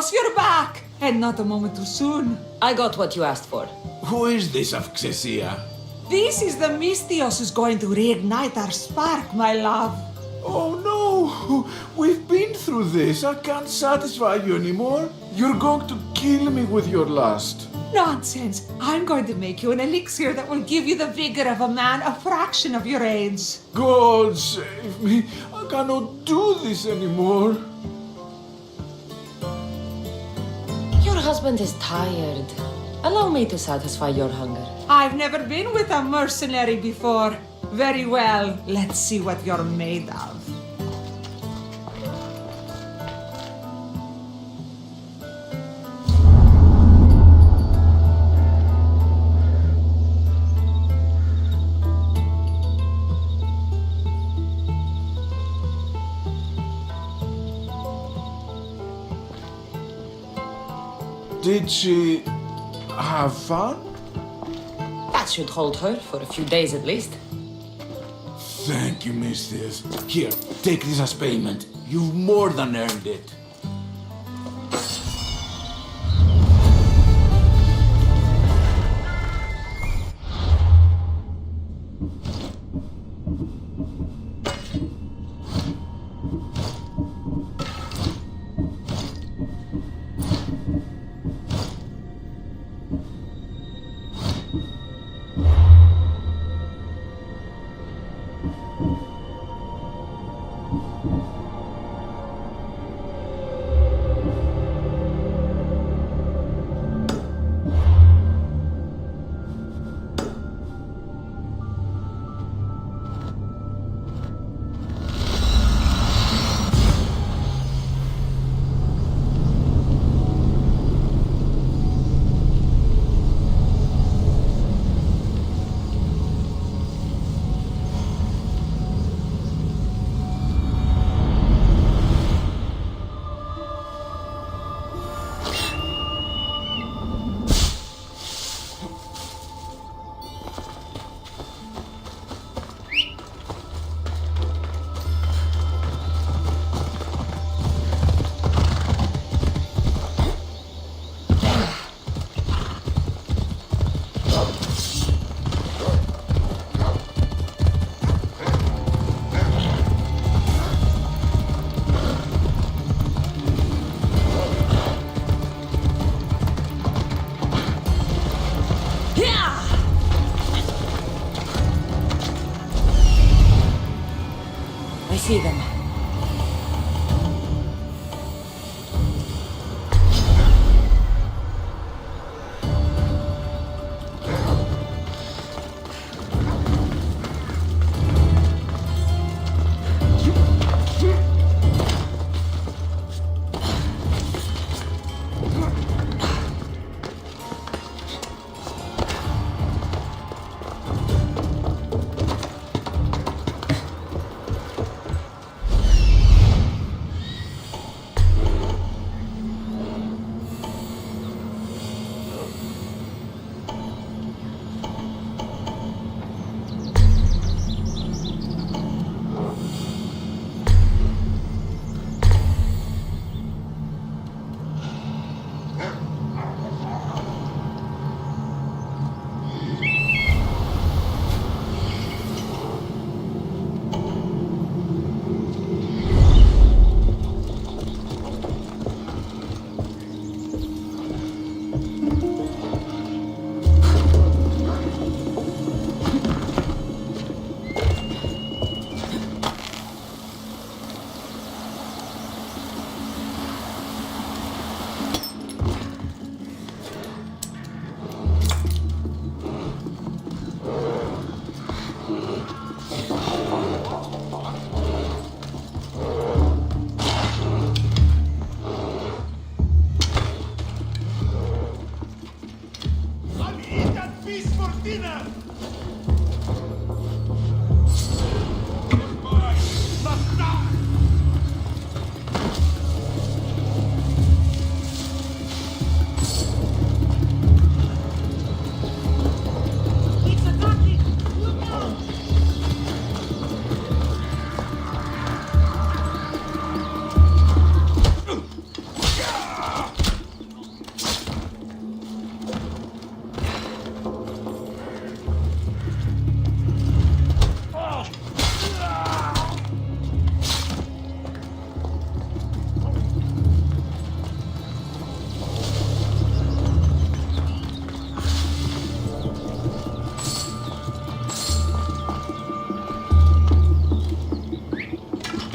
Boss, you're back! And not a moment too soon. I got what you asked for. Who is this Avxesia? This is the Mystios who's going to reignite our spark, my love. Oh no! We've been through this. I can't satisfy you anymore. You're going to kill me with your lust. Nonsense. I'm going to make you an elixir that will give you the vigor of a man a fraction of your age. God save me. I cannot do this anymore. Your husband is tired. Allow me to satisfy your hunger. I've never been with a mercenary before. Very well. Let's see what you're made of. Did she have fun? That should hold her for a few days at least. Thank you, Mistress. Here, take this as payment. You've more than earned it. I see them.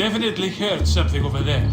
definitely heard something over there.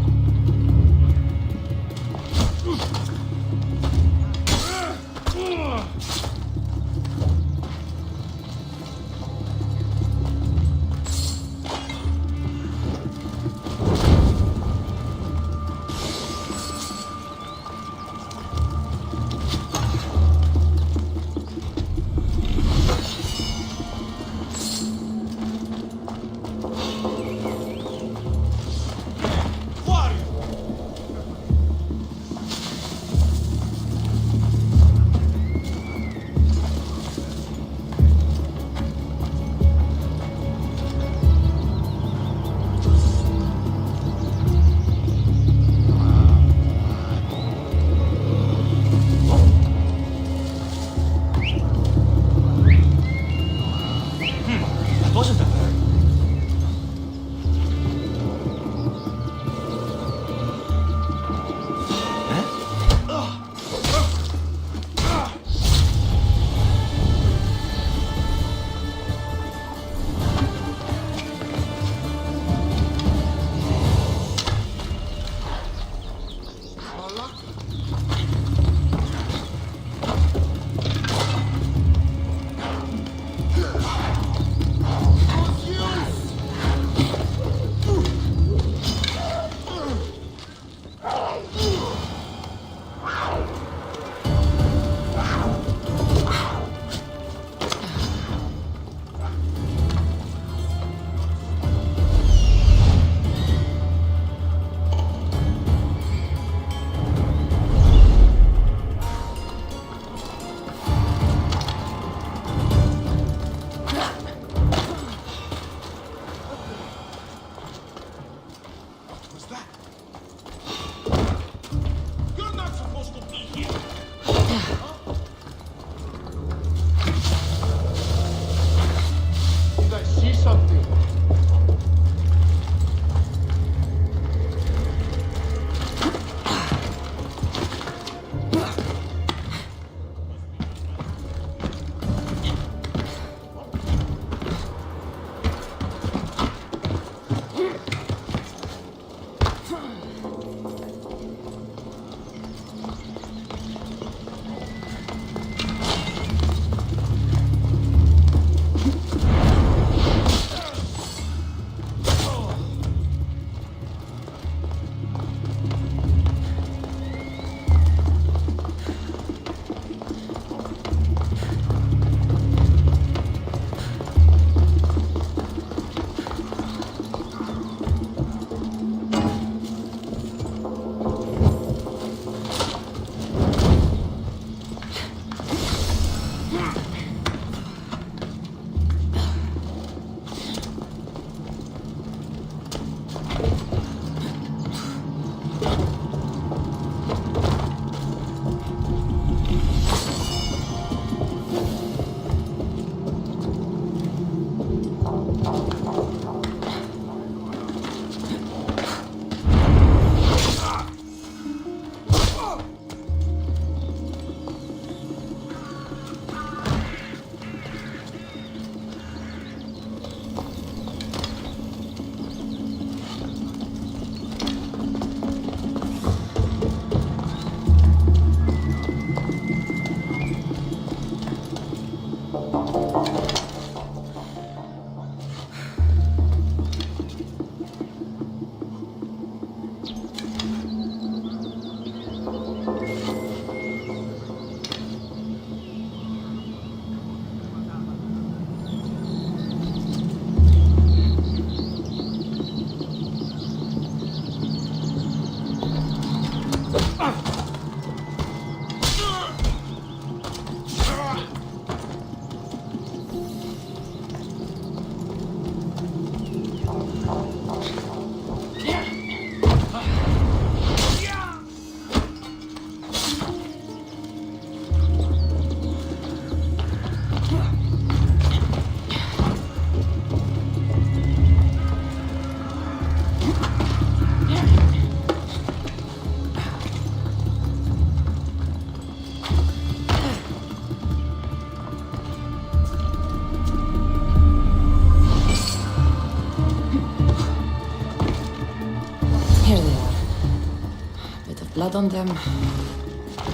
blood on them.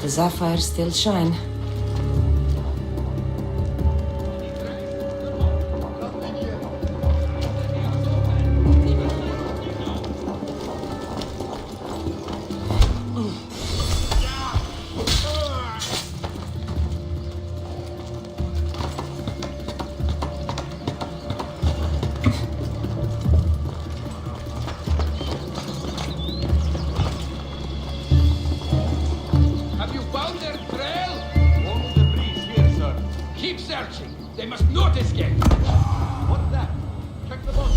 The sapphires still shine. Have you found their trail? Only the breeze here, sir. Keep searching. They must not escape. What's that? Check the boat.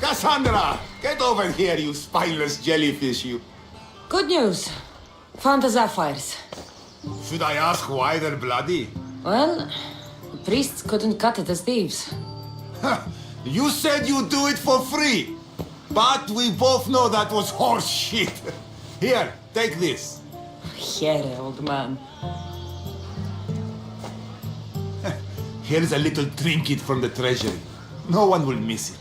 Cassandra! Get over here, you spineless jellyfish, you. Good news. Found the sapphires. Should I ask why they're bloody? Well, the priests couldn't cut it as thieves. You said you'd do it for free. But we both know that was horse shit. Here, take this. Here, old man. Here's a little trinket from the treasury. No one will miss it.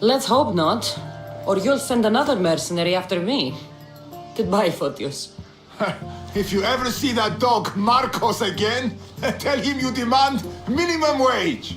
Let's hope not. Or you'll send another mercenary after me. Goodbye, Photios. If you ever see that dog Marcos again, tell him you demand minimum wage.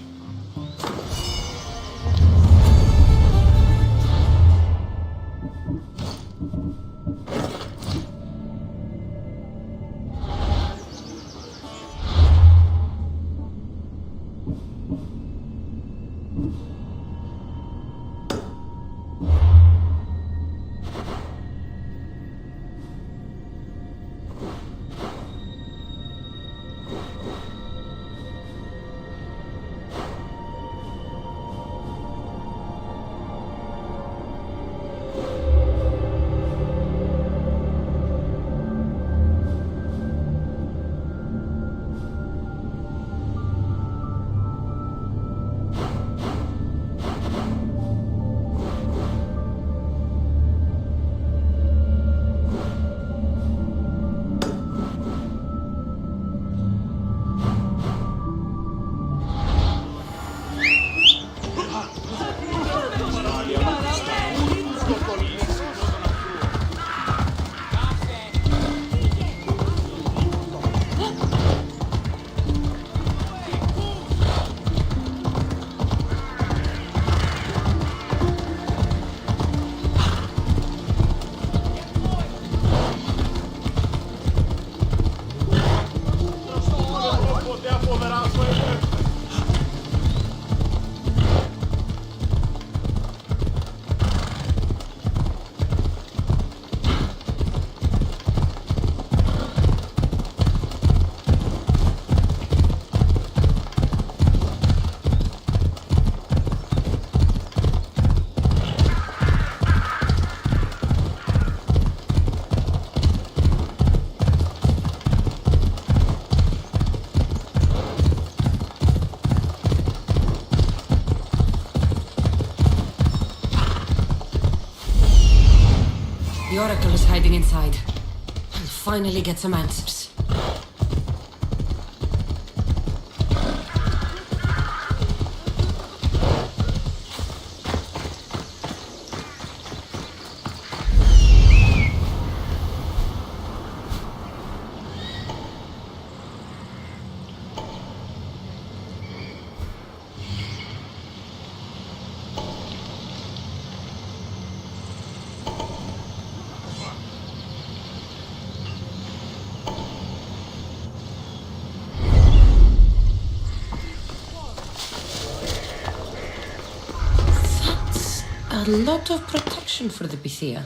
The Oracle is hiding inside. I'll finally get some answers. A lot of protection for the Pythia.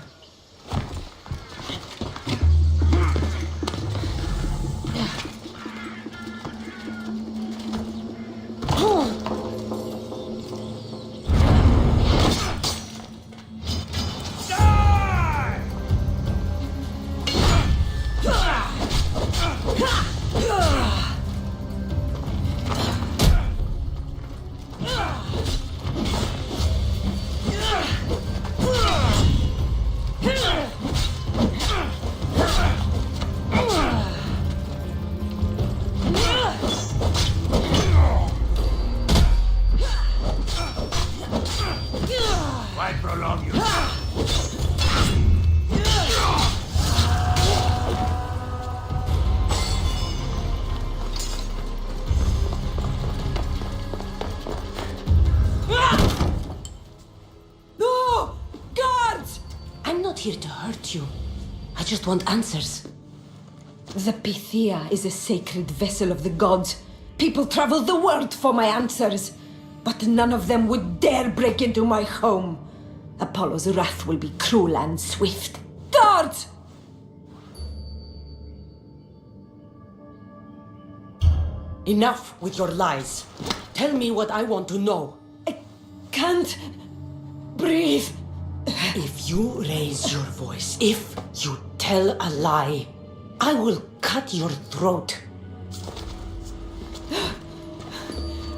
Yeah. Why prolong you? No! Guards! I'm not here to hurt you. I just want answers. The Pythia is a sacred vessel of the gods. People travel the world for my answers. But none of them would dare break into my home. Apollo's wrath will be cruel and swift. Guards! Enough with your lies. Tell me what I want to know. I can't breathe. If you raise your voice, if you tell a lie, I will cut your throat.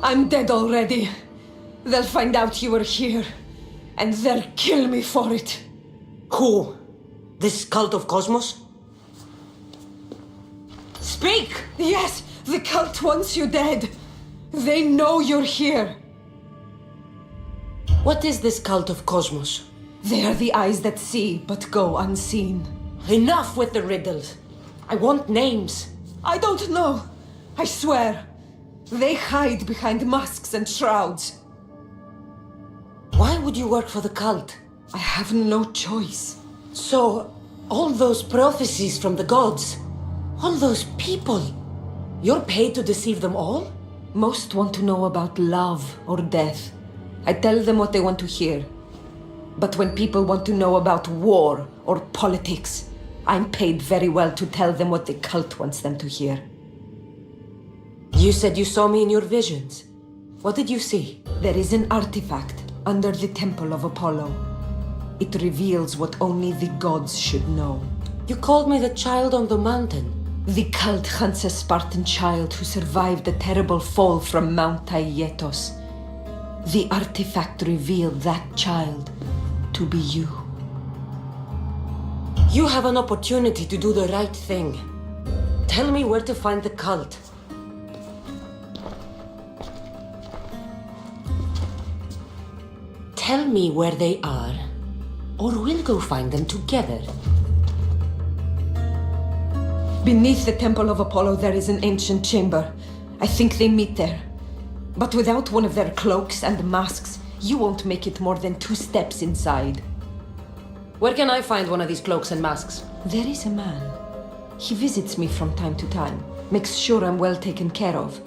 I'm dead already. They'll find out you were here, and they'll kill me for it. Who? This cult of Cosmos? Speak! Yes, the cult wants you dead. They know you're here. What is this cult of Cosmos? They are the eyes that see, but go unseen. Enough with the riddles. I want names. I don't know. I swear. They hide behind masks and shrouds. Why would you work for the cult? I have no choice. So, all those prophecies from the gods, all those people, you're paid to deceive them all? Most want to know about love or death. I tell them what they want to hear. But when people want to know about war or politics, I'm paid very well to tell them what the cult wants them to hear. You said you saw me in your visions. What did you see? There is an artifact under the Temple of Apollo. It reveals what only the gods should know. You called me the child on the mountain. The cult hunts a Spartan child who survived a terrible fall from Mount Aietos. The artifact revealed that child to be you. You have an opportunity to do the right thing. Tell me where to find the cult. Tell me where they are, or we'll go find them together. Beneath the Temple of Apollo there is an ancient chamber. I think they meet there. But without one of their cloaks and masks, you won't make it more than 2 steps inside. Where can I find one of these cloaks and masks? There is a man. He visits me from time to time, makes sure I'm well taken care of.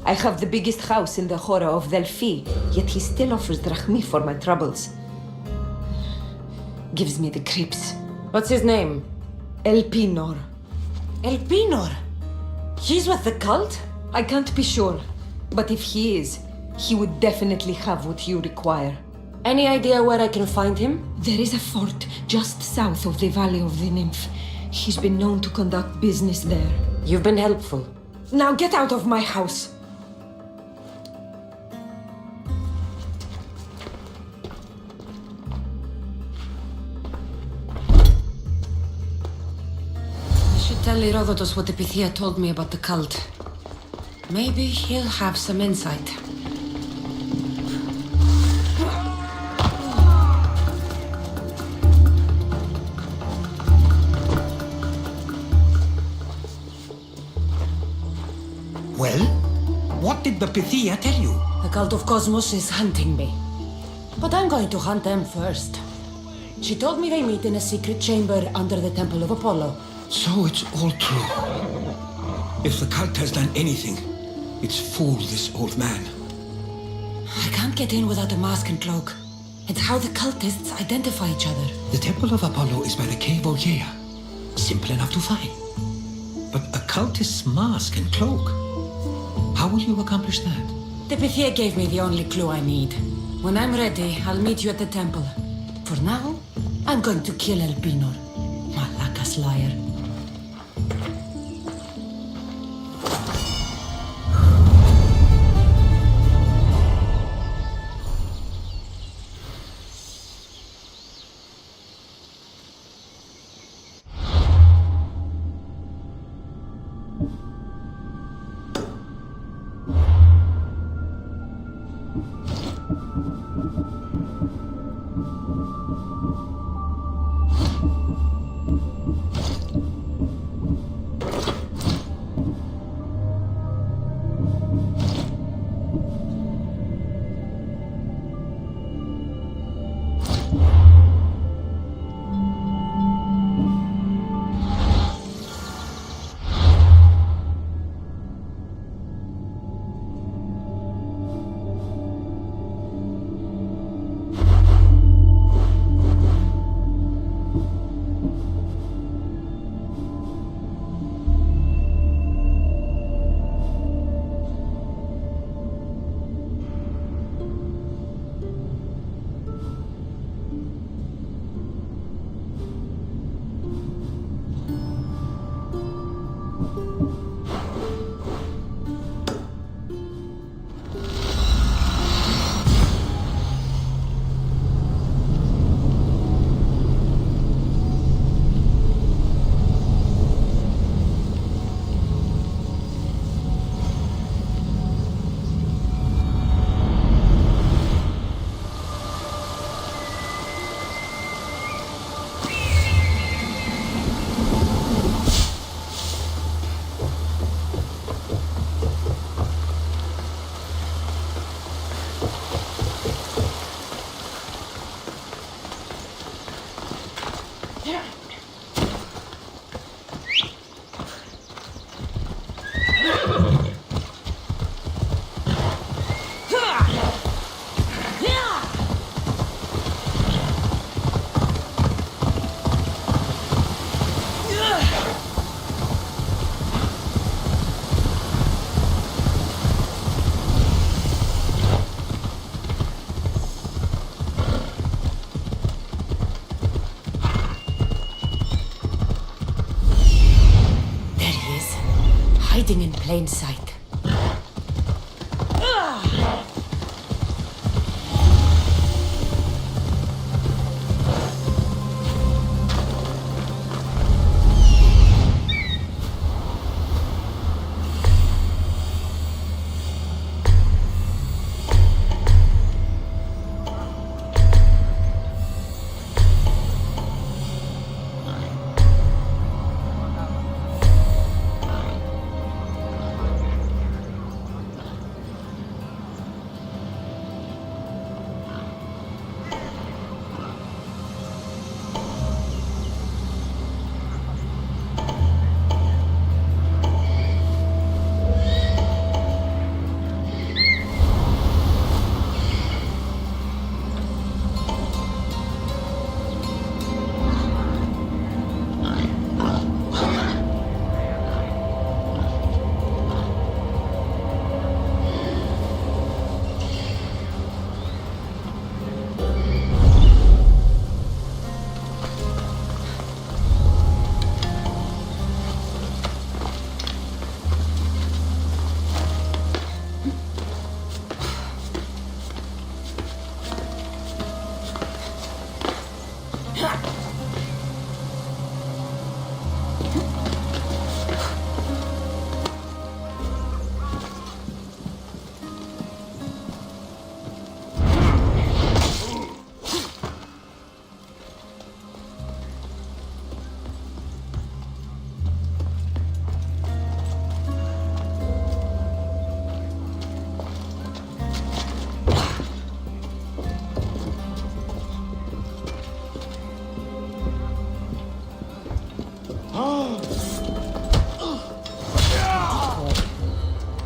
I have the biggest house in the Hora of Delphi, yet he still offers drachmi for my troubles. Gives me the creeps. What's his name? Elpinor. Elpinor? He's with the cult? I can't be sure, but if he is, he would definitely have what you require. Any idea where I can find him? There is a fort just south of the Valley of the Nymph. He's been known to conduct business there. You've been helpful. Now get out of my house! I should tell Herodotus what the Pythia told me about the cult. Maybe he'll have some insight. Well, what did the Pythia tell you? The cult of Cosmos is hunting me. But I'm going to hunt them first. She told me they meet in a secret chamber under the Temple of Apollo. So it's all true. If the cult has done anything, it's fooled this old man. I can't get in without a mask and cloak. It's how the cultists identify each other. The Temple of Apollo is by the cave Ogea. Simple enough to find. But a cultist's mask and cloak, how will you accomplish that? The Pythia gave me the only clue I need. When I'm ready, I'll meet you at the temple. For now, I'm going to kill Elpinor. Malakas liar. plain sight.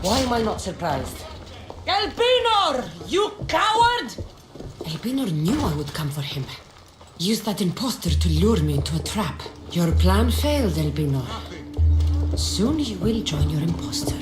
Why am I not surprised? Elpinor! You coward! Elpinor knew I would come for him. Used that impostor to lure me into a trap. Your plan failed, Elpinor. Soon you will join your impostor.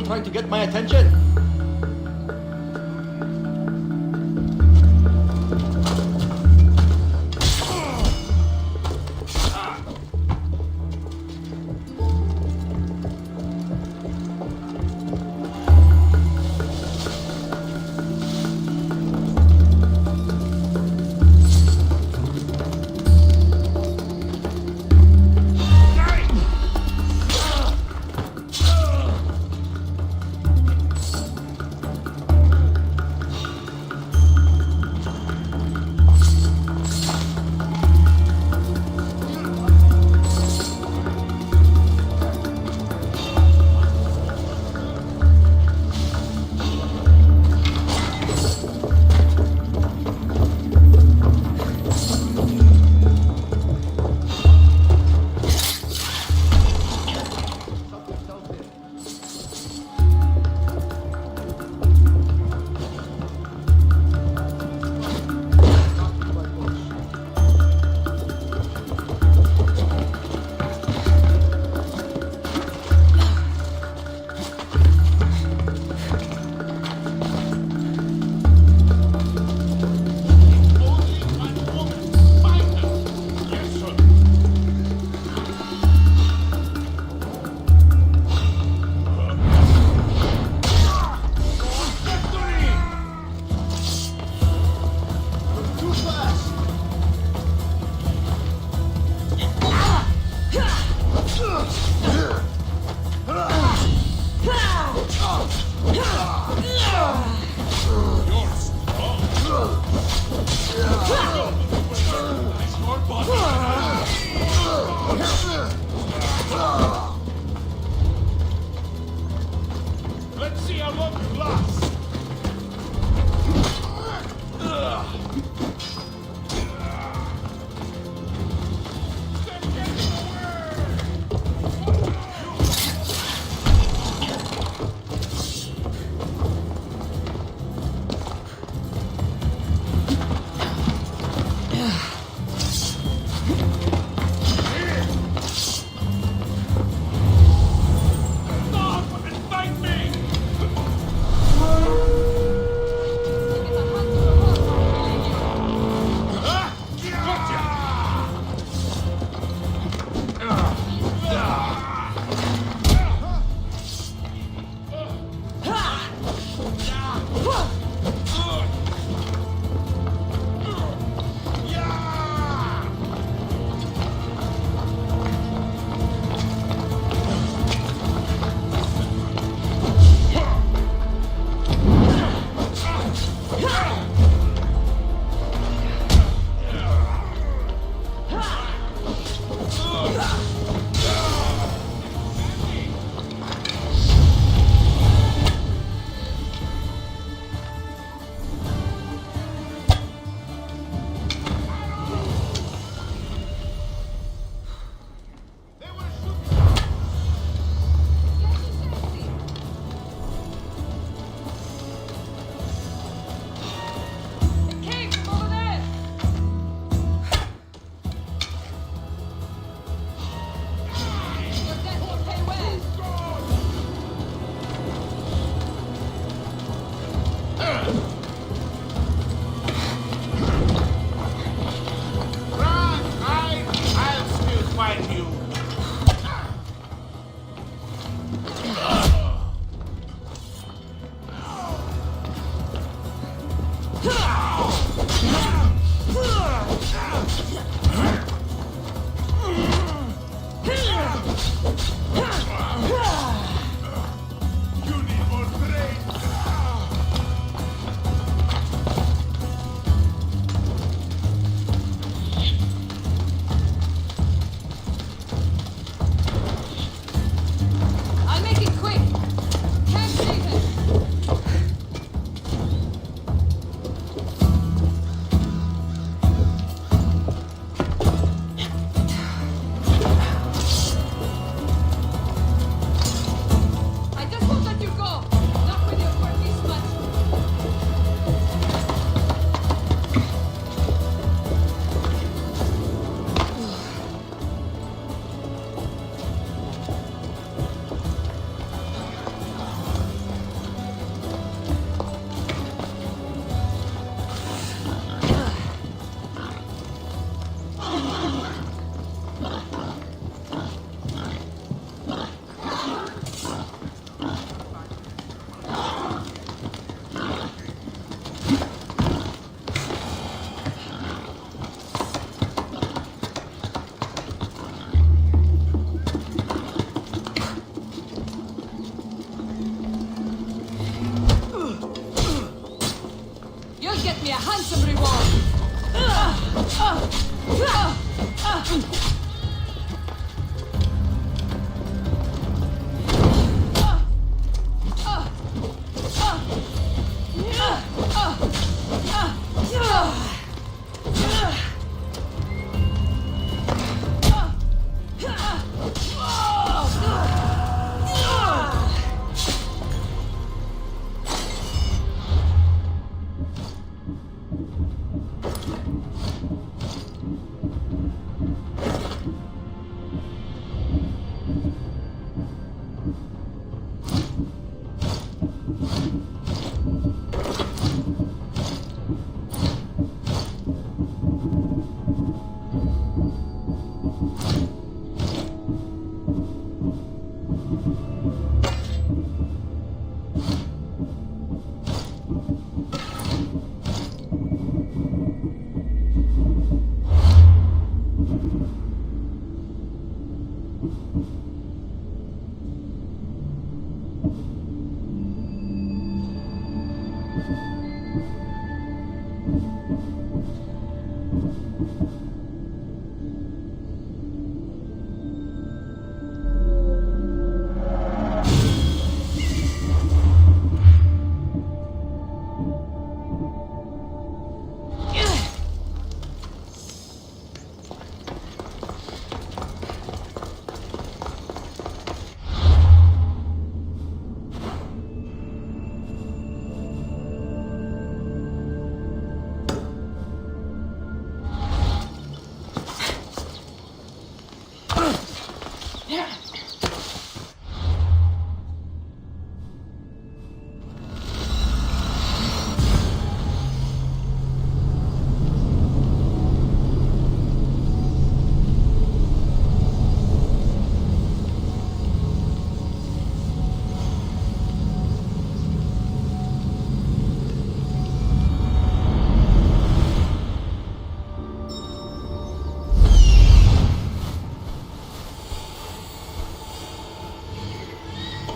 trying to get my attention?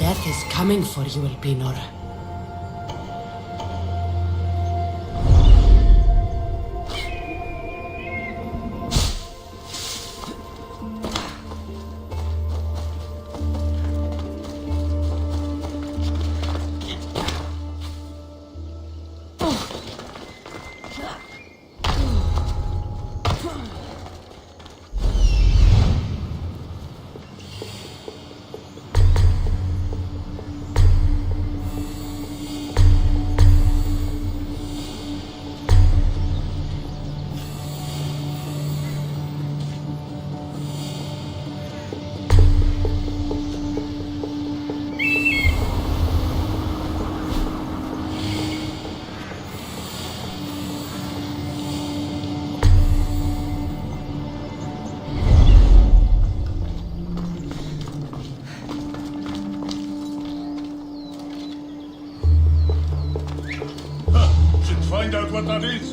Death is coming for you, Elpinor. Should find out what that is.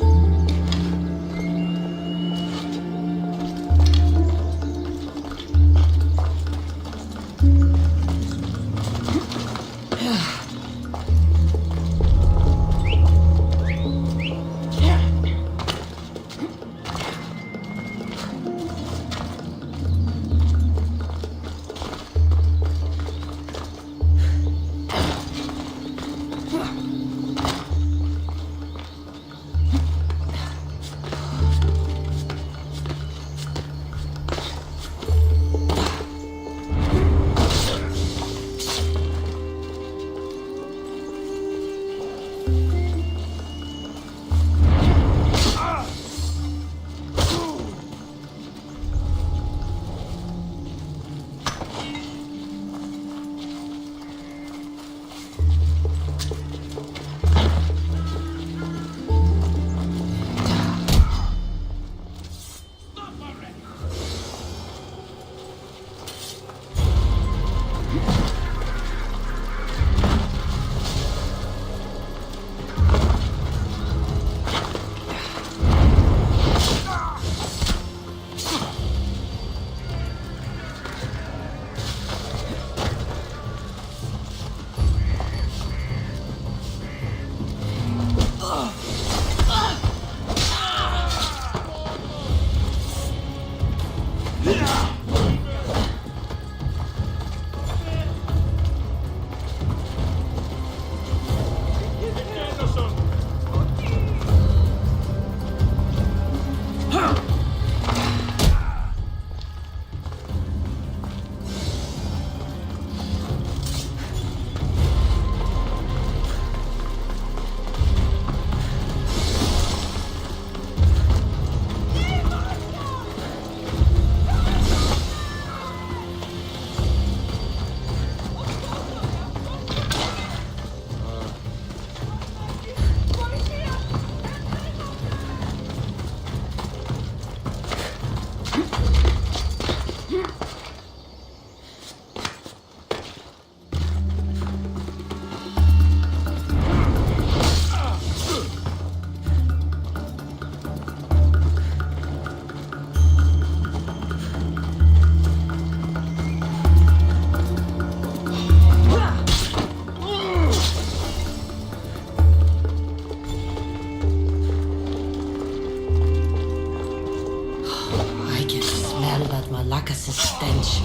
Malakas's stench.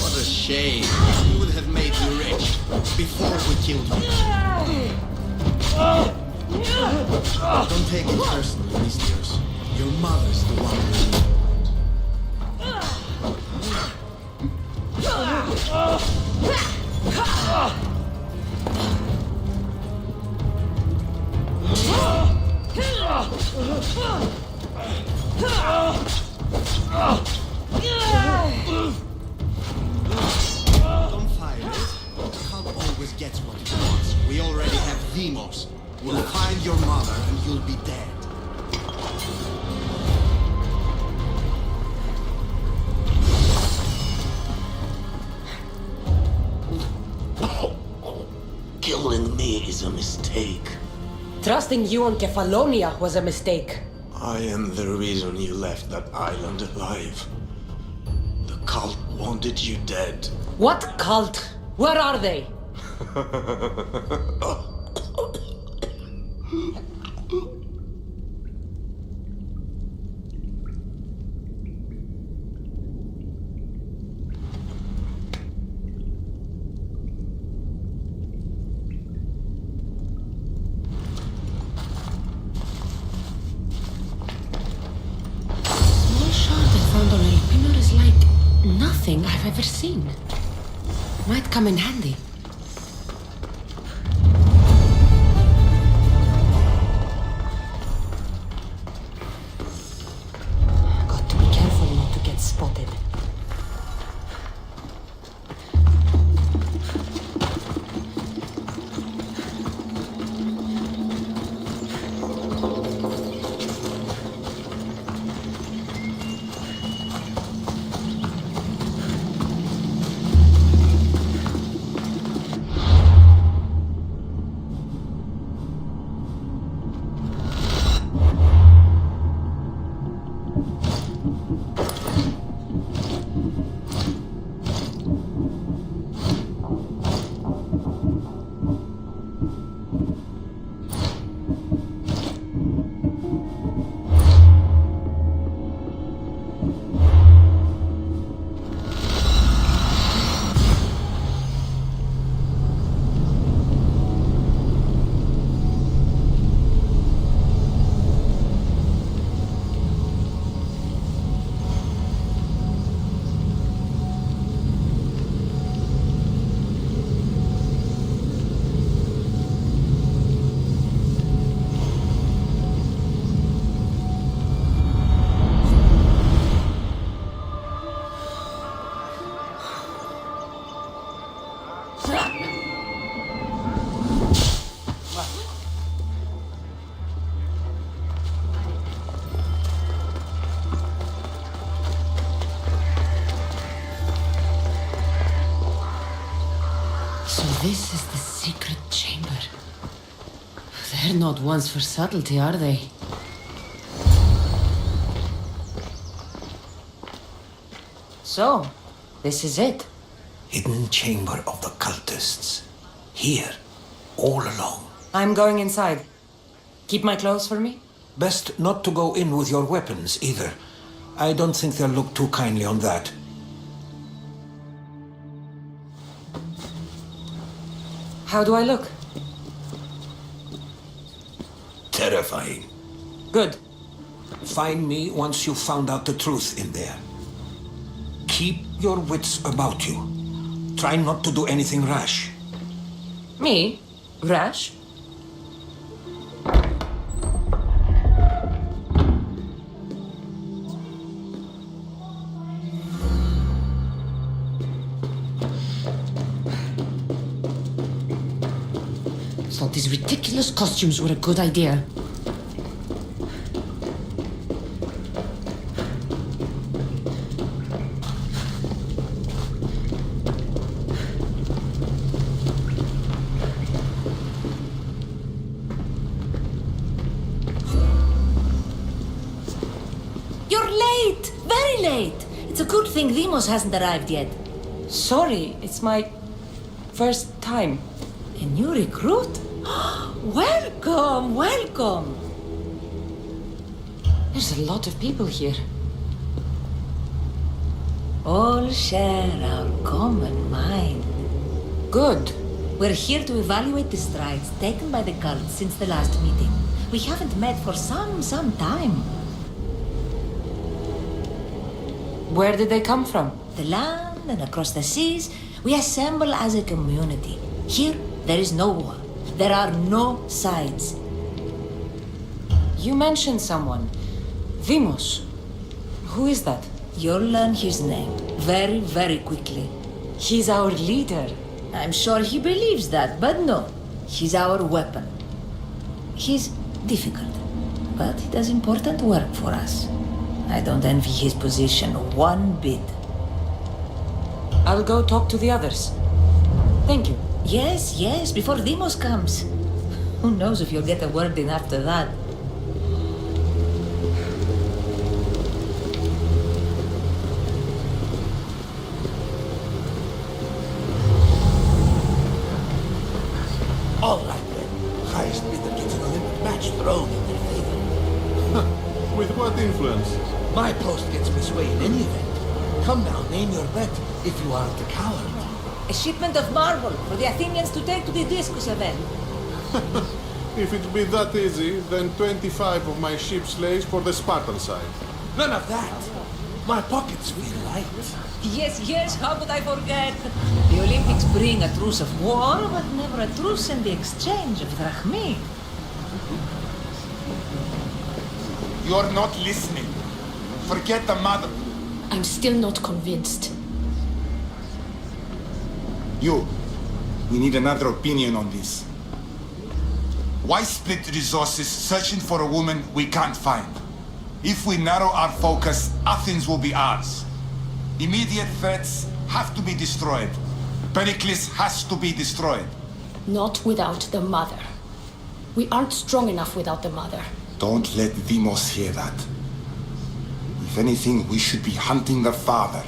What a shame. We would have made you rich before we killed you. Don't take it personally, misters. Your mother's the one who... Don't fire it. Cub always gets what he wants. We already have Demos. We'll find your mother and you'll be dead. Killing me is a mistake. Trusting you on Kefalonia was a mistake. I am the reason you left that island alive. The cult wanted you dead. What cult? Where are they? Is like nothing I've ever seen. Might come in handy. Got to be careful not to get spotted. So this is the secret chamber. They're not ones for subtlety, are they? So, this is it. Hidden chamber of the cultists. Here, all along. I'm going inside. Keep my clothes for me? Best not to go in with your weapons, either. I don't think they'll look too kindly on that. How do I look? Terrifying. Good. Find me once you've found out the truth in there. Keep your wits about you. Try not to do anything rash. Me? Rash? Thought these ridiculous costumes were a good idea. You're late! Very late! It's a good thing Demos hasn't arrived yet. Sorry, it's my first time. A new recruit? Welcome, welcome! There's a lot of people here. All share our common mind. Good. We're here to evaluate the strides taken by the cult since the last meeting. We haven't met for some time. Where did they come from? The land and across the seas, we assemble as a community. Here, there is no war. There are no sides. You mentioned someone. Vimos. Who is that? You'll learn his name very, very quickly. He's our leader. I'm sure he believes that, but no. He's our weapon. He's difficult, but he does important work for us. I don't envy his position one bit. I'll go talk to the others. Thank you. Yes, before Demos comes. Who knows if you'll get a word in after that. All right then. Highest bidder gets an Olympic match thrown in their favor. With what influence? My post gets me sway in any event. Come now, name your bet if you aren't a coward. A shipment of marble for the Athenians to take to the discus event. If it be that easy, then 25 of my ship's lays for the Spartan side. None of that. My pockets feel light. Yes, how could I forget? The Olympics bring a truce of war, but never a truce in the exchange of drachmi. You're not listening. Forget the mother. I'm still not convinced. We need another opinion on this. Why split resources searching for a woman we can't find? If we narrow our focus, Athens will be ours. Immediate threats have to be destroyed. Pericles has to be destroyed. Not without the mother. We aren't strong enough without the mother. Don't let Demos hear that. If anything, we should be hunting the father.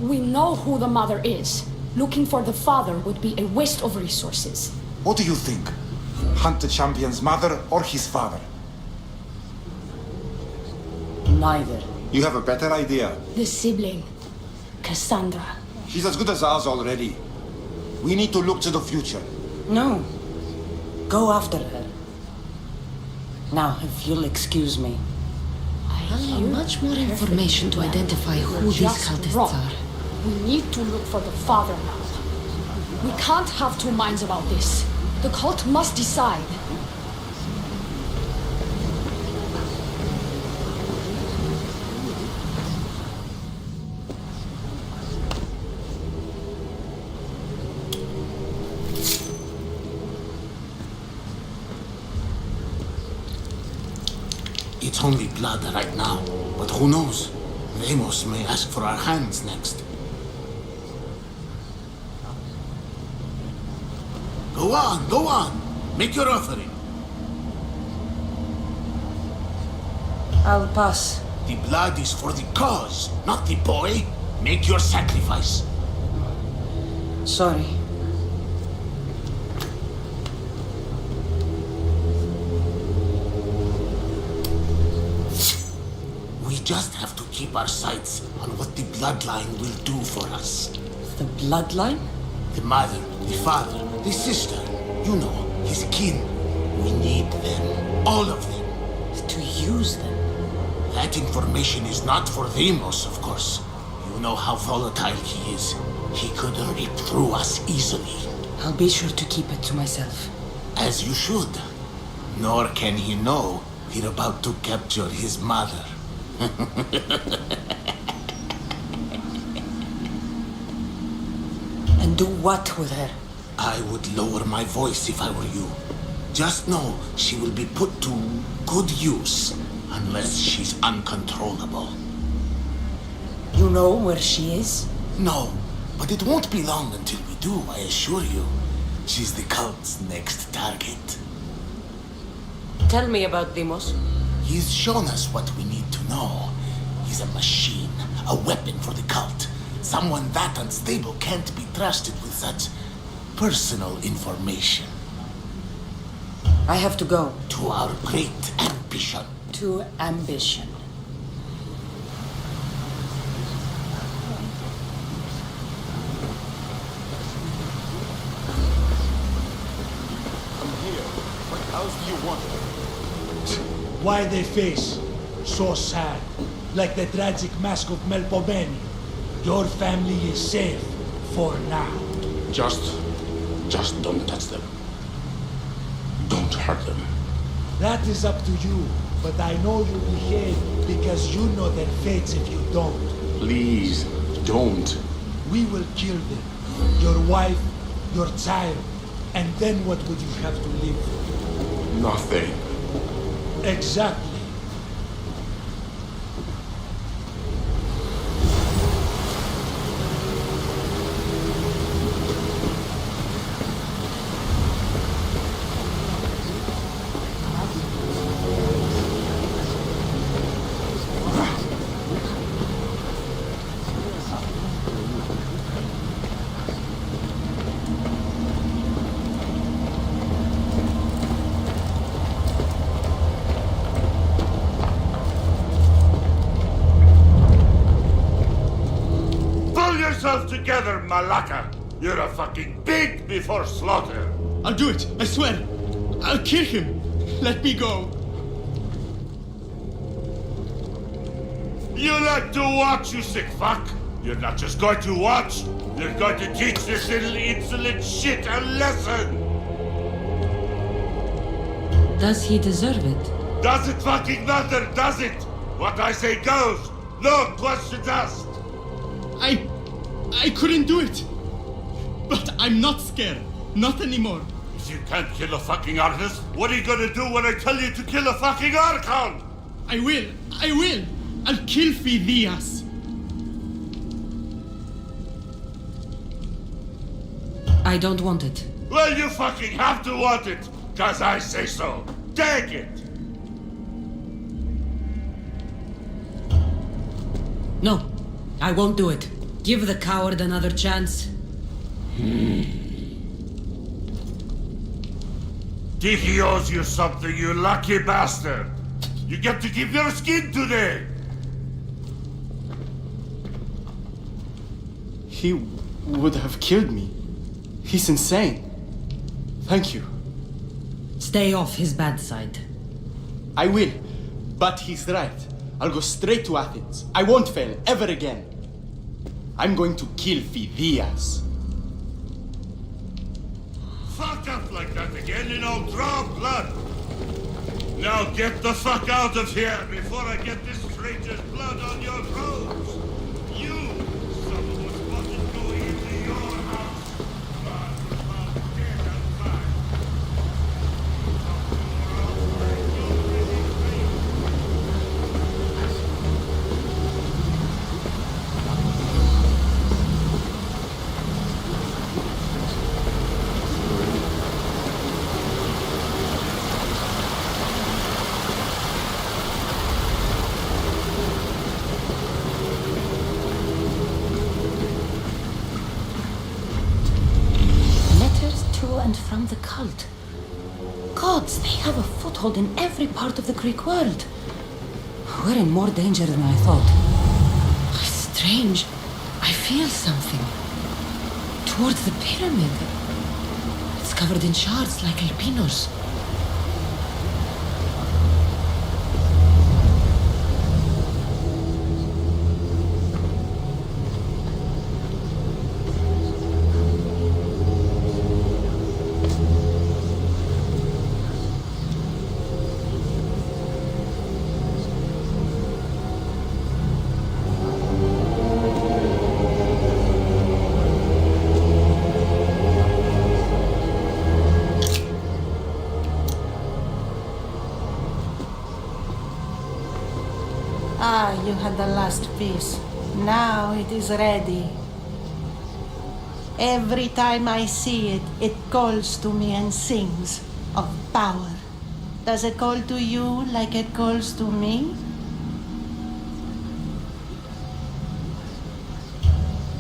We know who the mother is. Looking for the father would be a waste of resources. What do you think? Hunt the champion's mother or his father? Neither. You have a better idea. The sibling, Cassandra. She's as good as ours already. We need to look to the future. No. Go after her. Now, if you'll excuse me. I need much more information to identify who these cultists are. We need to look for the father now. We can't have two minds about this. The cult must decide. It's only blood right now, but who knows? Demos may ask for our hands next. Go on. Make your offering. I'll pass. The blood is for the cause, not the boy. Make your sacrifice. Sorry. We just have to keep our sights on what the bloodline will do for us. The bloodline? The mother, the father, the sister, you know, his kin. We need them, all of them. To use them? That information is not for Demos, of course. You know how volatile he is. He could rip through us easily. I'll be sure to keep it to myself. As you should. Nor can he know we're about to capture his mother. And do what with her? I would lower my voice if I were you. Just know she will be put to good use unless she's uncontrollable. You know where she is? No, but it won't be long until we do, I assure you. She's the cult's next target. Tell me about Demos. He's shown us what we need to know. He's a machine, a weapon for the cult. Someone that unstable can't be trusted with such personal information. I have to go. To our great ambition. To ambition. Why they face so sad, like the tragic mask of Melpomene. Your family is safe for now. Just don't touch them. Don't hurt them. That is up to you, but I know you behave because you know their fates if you don't. Please, don't. We will kill them. Your wife, your child, and then what would you have to live for? Nothing. Exactly. Yourself together, Malaka! You're a fucking pig before slaughter! I'll do it, I swear! I'll kill him! Let me go! You like to watch, you sick fuck! You're not just going to watch, you're going to teach this little insolent shit a lesson! Does he deserve it? Does it fucking matter, does it? What I say goes! No questions asked! I couldn't do it! But I'm not scared. Not anymore. If you can't kill a fucking artist, what are you gonna do when I tell you to kill a fucking Archon? I will! I'll kill Phidias! I don't want it. Well, you fucking have to want it, cause I say so. Take it! No, I won't do it. Give the coward another chance. Tiki owes you something, you lucky bastard. You get to keep your skin today. He would have killed me. He's insane. Thank you. Stay off his bad side. I will. But he's right. I'll go straight to Athens. I won't fail ever again. I'm going to kill Phidias. Fuck up like that again and I'll draw blood. Now get the fuck out of here before I get this traitor's blood on your robes. You, someone wasn't going into your house. But I'm dead and fine. And from the cult. Gods, they have a foothold in every part of the Greek world. We're in more danger than I thought. Strange. I feel something. Towards the pyramid. It's covered in shards like albinos. Ah, you had the last piece. Now it is ready. Every time I see it, it calls to me and sings of power. Does it call to you like it calls to me?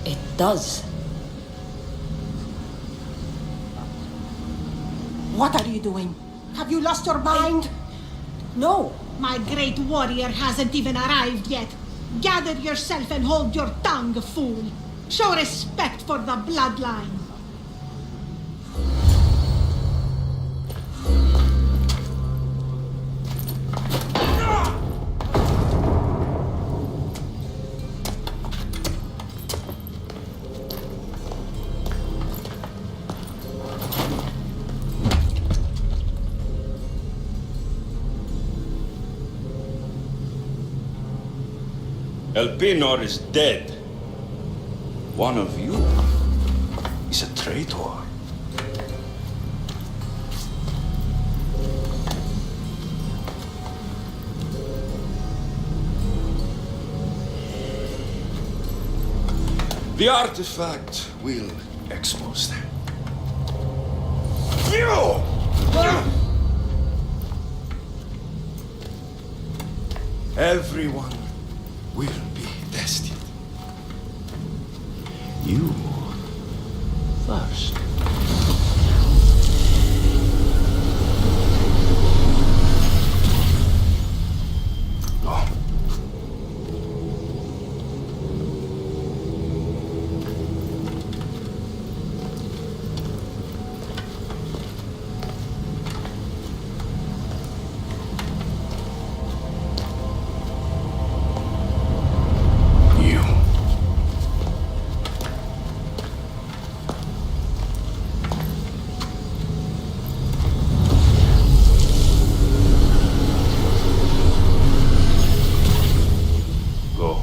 It does. What are you doing? Have you lost your mind? No. My great warrior hasn't even arrived yet. Gather yourself and hold your tongue, fool. Show respect for the bloodline. Elpinor is dead. One of you is a traitor. The artifact will expose them. You! Everyone will be tested. You first. Go. You. Go.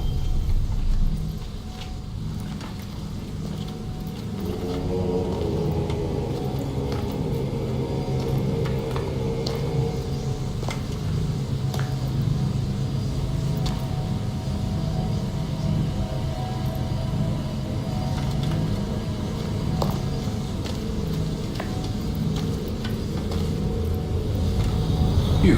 You.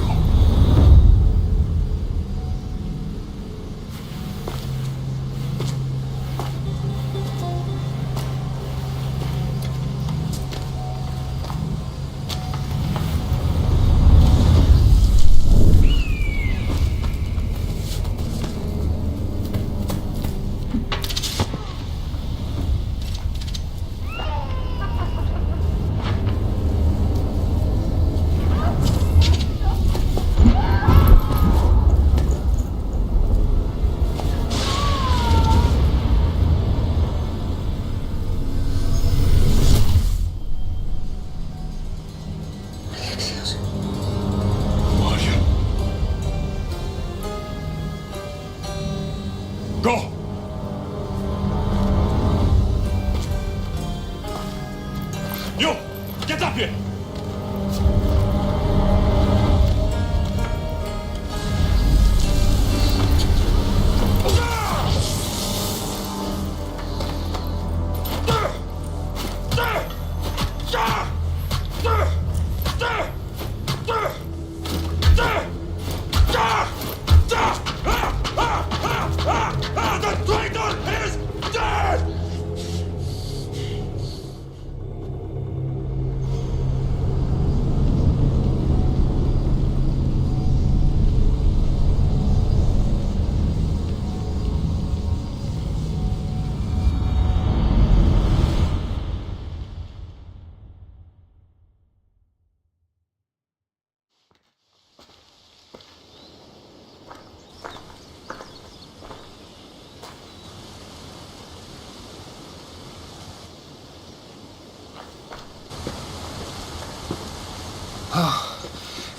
Go! You! Get up here! The traitor is dead!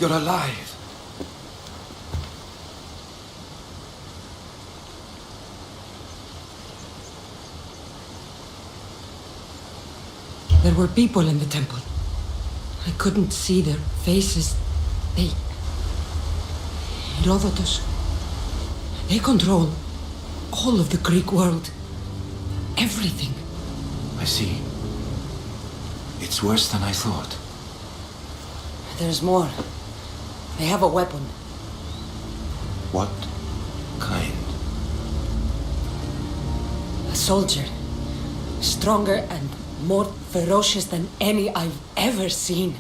You're alive. There were people in the temple. I couldn't see their faces. They... Herodotus. They control all of the Greek world. Everything. I see. It's worse than I thought. There's more. They have a weapon. What kind? A soldier. Stronger and more ferocious than any I've ever seen.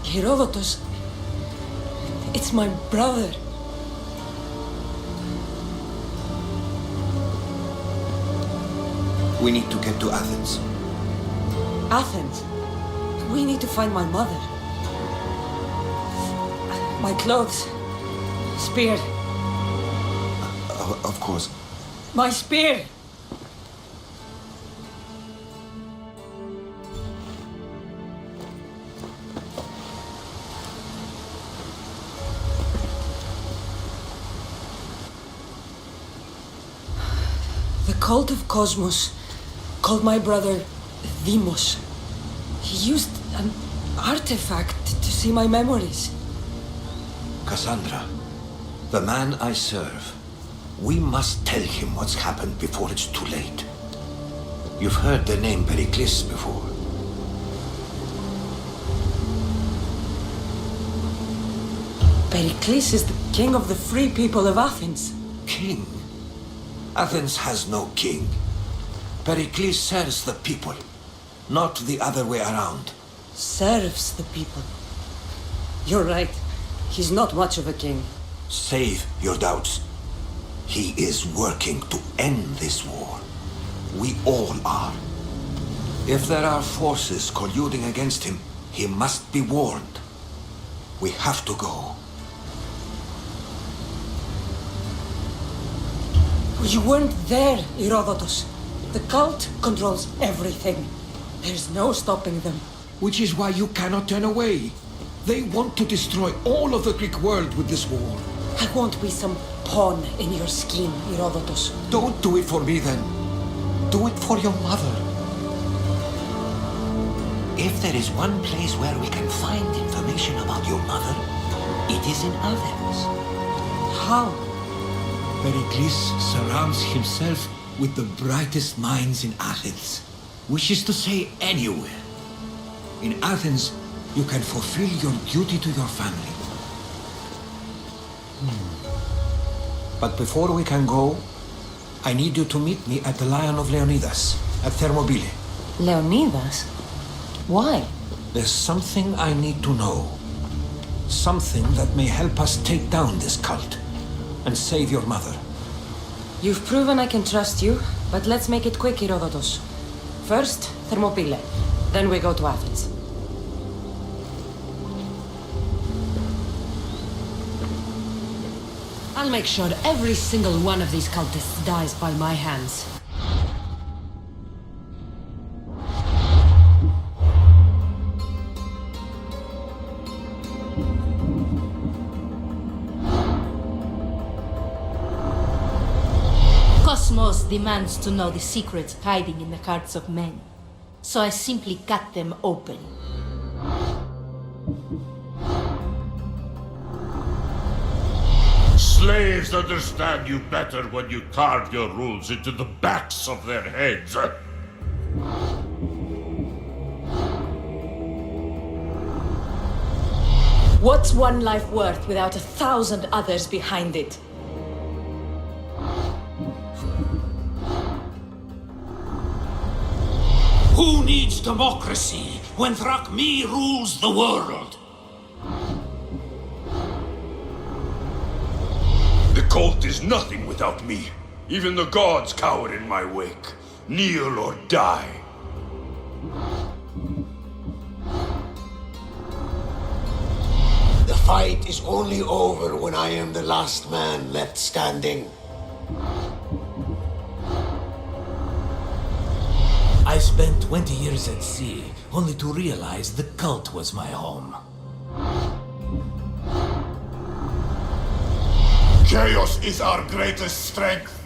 Herodotus. It's my brother. We need to get to Athens. Athens. We need to find my mother. My clothes. Spear. Of course. My spear! cult of Cosmos called my brother Deimos. He used an artifact to see my memories. Cassandra, the man I serve, we must tell him what's happened before it's too late. You've heard the name Pericles before. Pericles is the king of the free people of Athens. King? Athens has no king. Pericles serves the people, not the other way around. Serves the people. You're right. He's not much of a king. Save your doubts. He is working to end this war. We all are. If there are forces colluding against him, he must be warned. We have to go. You weren't there, Herodotus. The cult controls everything. There's no stopping them. Which is why you cannot turn away. They want to destroy all of the Greek world with this war. I won't be some pawn in your scheme, Herodotus. Don't do it for me then. Do it for your mother. If there is one place where we can find information about your mother, it is in Athens. How? Pericles surrounds himself with the brightest minds in Athens. Which is to say, anywhere. In Athens, you can fulfill your duty to your family. But before we can go, I need you to meet me at the Lion of Leonidas, at Thermopylae. Leonidas? Why? There's something I need to know. Something that may help us take down this cult and save your mother. You've proven I can trust you, but let's make it quick, Herodotus. First, Thermopylae. Then we go to Athens. I'll make sure every single one of these cultists dies by my hands. Cosmos demands to know the secrets hiding in the hearts of men, so I simply cut them open. Slaves understand you better when you carve your rules into the backs of their heads. What's one life worth without 1,000 others behind it? Who needs democracy when Thrakmi rules the world? The cult is nothing without me. Even the gods cower in my wake. Kneel or die. The fight is only over when I am the last man left standing. I spent 20 years at sea, only to realize the cult was my home. Chaos is our greatest strength.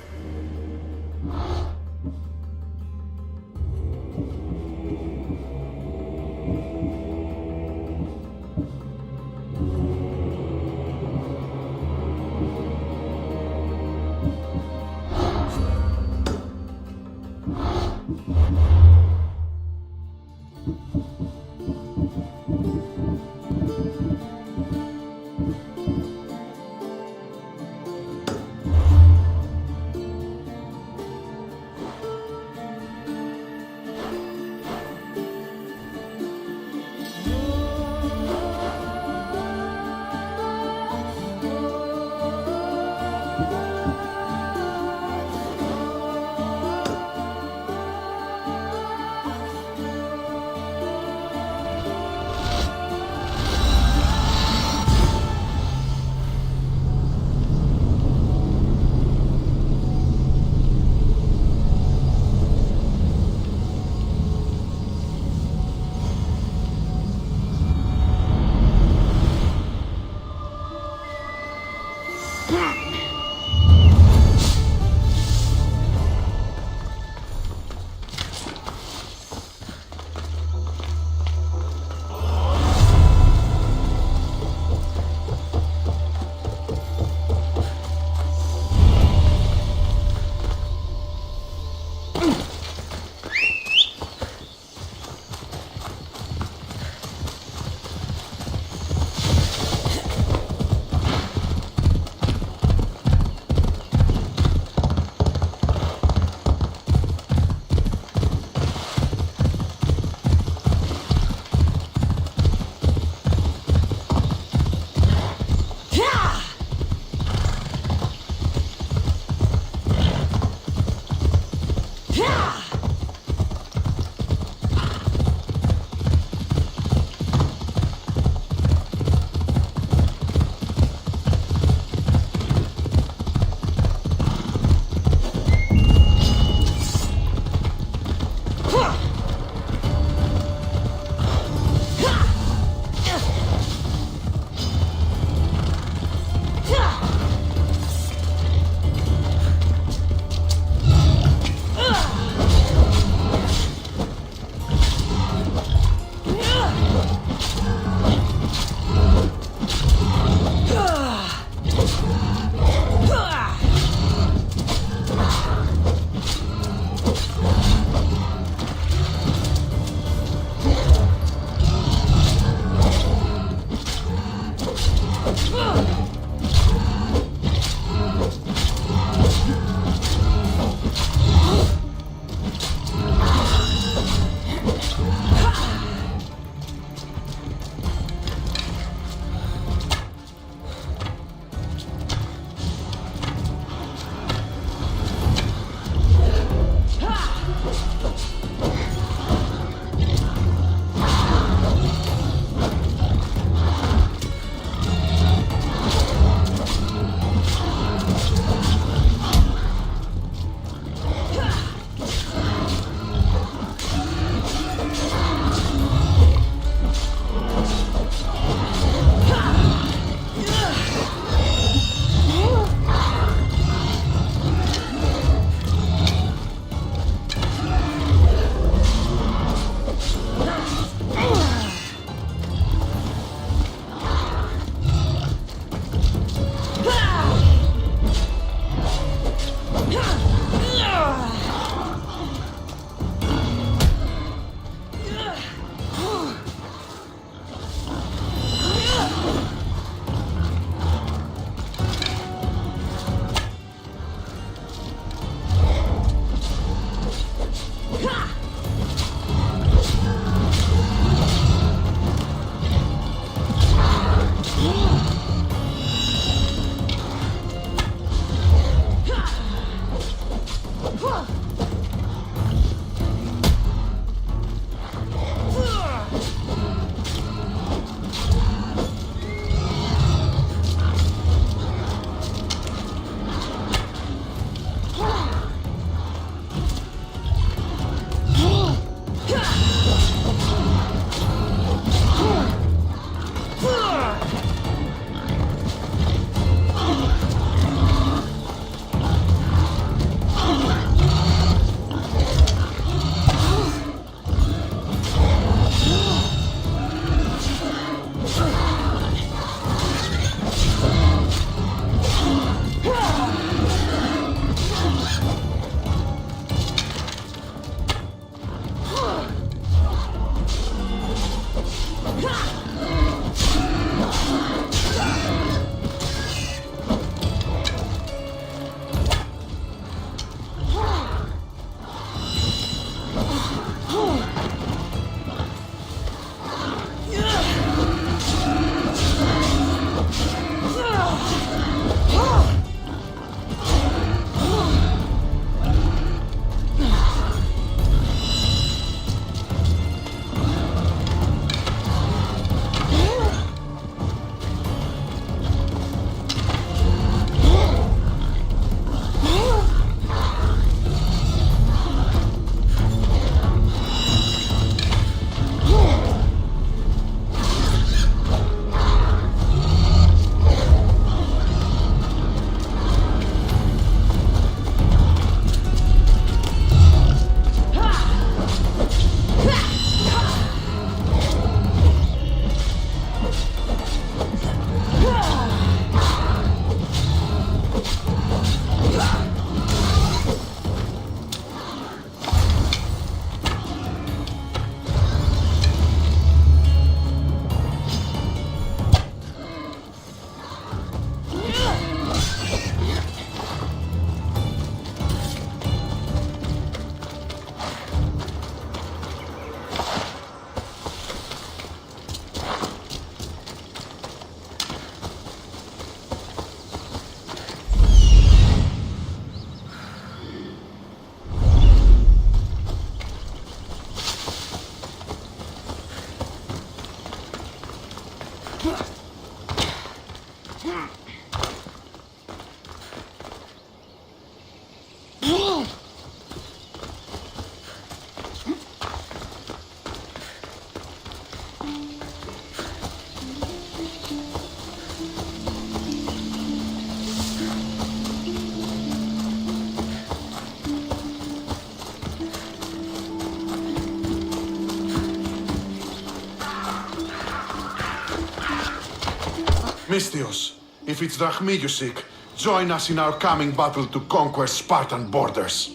Mystios, if it's Drachmi you seek, join us in our coming battle to conquer Spartan borders.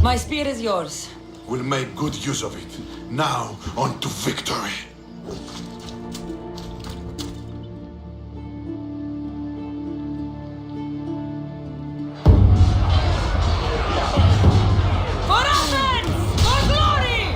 My spear is yours. We'll make good use of it. Now, on to victory. For Athens! For glory!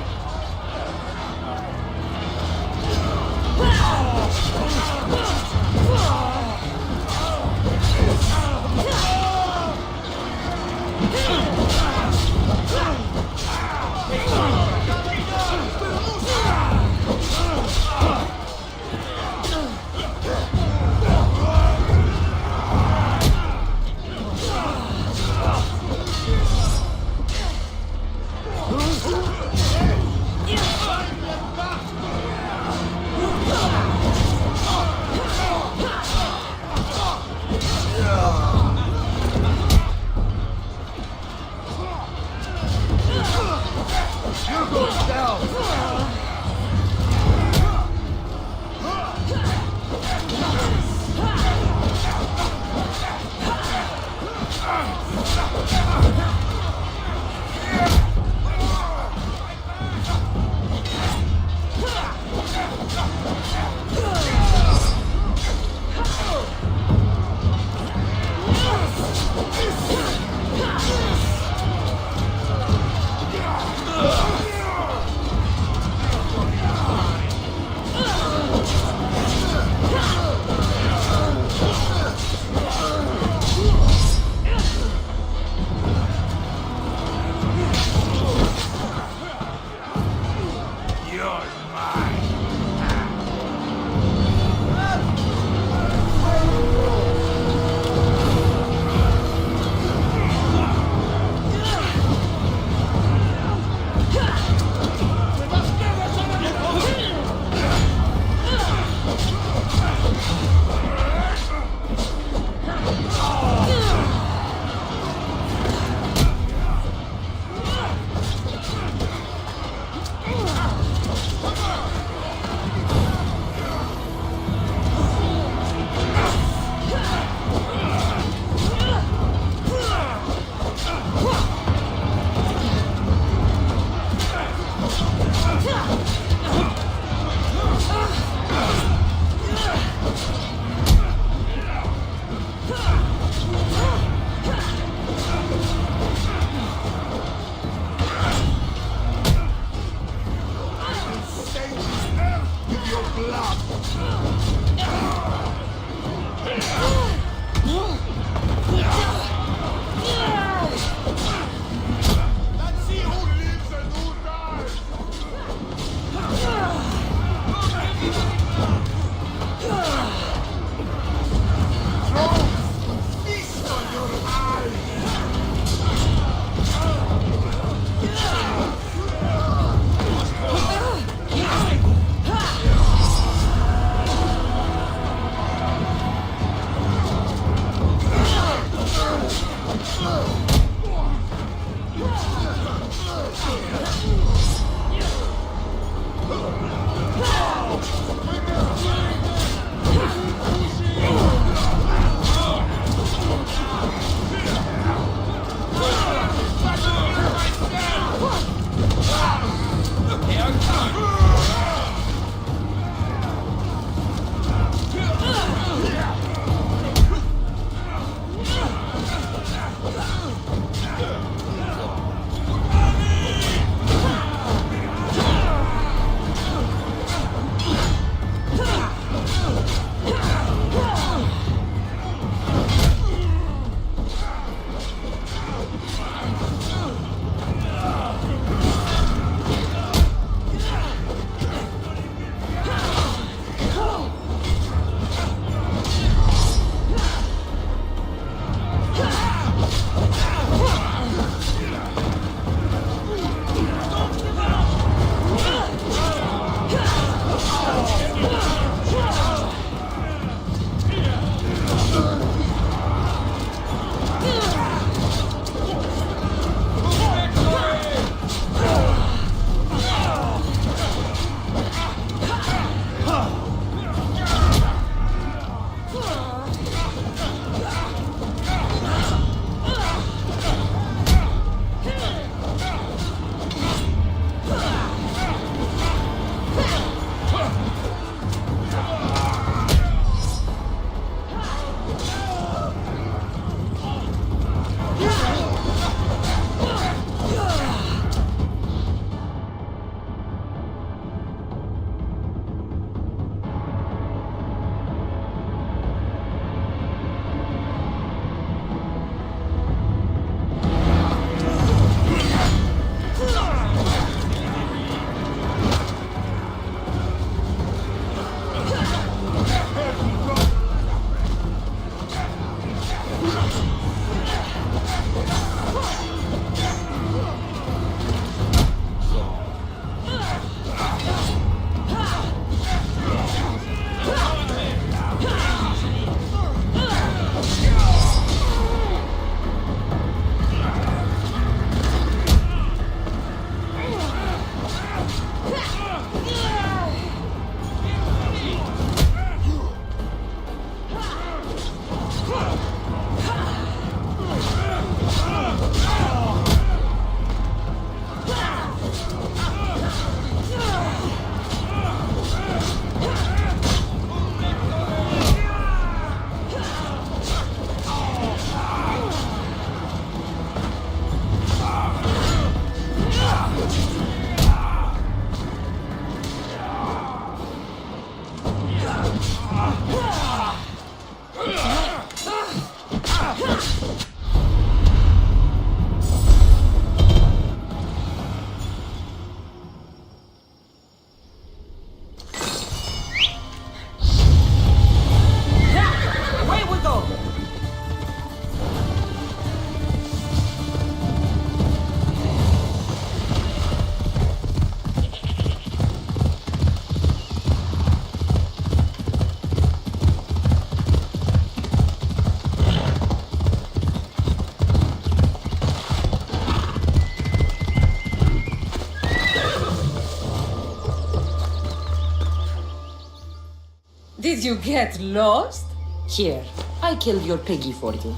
Did you get lost? Here, I killed your piggy for you.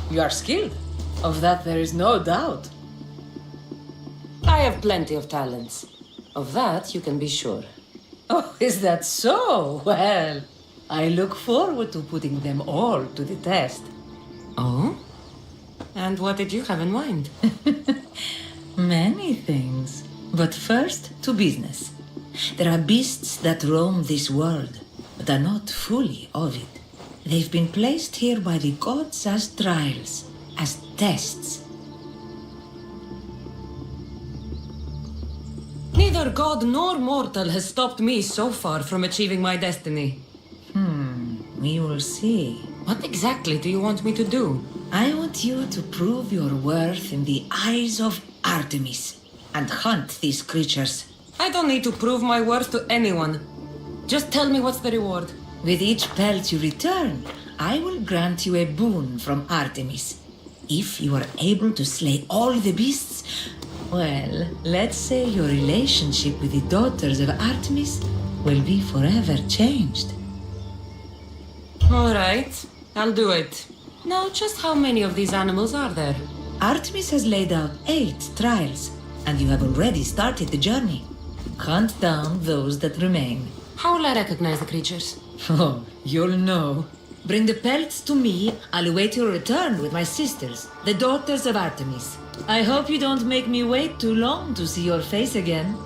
You are skilled. Of that there is no doubt. I have plenty of talents. Of that you can be sure. Oh, is that so? Well, I look forward to putting them all to the test. Oh? And what did you have in mind? Many things. But first, to business. There are beasts that roam this world, but are not fully of it. They've been placed here by the gods as trials, as tests. Neither god nor mortal has stopped me so far from achieving my destiny. We will see. What exactly do you want me to do? I want you to prove your worth in the eyes of Artemis and hunt these creatures. I don't need to prove my worth to anyone. Just tell me what's the reward. With each pelt you return, I will grant you a boon from Artemis. If you are able to slay all the beasts, well, let's say your relationship with the daughters of Artemis will be forever changed. All right, I'll do it. Now, just how many of these animals are there? Artemis has laid out 8 trials, and you have already started the journey. Hunt down those that remain. How will I recognize the creatures? Oh, you'll know. Bring the pelts to me. I'll await your return with my sisters, the daughters of Artemis. I hope you don't make me wait too long to see your face again.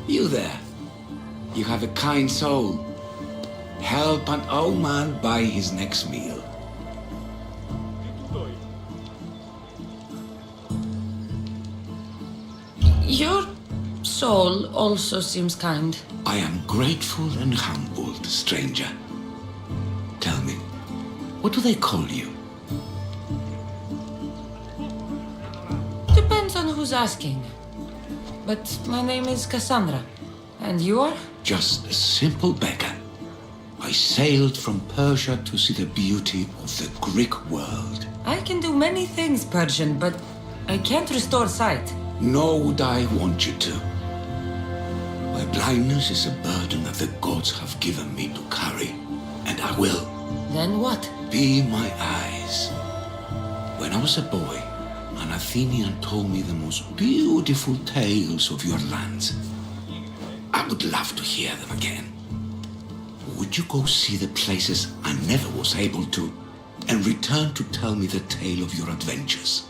You there. You have a kind soul. Help an old man buy his next meal. Your soul also seems kind. I am grateful and humbled, stranger. Tell me, what do they call you? Depends on who's asking. But my name is Cassandra. And you are? Just a simple beggar. I sailed from Persia to see the beauty of the Greek world. I can do many things, Persian, but I can't restore sight. Nor would I want you to. My blindness is a burden that the gods have given me to carry, and I will. Then what? Be my eyes. When I was a boy, an Athenian told me the most beautiful tales of your lands. I would love to hear them again. Would you go see the places I never was able to, and return to tell me the tale of your adventures?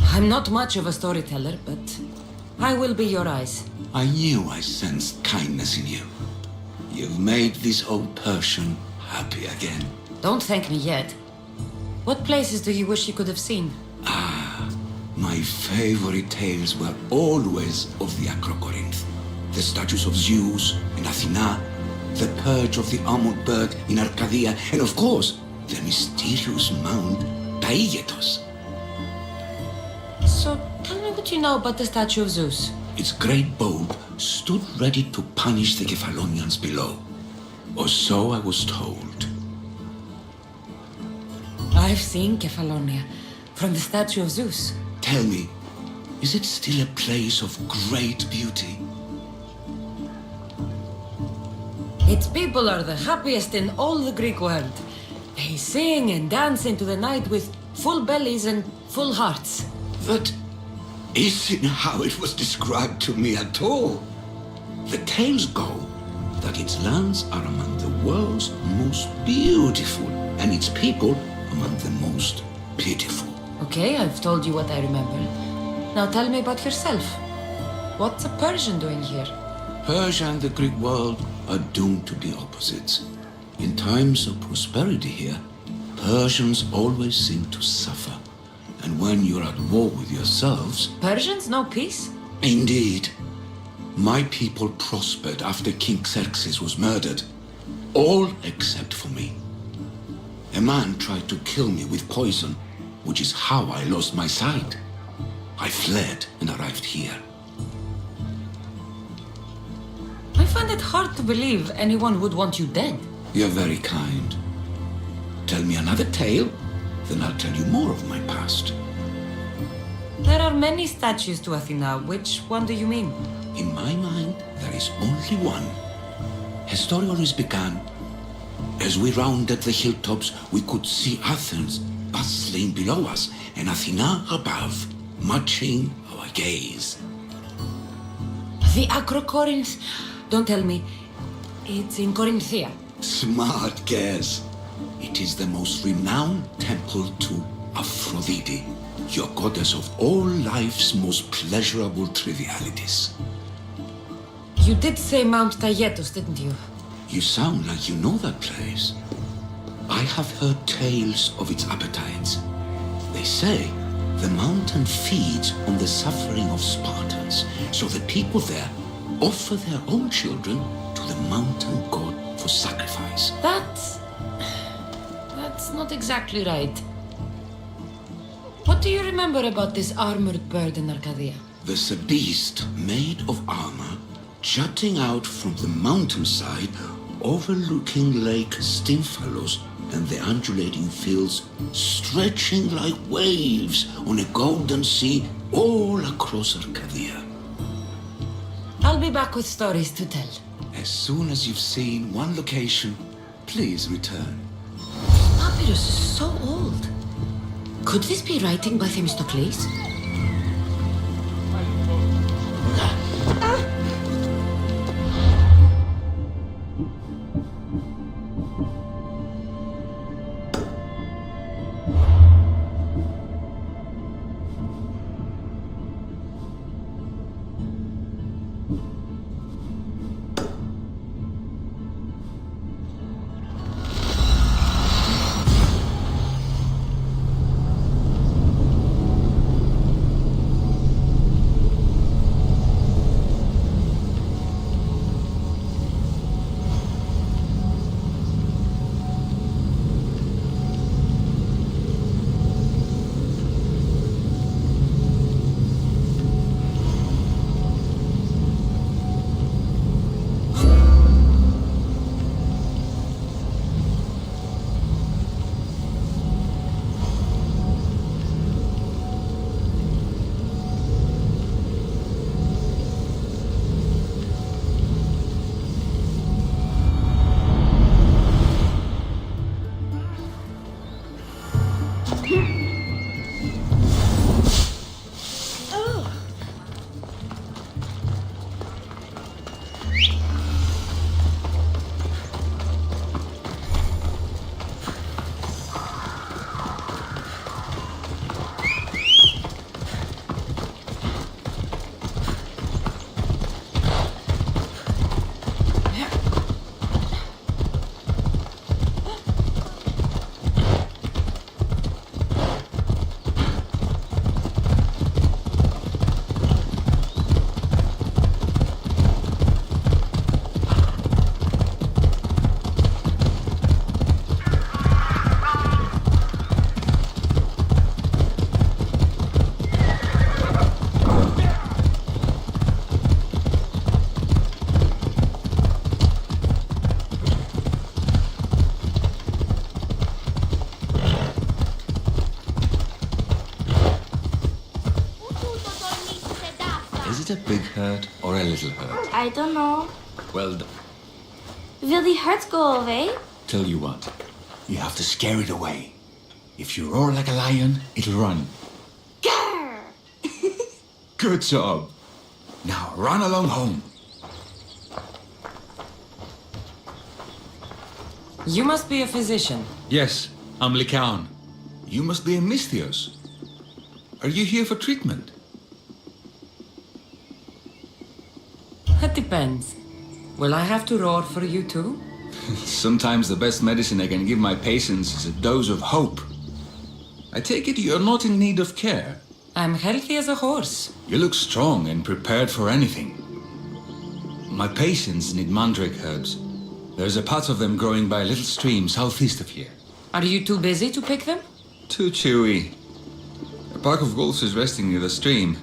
I'm not much of a storyteller, but I will be your eyes. I knew I sensed kindness in you. You've made this old Persian happy again. Don't thank me yet. What places do you wish you could have seen? My favorite tales were always of the Acrocorinth. The statues of Zeus and Athena, the purge of the armored bird in Arcadia, and of course, the mysterious mound Taigetos. So, tell me what you know about the statue of Zeus. Its great bulb stood ready to punish the Kephalonians below. Or so I was told. I've seen Kefalonia from the statue of Zeus. Tell me, is it still a place of great beauty? Its people are the happiest in all the Greek world. They sing and dance into the night with full bellies and full hearts. That isn't how it was described to me at all. The tales go that its lands are among the world's most beautiful, and its people among the most pitiful. Okay, I've told you what I remember. Now tell me about yourself. What's a Persian doing here? Persia and the Greek world are doomed to be opposites. In times of prosperity here, Persians always seem to suffer. And when you're at war with yourselves... Persians know peace? Indeed. My people prospered after King Xerxes was murdered. All except for me. A man tried to kill me with poison, which is how I lost my sight. I fled and arrived here. I find it hard to believe anyone would want you dead. You're very kind. Tell me another tale, then I'll tell you more of my past. There are many statues to Athena. Which one do you mean? In my mind, there is only one. Her story always began. As we rounded the hilltops, we could see Athens bustling below us and Athena above, matching our gaze. The Acrocorinth? Don't tell me. It's in Corinthia. Smart guess. It is the most renowned temple to Aphrodite, your goddess of all life's most pleasurable trivialities. You did say Mount Taygetos, didn't you? You sound like you know that place. I have heard tales of its appetites. They say the mountain feeds on the suffering of Spartans, so the people there offer their own children to the mountain god for sacrifice. That's not exactly right. What do you remember about this armored bird in Arcadia? There's a beast made of armor jutting out from the mountainside overlooking Lake Stymphalos and the undulating fields stretching like waves on a golden sea all across Arcadia. I'll be back with stories to tell. As soon as you've seen one location, please return. Papyrus is so old. Could this be writing by Themistocles? little hurt? I don't know. Well, Will the hurt go away? tell you what. You have to scare it away. If you roar like a lion, it'll run. Grr! Good job. Now run along home. You must be a physician. Yes, I'm Lycaon. You must be a Misthios. Are you here for treatment? It depends. Will I have to roar for you too? Sometimes the best medicine I can give my patients is a dose of hope. I take it you're not in need of care. I'm healthy as a horse. You look strong and prepared for anything. My patients need mandrake herbs. There's a patch of them growing by a little stream southeast of here. Are you too busy to pick them? Too chewy. A pack of wolves is resting near the stream.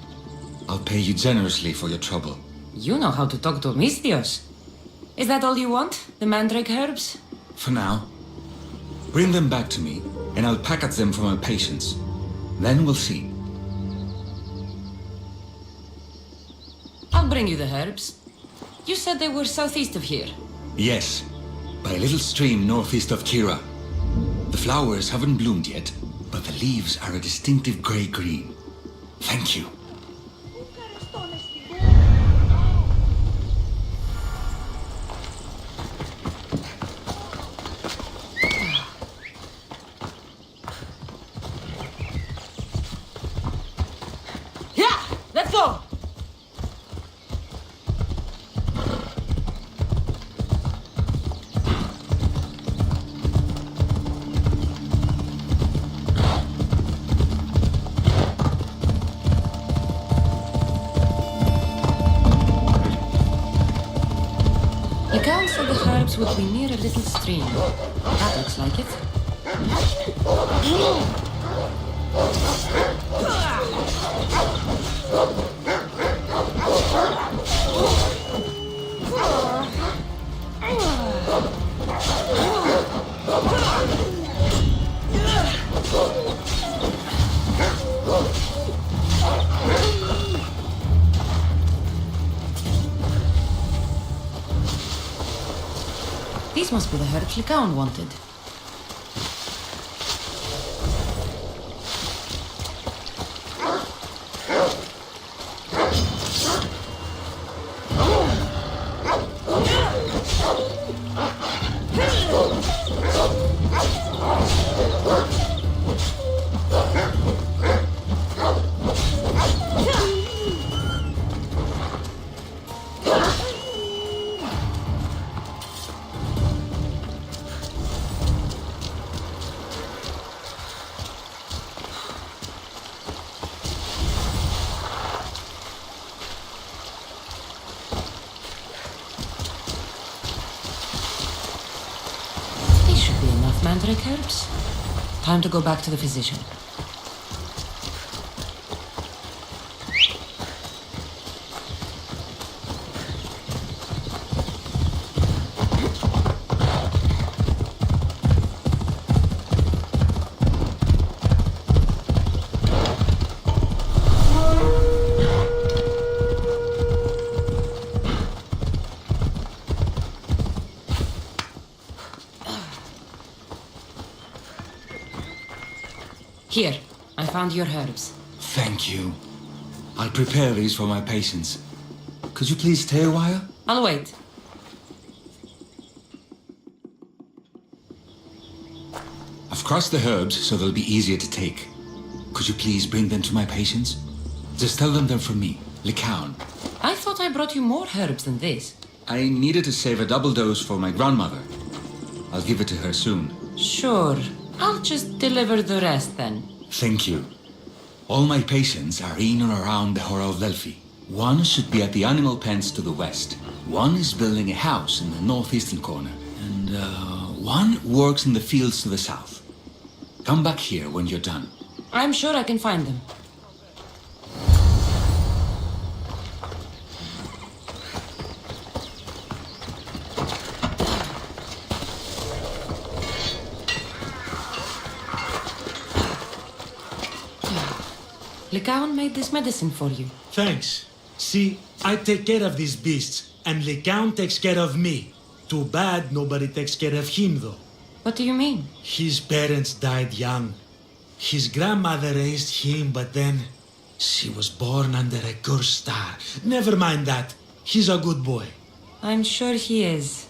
I'll pay you generously for your trouble. You know how to talk to Misthios. Is that all you want? The mandrake herbs? For now. Bring them back to me, and I'll package them for my patients. Then we'll see. I'll bring you the herbs. You said they were southeast of here. Yes, by a little stream northeast of Kira. The flowers haven't bloomed yet, but the leaves are a distinctive grey-green. Thank you. Yeah! Let's go! Lycaon said the herbs would be near a little stream. That looks like it. These must be the herbs Lycaon wanted. Mandrake herbs. Time to go back to the physician. Here, I found your herbs. Thank you. I'll prepare these for my patients. Could you please stay a while? I'll wait. I've crushed the herbs so they'll be easier to take. Could you please bring them to my patients? Just tell them they're from me, Lycaon. I thought I brought you more herbs than this. I needed to save a double dose for my grandmother. I'll give it to her soon. Sure. I'll just deliver the rest then. Thank you. All my patients are in or around the Hora of Delphi. One should be at the animal pens to the west. One is building a house in the northeastern corner. And one works in the fields to the south. Come back here when you're done. I'm sure I can find them. Lycaon made this medicine for you. Thanks. See, I take care of these beasts, and the Count takes care of me. Too bad nobody takes care of him, though. What do you mean? His parents died young. His grandmother raised him, but then she was born under a cursed star. Never mind that. He's a good boy. I'm sure he is.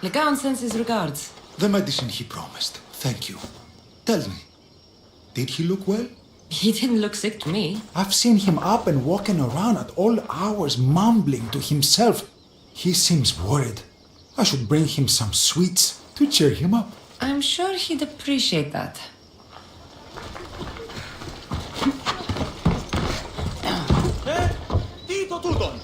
Legaon sends his regards. The medicine he promised. Thank you. Tell me, did he look well? He didn't look sick to me. I've seen him up and walking around at all hours, mumbling to himself. He seems worried. I should bring him some sweets to cheer him up. I'm sure he'd appreciate that. Tito Tudon!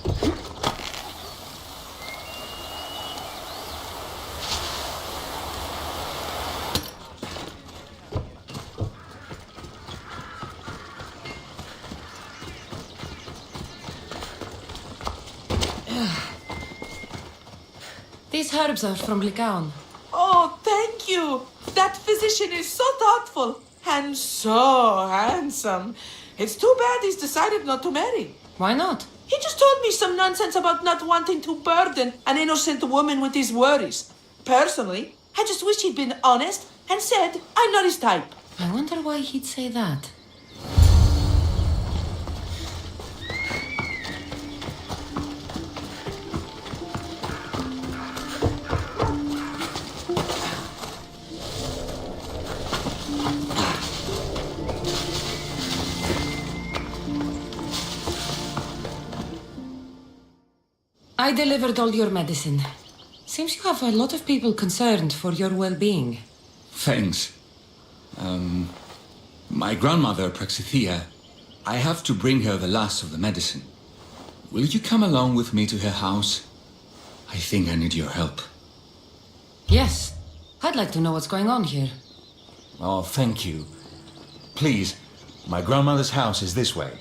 These herbs are from Legaon. Oh, thank you. That physician is so thoughtful and so handsome. It's too bad he's decided not to marry. Why not? He just told me some nonsense about not wanting to burden an innocent woman with his worries. Personally, I just wish he'd been honest and said I'm not his type. I wonder why he'd say that. I delivered all your medicine. Seems you have a lot of people concerned for your well-being. Thanks. My grandmother, Praxithea, I have to bring her the last of the medicine. Will you come along with me to her house? I think I need your help. Yes. I'd like to know what's going on here. Oh, thank you. Please, my grandmother's house is this way.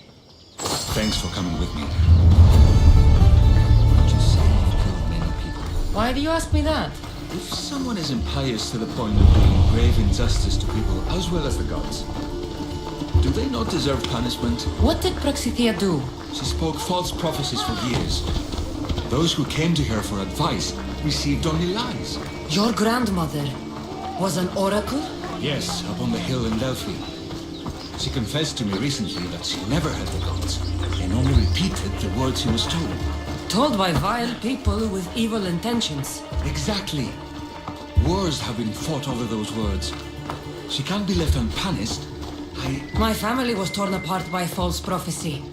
Thanks for coming with me. Why do you ask me that? If someone is impious to the point of doing grave injustice to people as well as the gods, do they not deserve punishment? What did Praxithea do? She spoke false prophecies for years. Those who came to her for advice received only lies. Your grandmother was an oracle? Yes, up on the hill in Delphi. She confessed to me recently that she never heard the gods, and only repeated the words she was told. Told by vile people with evil intentions. Exactly. Wars have been fought over those words. She can't be left unpunished. My family was torn apart by false prophecy.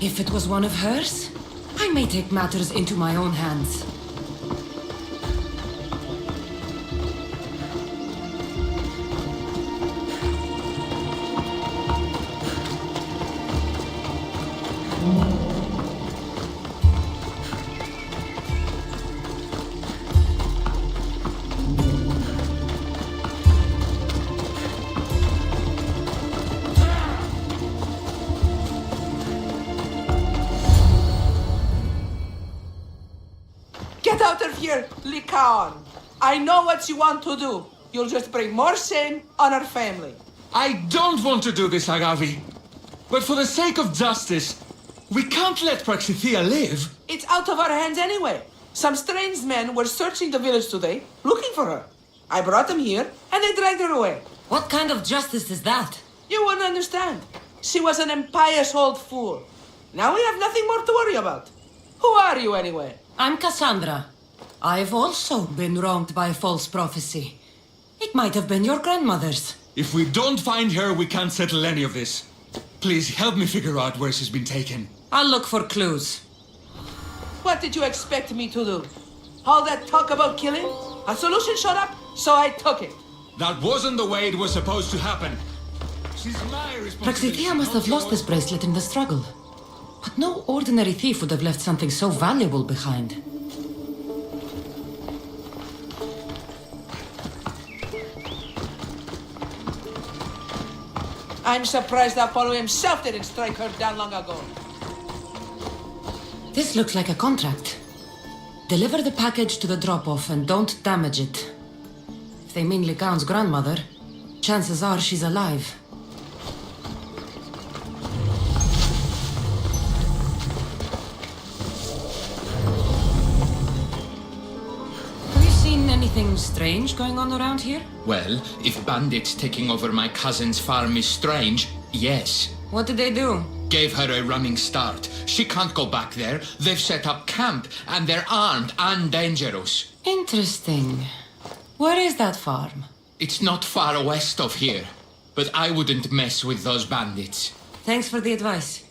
If it was one of hers, I may take matters into my own hands. Get out of here, Legaon. I know what you want to do. You'll just bring more shame on our family. I don't want to do this, Agavi. But for the sake of justice, we can't let Praxithea live. It's out of our hands anyway. Some strange men were searching the village today, looking for her. I brought them here, and they dragged her away. What kind of justice is that? You wouldn't understand. She was an impious old fool. Now we have nothing more to worry about. Who are you anyway? I'm Cassandra. I've also been wronged by false prophecy. It might have been your grandmother's. If we don't find her, we can't settle any of this. Please help me figure out where she's been taken. I'll look for clues. What did you expect me to do? All that talk about killing? A solution showed up, so I took it. That wasn't the way it was supposed to happen. She's my responsibility. Praxithea must have lost this bracelet in the struggle. But no ordinary thief would have left something so valuable behind. I'm surprised Apollo himself didn't strike her down long ago. This looks like a contract. Deliver the package to the drop-off and don't damage it. If they mean Lycaon's grandmother, chances are she's alive. Have you seen anything strange going on around here? Well, if bandits taking over my cousin's farm is strange, yes. What did they do? Gave her a running start. She can't go back there. They've set up camp, and they're armed and dangerous. Interesting. Where is that farm? It's not far west of here, but I wouldn't mess with those bandits. Thanks for the advice.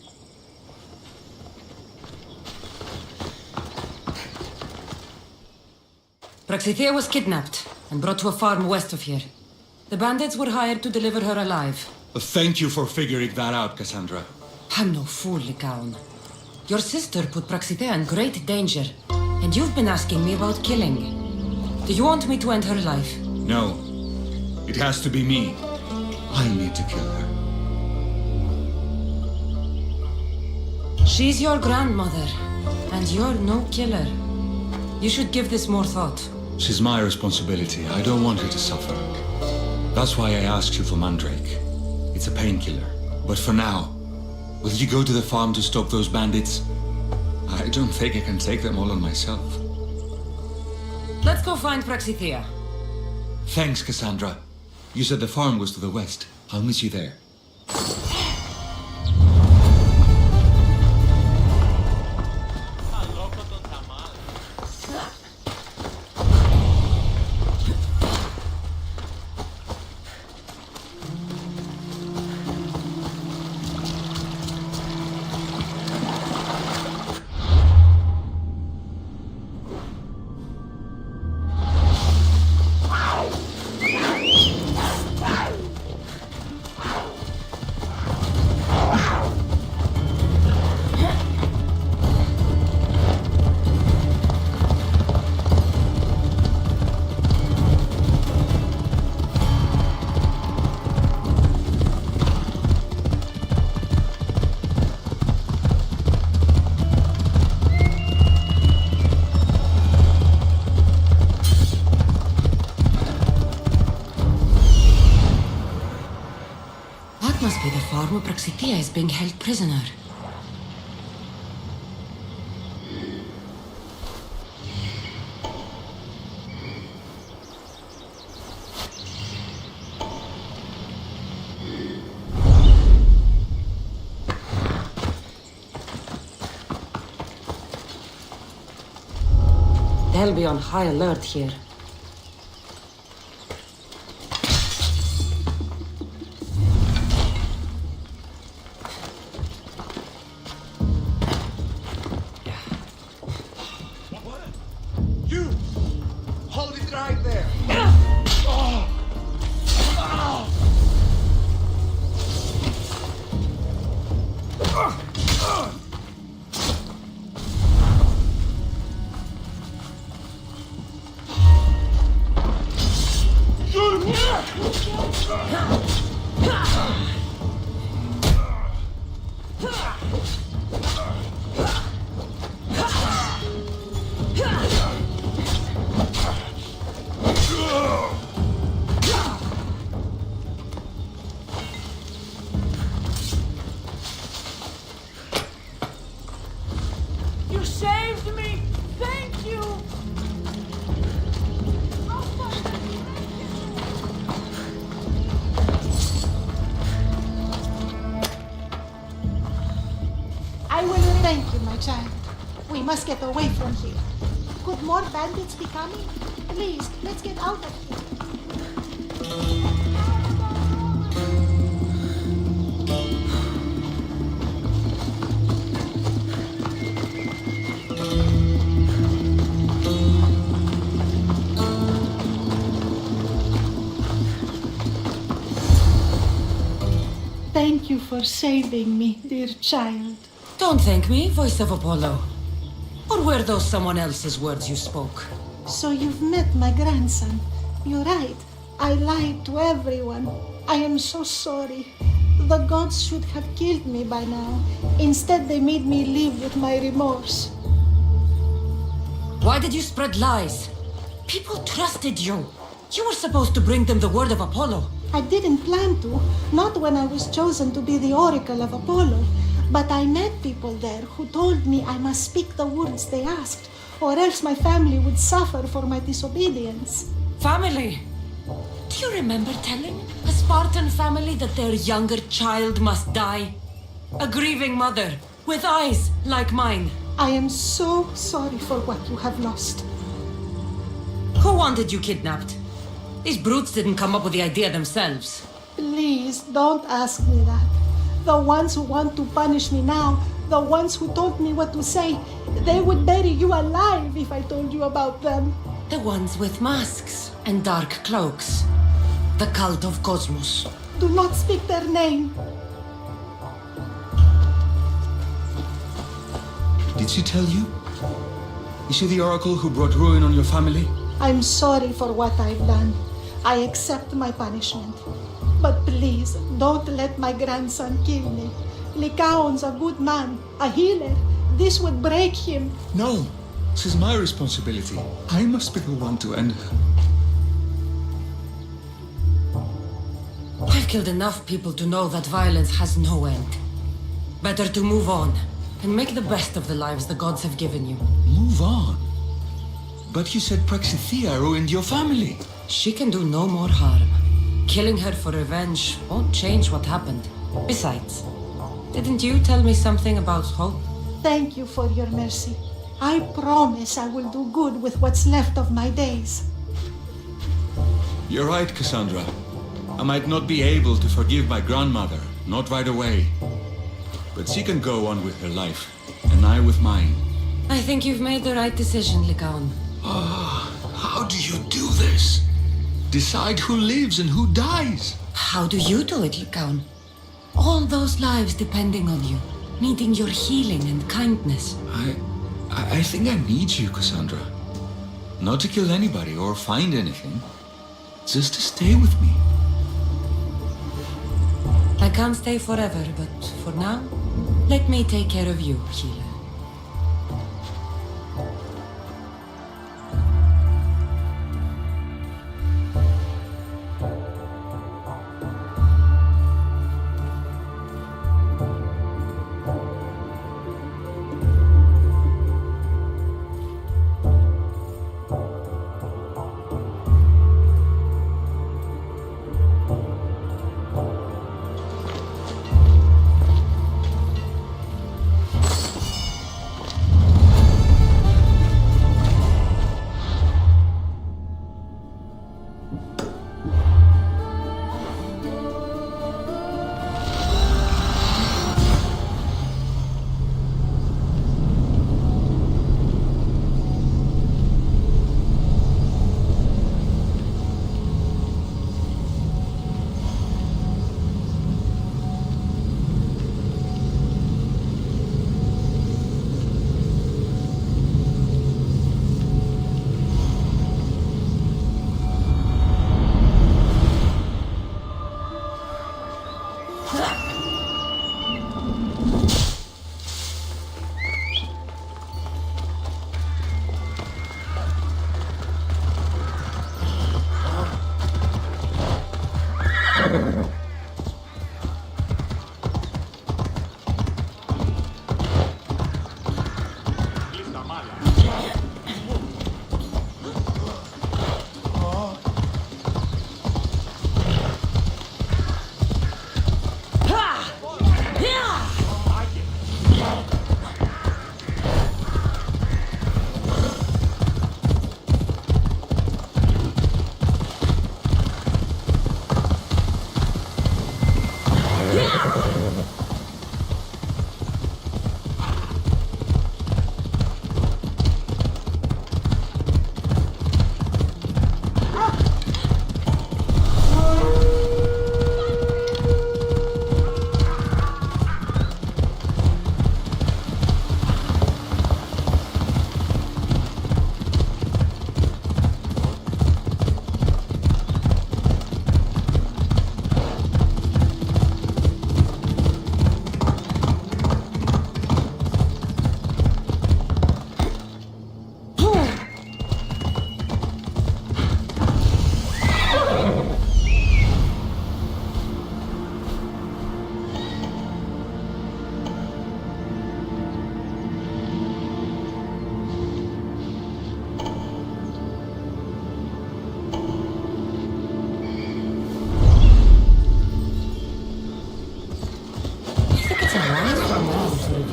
Praxithea was kidnapped and brought to a farm west of here. The bandits were hired to deliver her alive. Thank you for figuring that out, Cassandra. I'm no fool, Lycaon. Your sister put Praxithea in great danger, and you've been asking me about killing. Do you want me to end her life? No. It has to be me. I need to kill her. She's your grandmother, and you're no killer. You should give this more thought. She's my responsibility. I don't want her to suffer. That's why I asked you for Mandrake. It's a painkiller. But for now, will you go to the farm to stop those bandits? I don't think I can take them all on myself. Let's go find Praxithea. Thanks, Cassandra. You said the farm was to the west. I'll meet you there. Must be the farm where Praxithea is being held prisoner. They'll be on high alert here. You saved me! Thank you! I will thank you, my child. We must get away from here. Could more bandits be coming? Please, let's get out of here. for saving me, dear child. Don't thank me, voice of Apollo. Or were those someone else's words you spoke? So you've met my grandson. You're right. I lied to everyone. I am so sorry. The gods should have killed me by now. Instead, they made me live with my remorse. Why did you spread lies? People trusted you. You were supposed to bring them the word of Apollo. I didn't plan to, not when I was chosen to be the oracle of Apollo. But I met people there who told me I must speak the words they asked, or else my family would suffer for my disobedience. Family? Do you remember telling a Spartan family that their younger child must die? A grieving mother, with eyes like mine. I am so sorry for what you have lost. Who wanted you kidnapped? These brutes didn't come up with the idea themselves. Please, don't ask me that. The ones who want to punish me now, the ones who told me what to say, they would bury you alive if I told you about them. The ones with masks and dark cloaks. The cult of Cosmos. Do not speak their name. Did she tell you? Is she the oracle who brought ruin on your family? I'm sorry for what I've done. I accept my punishment. But please, don't let my grandson kill me. Lycaon's a good man, a healer. This would break him. No, this is my responsibility. I must be the one to end her. I've killed enough people to know that violence has no end. Better to move on and make the best of the lives the gods have given you. Move on? But you said Praxithea ruined your family. She can do no more harm. Killing her for revenge won't change what happened. Besides, didn't you tell me something about hope? Thank you for your mercy. I promise I will do good with what's left of my days. You're right, Cassandra. I might not be able to forgive my grandmother, not right away. But she can go on with her life, and I with mine. I think you've made the right decision, Lycaon. How do you do this? Decide who lives and who dies? How do you do it, Lycaon? All those lives depending on you, needing your healing and kindness. I think I need you, Cassandra. Not to kill anybody or find anything. Just to stay with me. I can't stay forever, but for now, let me take care of you, healer.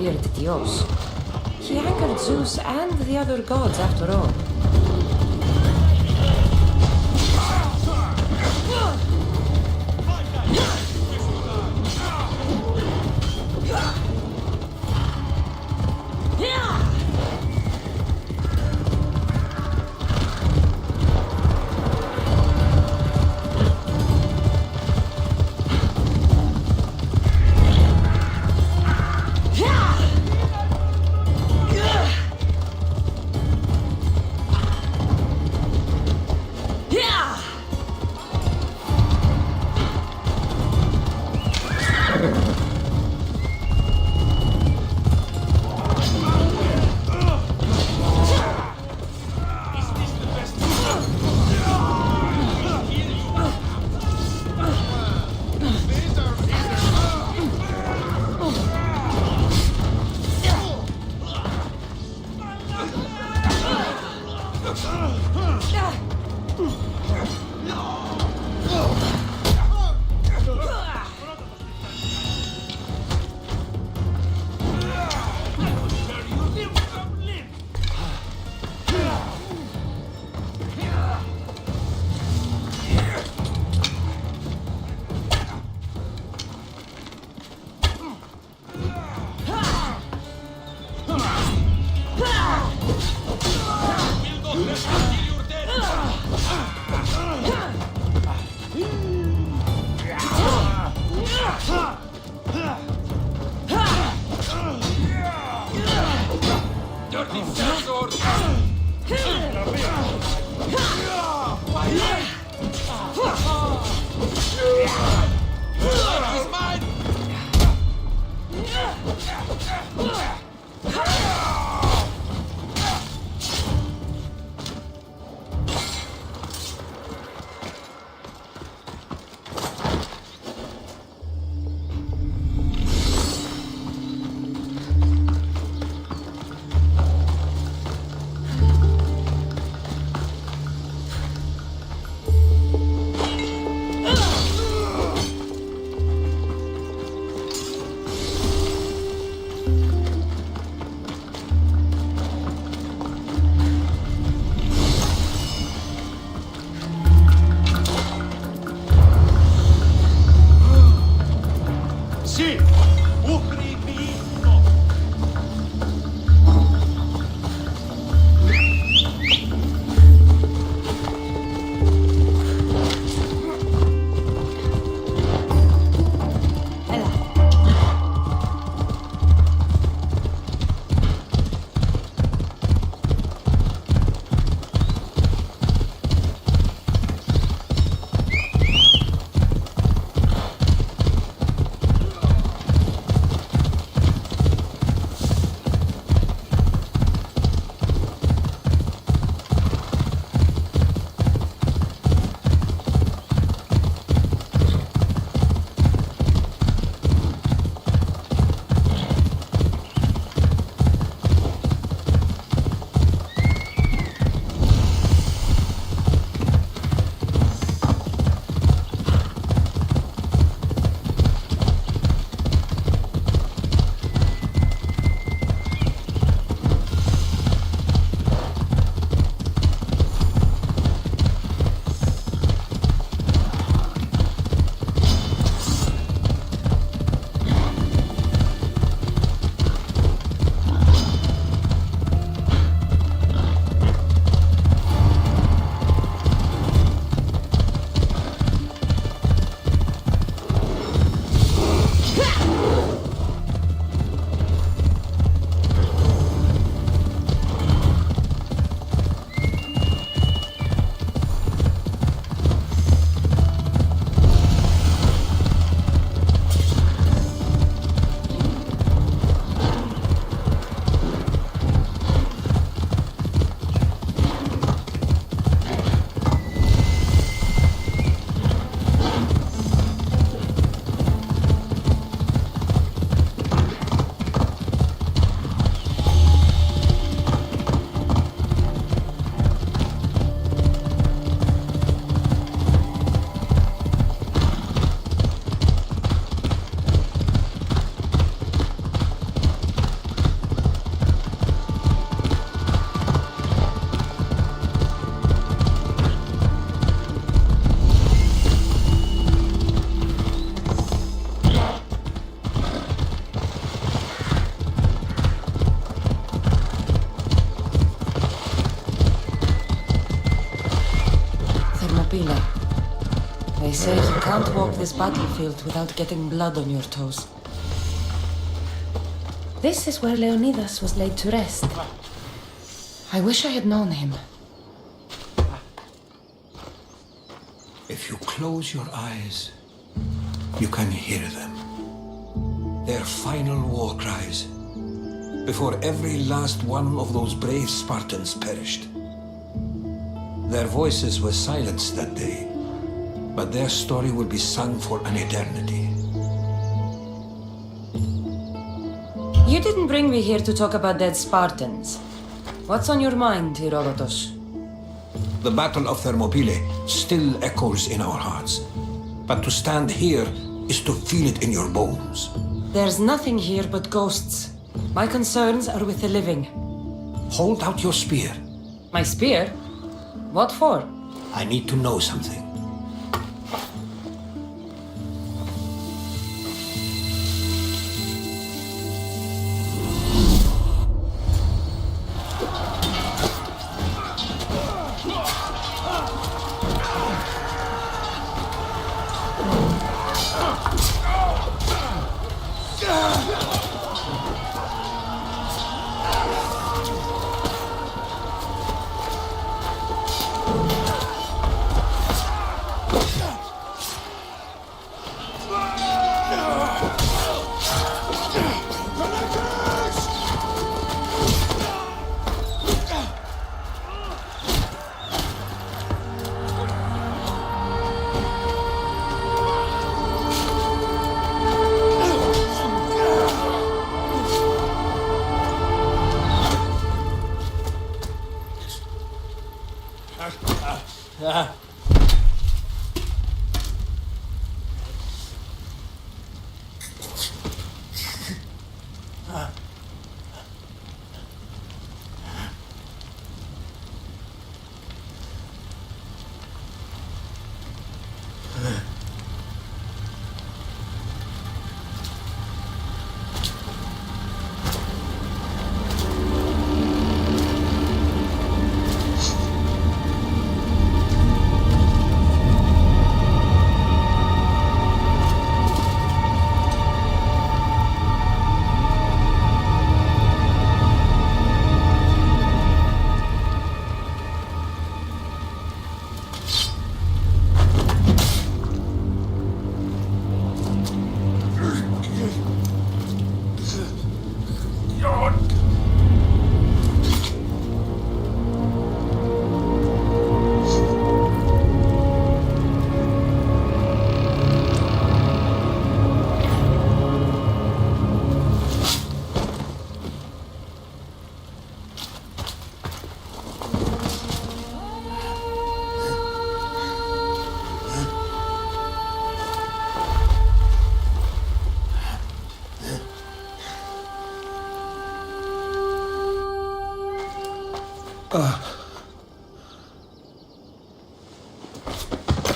feared Dios. He angered Zeus and the other gods after all. can't walk this battlefield without getting blood on your toes. This is where Leonidas was laid to rest. I wish I had known him. If you close your eyes, you can hear them. Their final war cries, before every last one of those brave Spartans perished. Their voices were silenced that day, but their story will be sung for an eternity. You didn't bring me here to talk about dead Spartans. What's on your mind, Herodotus? The Battle of Thermopylae still echoes in our hearts, but to stand here is to feel it in your bones. There's nothing here but ghosts. My concerns are with the living. Hold out your spear. My spear? What for? I need to know something.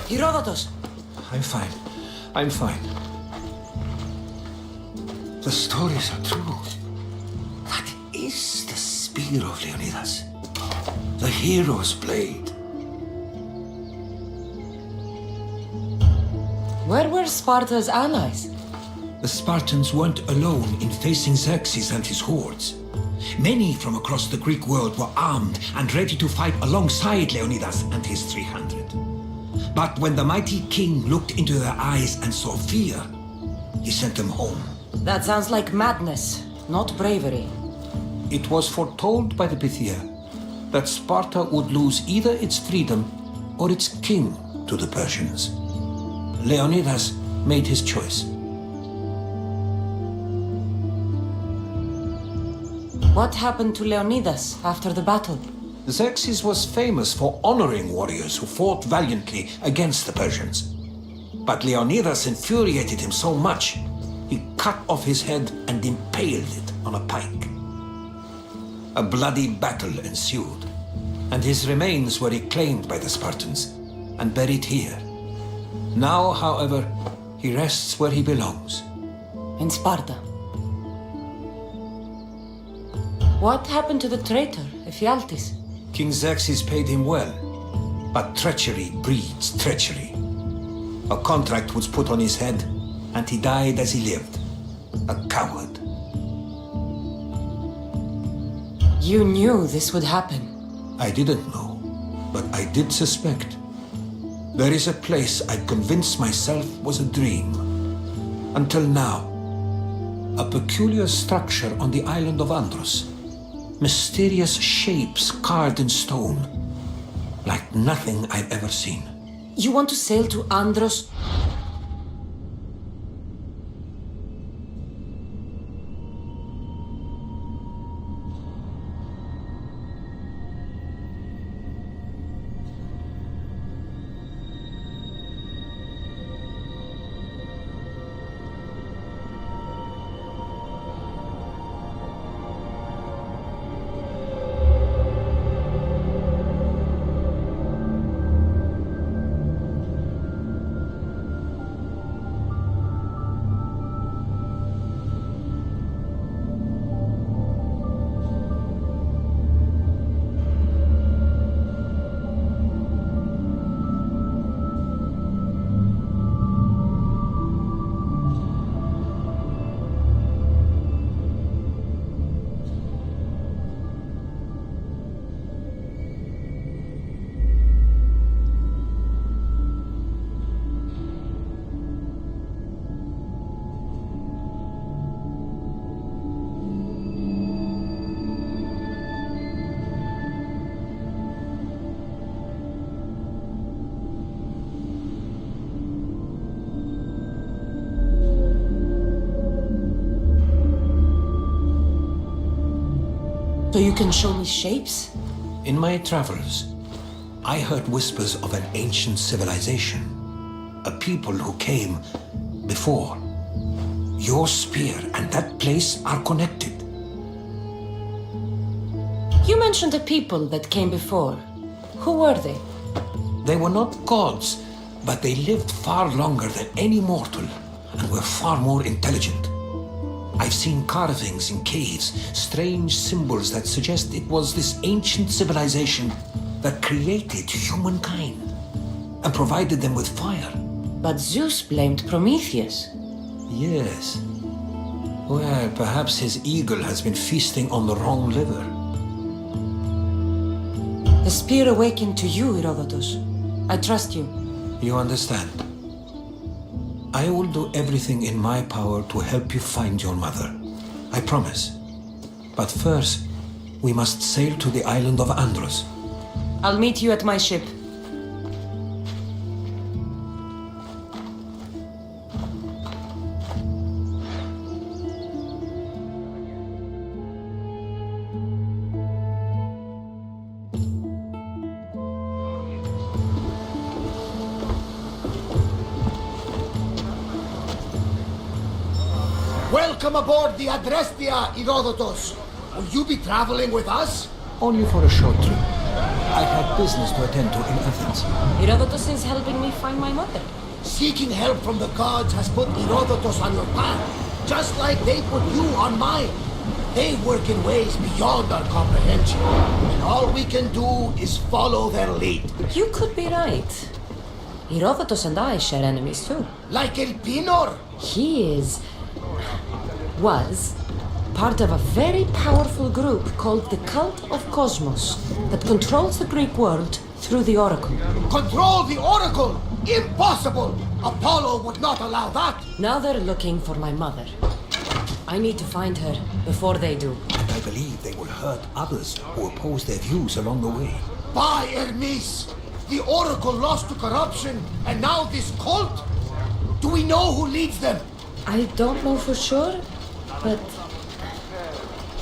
Herodotus! I'm fine. I'm fine. The stories are true. That is the spear of Leonidas. The hero's blade. Where were Sparta's allies? The Spartans weren't alone in facing Xerxes and his hordes. Many from across the Greek world were armed and ready to fight alongside Leonidas and his 300. But when the mighty king looked into their eyes and saw fear, he sent them home. That sounds like madness, not bravery. It was foretold by the Pythia that Sparta would lose either its freedom or its king to the Persians. Leonidas made his choice. What happened to Leonidas after the battle? Xerxes was famous for honoring warriors who fought valiantly against the Persians. But Leonidas infuriated him so much, he cut off his head and impaled it on a pike. A bloody battle ensued, and his remains were reclaimed by the Spartans and buried here. Now, however, he rests where he belongs. In Sparta. What happened to the traitor, Ephialtes? King Xerxes paid him well, but treachery breeds treachery. A contract was put on his head, and he died as he lived. A coward. You knew this would happen. I didn't know, but I did suspect. There is a place I convinced myself was a dream. Until now. A peculiar structure on the island of Andros. Mysterious shapes carved in stone. Like nothing I've ever seen. You want to sail to Andros? So you can show me shapes? In my travels, I heard whispers of an ancient civilization. A people who came before. Your spear and that place are connected. You mentioned a people that came before. Who were they? They were not gods, but they lived far longer than any mortal and were far more intelligent. I've seen carvings in caves, strange symbols that suggest it was this ancient civilization that created humankind and provided them with fire. But Zeus blamed Prometheus. Yes. Well, perhaps his eagle has been feasting on the wrong liver. The spear awakened to you, Herodotus. I trust you. You understand? I will do everything in my power to help you find your mother. I promise. But first, we must sail to the island of Andros. I'll meet you at my ship. Welcome aboard the Adrestia, Herodotus. Will you be traveling with us? Only for a short trip. I had business to attend to in Athens. Herodotus is helping me find my mother. Seeking help from the gods has put Herodotus on your path, just like they put you on mine. They work in ways beyond our comprehension, and all we can do is follow their lead. You could be right. Herodotus and I share enemies too. Like Elpinor? He was part of a very powerful group called the Cult of Cosmos that controls the Greek world through the Oracle. Control the Oracle? Impossible! Apollo would not allow that! Now they're looking for my mother. I need to find her before they do. And I believe they will hurt others who oppose their views along the way. By Hermes! The Oracle lost to corruption, and now this cult? Do we know who leads them? I don't know for sure, but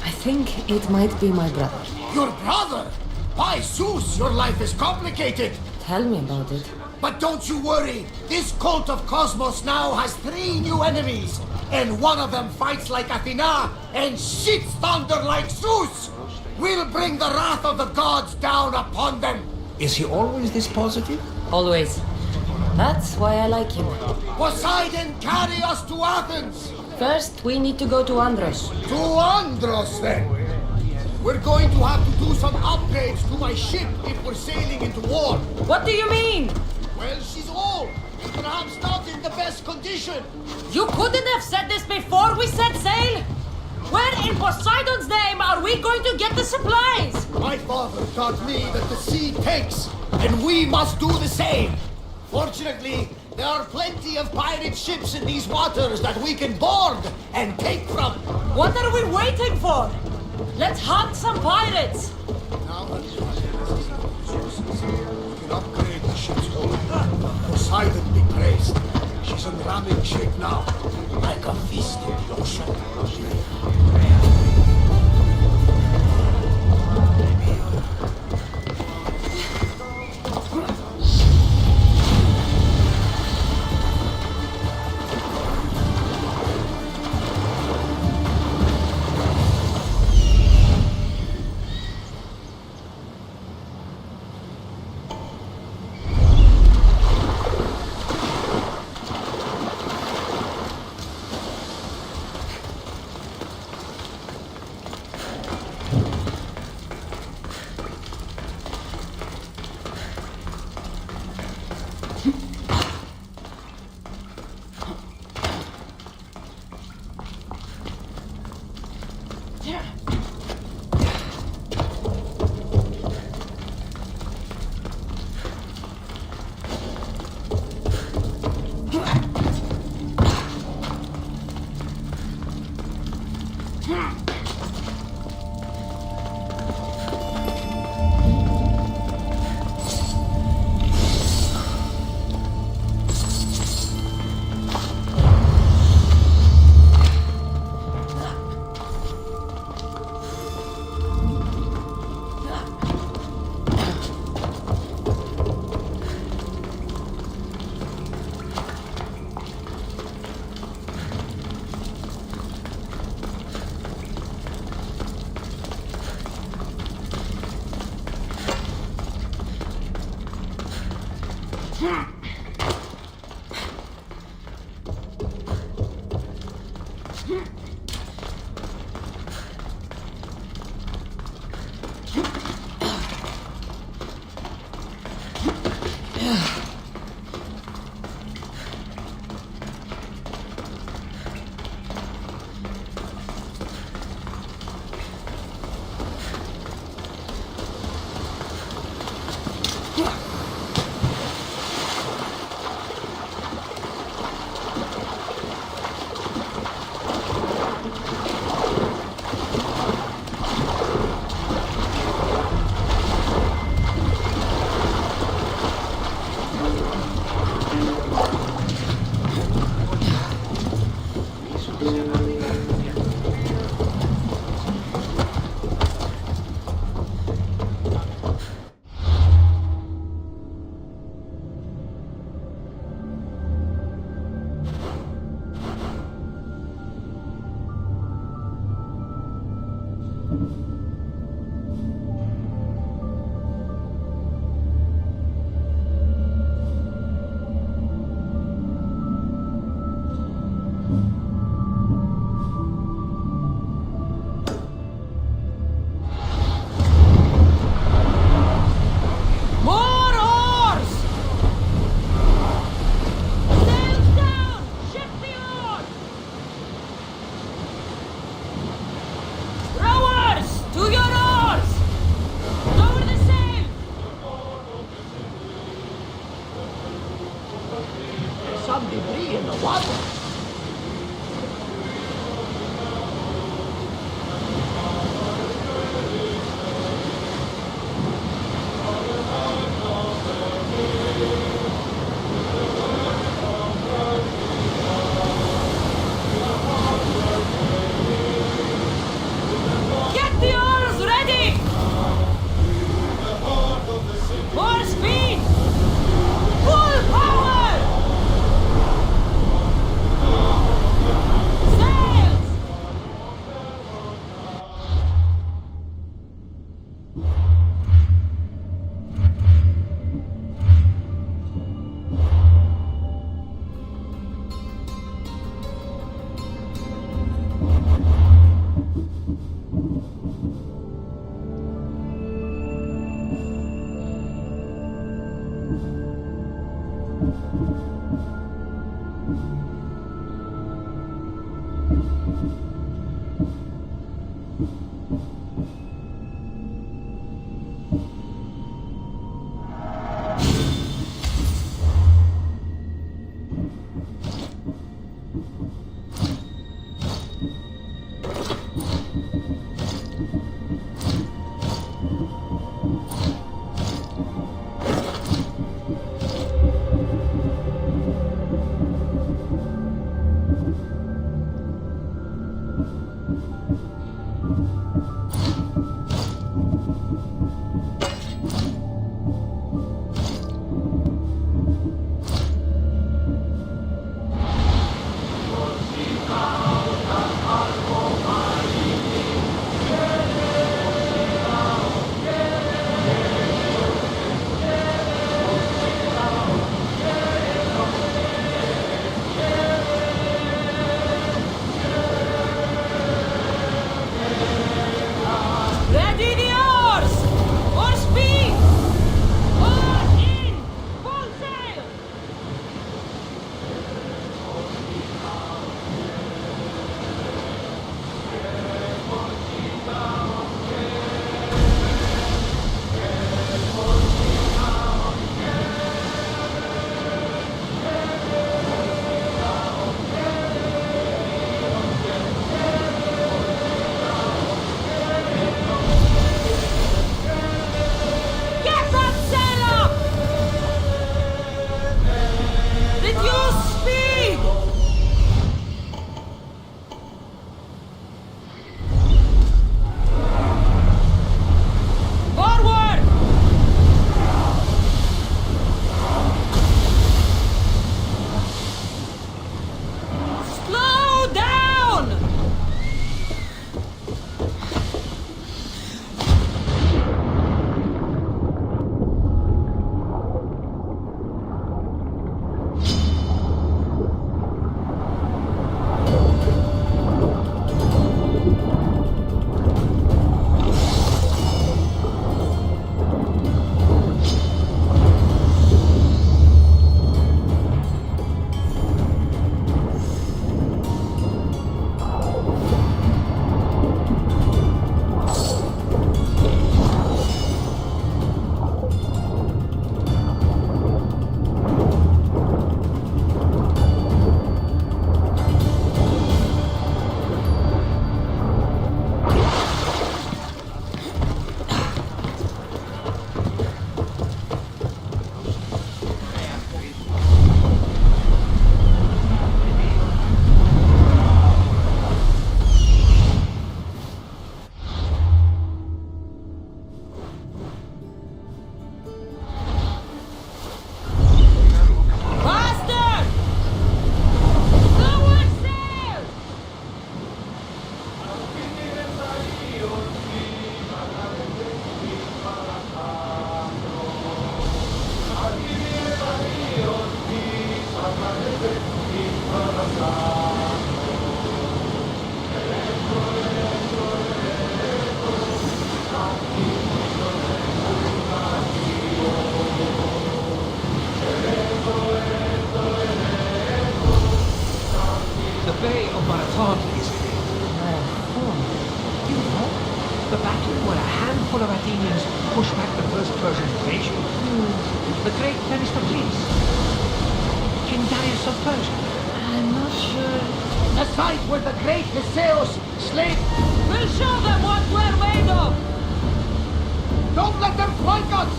I think it might be my brother. Your brother? By Zeus, your life is complicated. Tell me about it. But don't you worry. This cult of Cosmos now has 3 new enemies. And one of them fights like Athena and shits thunder like Zeus. We'll bring the wrath of the gods down upon them. Is he always this positive? Always. That's why I like him. Poseidon, carry us to Athens! First, we need to go to Andros. To Andros, then? We're going to have to do some upgrades to my ship if we're sailing into war. What do you mean? Well, she's old, Perhaps not in the best condition. You couldn't have said this before we set sail? Where in Poseidon's name are we going to get the supplies? My father taught me that the sea takes, and we must do the same. Fortunately, there are plenty of pirate ships in these waters that we can board and take from. What are we waiting for? Let's hunt some pirates. Now that we can upgrade the ship's hull. Poseidon be praised. She's in ramming shape now, like a fist in the ocean. Some debris in the water. Get the oars ready! More speed! Full power! Sails! Ready the oars! More speed! All in! Full sail! Get that sail up! Reduce speed! Forward! Slow down! Faster! Lower sail! The Bay of Marathon is more formal. You know, the battle where a handful of Athenians pushed back the first Persian invasion. The great Themistocles. King Darius of Persia. I'm not sure. The site where the great Theseus slayed. We'll show them what we're made of! Don't let them flank us!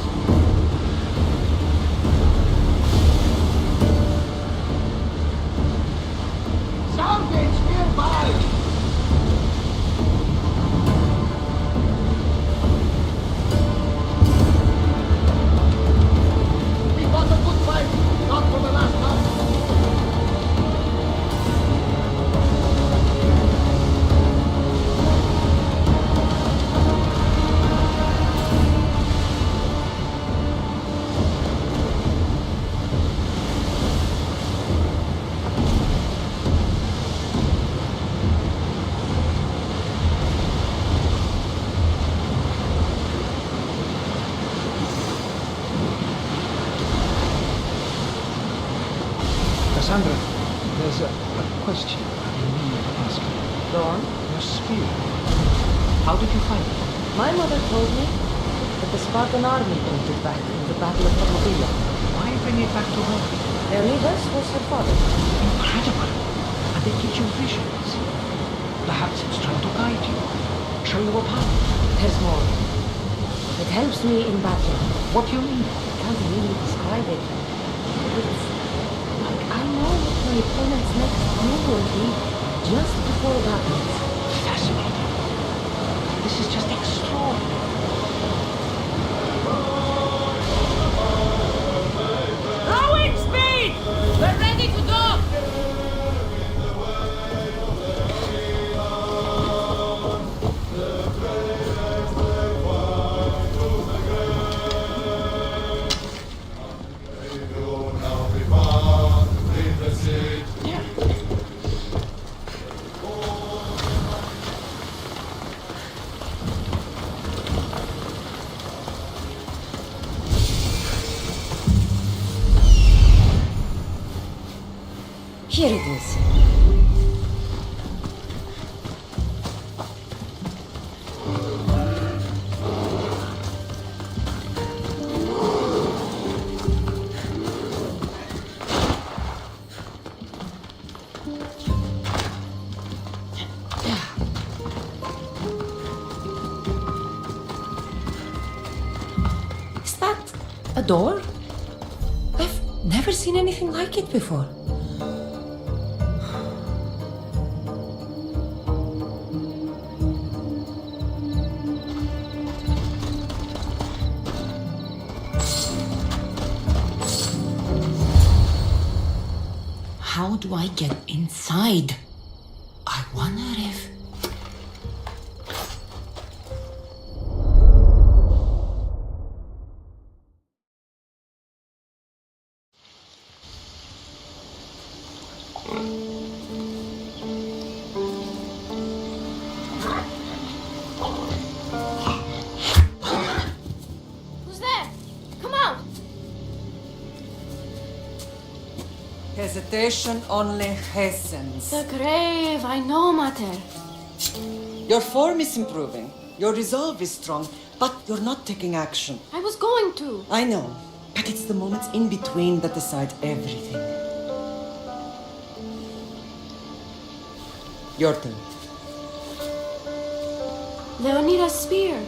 Soundings nearby! We fought a good fight, not for the last time. How did you find it? My mother told me that the Spartan army brought it back in the Battle of Thermopylae. Why bring it back to Rome? Their leader was her father. Incredible. And it gives you visions. Perhaps it's trying to guide you, show you a path. There's more. It helps me in battle. What do you mean? I can't really describe it. It's like I know what my opponent's next move will be just before it happens. Fascinating. This is just extraordinary. Rowing speed! We're ready to dock! Here it is. Is that a door? I've never seen anything like it before. How do I get inside? I wonder if... Who's there? Come out! Hesitation only hastens. The grave, I know, Mater. Your form is improving. Your resolve is strong, but you're not taking action. I was going to. I know, but it's the moments in between that decide everything. Your turn. Leonida's spear.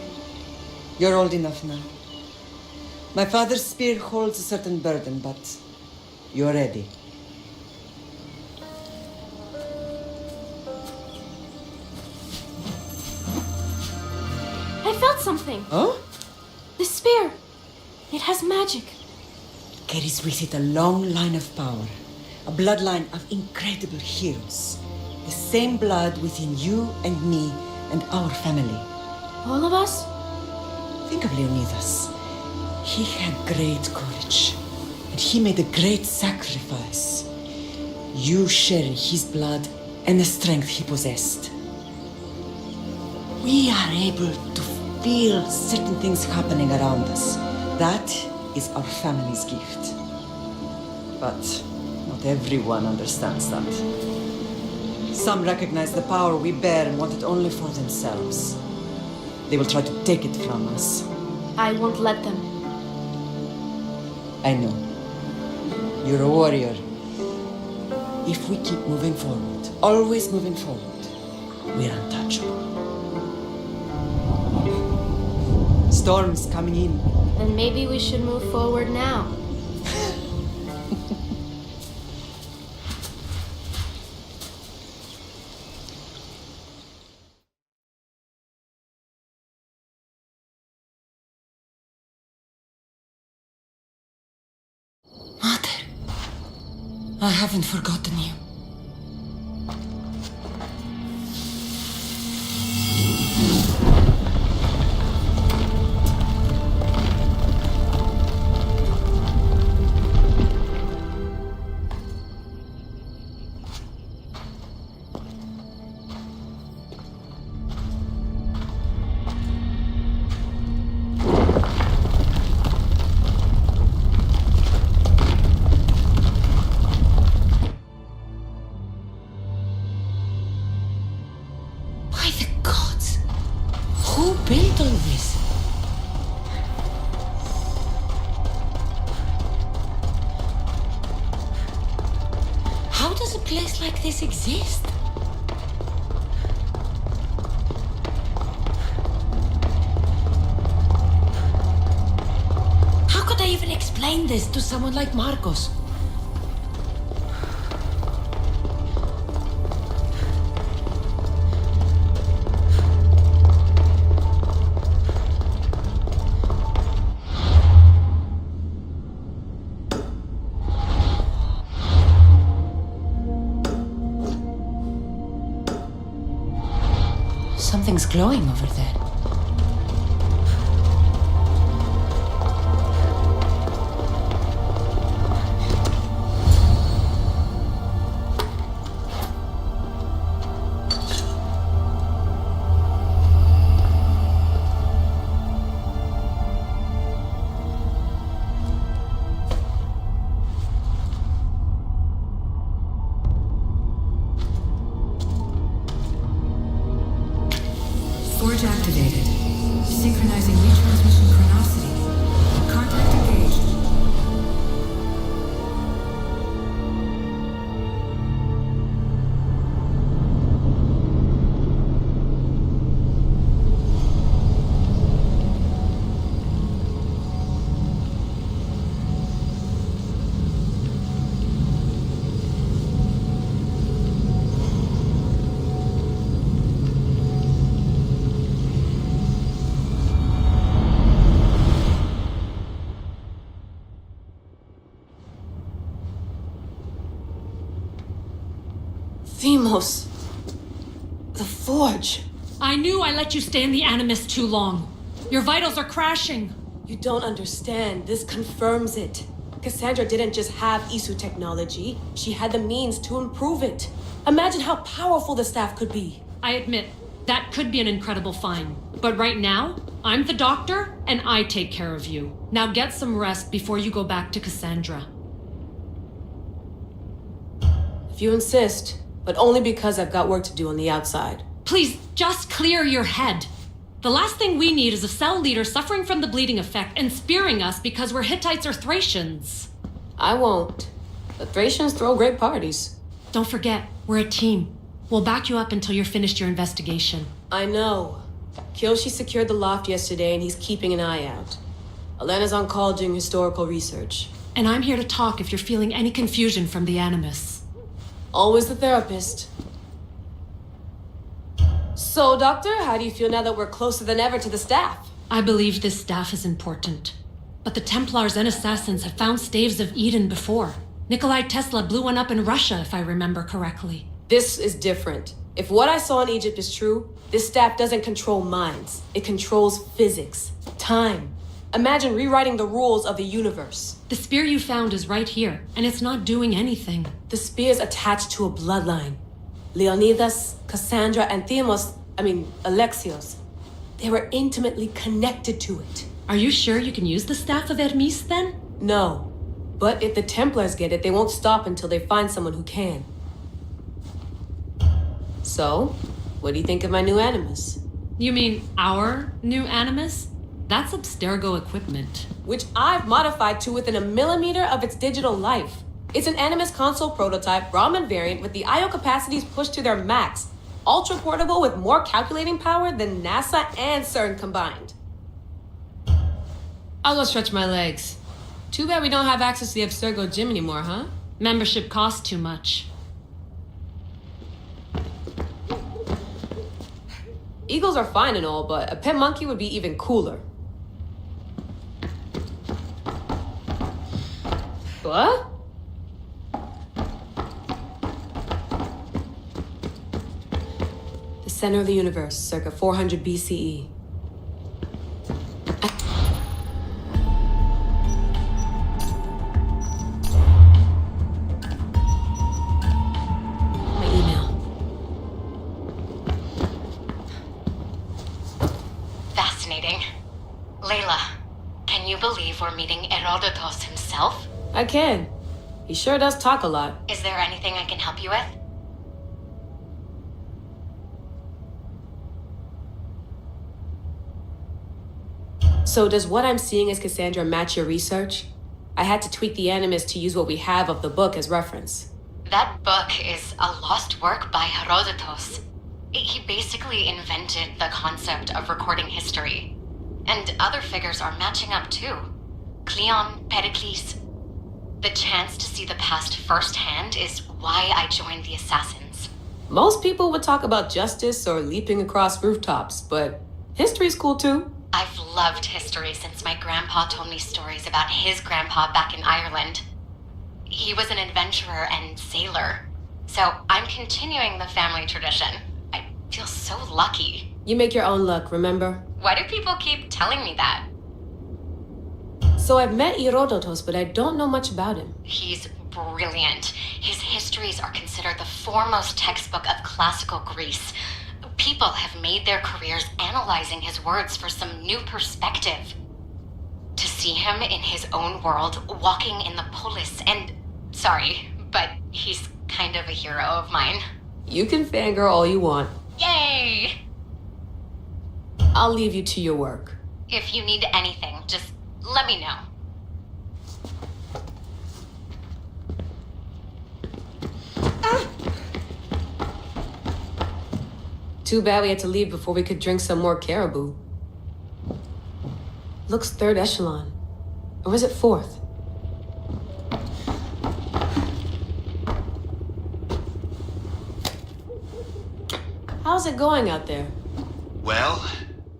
You're old enough now. My father's spear holds a certain burden, but you're ready. I felt something. Oh? The spear. It has magic. Carries with it a long line of power, a bloodline of incredible heroes. The same blood within you and me and our family. All of us? Think of Leonidas. He had great courage, and he made a great sacrifice. You share his blood and the strength he possessed. We are able to feel certain things happening around us. That is our family's gift. But not everyone understands that. Some recognize the power we bear and want it only for themselves. They will try to take it from us. I won't let them. I know. You're a warrior. If we keep moving forward, always moving forward, we're untouchable. Storm's coming in. Then maybe we should move forward now. Mother, I haven't forgotten you. built all this? How does a place like this exist? How could I even explain this to someone like Marcos? Something's glowing over there. Forge activated. Synchronizing retransmission chronicity. Contact engaged. Themos. The Forge. I knew I let you stay in the Animus too long. Your vitals are crashing. You don't understand. This confirms it. Cassandra didn't just have Isu technology. She had the means to improve it. Imagine how powerful the staff could be. I admit, that could be an incredible find. But right now, I'm the doctor, and I take care of you. Now get some rest before you go back to Cassandra. If you insist, but only because I've got work to do on the outside. Please, just clear your head. The last thing we need is a cell leader suffering from the bleeding effect and spearing us because we're Hittites or Thracians. I won't. The Thracians throw great parties. Don't forget, we're a team. We'll back you up until you're finished your investigation. I know. Kyoshi secured the loft yesterday and he's keeping an eye out. Elena's on call doing historical research. And I'm here to talk if you're feeling any confusion from the Animus. Always the therapist. So, Doctor, how do you feel now that we're closer than ever to the staff? I believe this staff is important. But the Templars and Assassins have found staves of Eden before. Nikolai Tesla blew one up in Russia, if I remember correctly. This is different. If what I saw in Egypt is true, this staff doesn't control minds. It controls physics, time. Imagine rewriting the rules of the universe. The spear you found is right here, and it's not doing anything. The spear's attached to a bloodline. Leonidas, Cassandra, and Alexios. They were intimately connected to it. Are you sure you can use the staff of Hermes, then? No. But if the Templars get it, they won't stop until they find someone who can. So, what do you think of my new Animus? You mean our new Animus? That's Abstergo equipment. Which I've modified to within a millimeter of its digital life. It's an Animus console prototype, Raman variant with the I/O capacities pushed to their max. Ultra portable with more calculating power than NASA and CERN combined. I'll go stretch my legs. Too bad we don't have access to the Abstergo gym anymore, huh? Membership costs too much. Eagles are fine and all, but a pet monkey would be even cooler. What? The center of the universe, circa 400 BCE. My email. Fascinating. Layla, can you believe we're meeting Herodotus himself? I can. He sure does talk a lot. Is there anything I can help you with? So does what I'm seeing as Cassandra match your research? I had to tweak the animus to use what we have of the book as reference. That book is a lost work by Herodotus. He basically invented the concept of recording history. And other figures are matching up too. Cleon, Pericles. The chance to see the past firsthand is why I joined the Assassins. Most people would talk about justice or leaping across rooftops, but history's cool too. I've loved history since my grandpa told me stories about his grandpa back in Ireland. He was an adventurer and sailor, so I'm continuing the family tradition. I feel so lucky. You make your own luck, remember? Why do people keep telling me that? So I've met Herodotus, but I don't know much about him. He's brilliant. His histories are considered the foremost textbook of classical Greece. People have made their careers analyzing his words for some new perspective. To see him in his own world, walking in the polis, and... Sorry, but he's kind of a hero of mine. You can fangirl all you want. Yay! I'll leave you to your work. If you need anything, just let me know. Too bad we had to leave before we could drink some more caribou. Looks third echelon. Or is it fourth? How's it going out there? Well,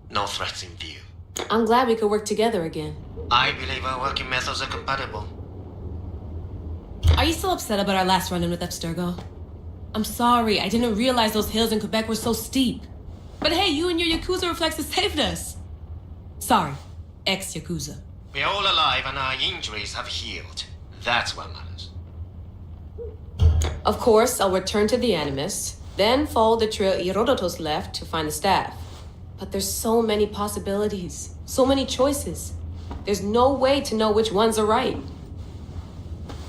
no threats in view. I'm glad we could work together again. I believe our working methods are compatible. Are you still upset about our last run-in with Abstergo? I'm sorry, I didn't realize those hills in Quebec were so steep. But hey, you and your Yakuza reflexes saved us. Sorry, ex-Yakuza. We're all alive and our injuries have healed. That's what matters. Of course, I'll return to the Animus, then follow the trail Herodotus left to find the staff. But there's so many possibilities, so many choices. There's no way to know which ones are right.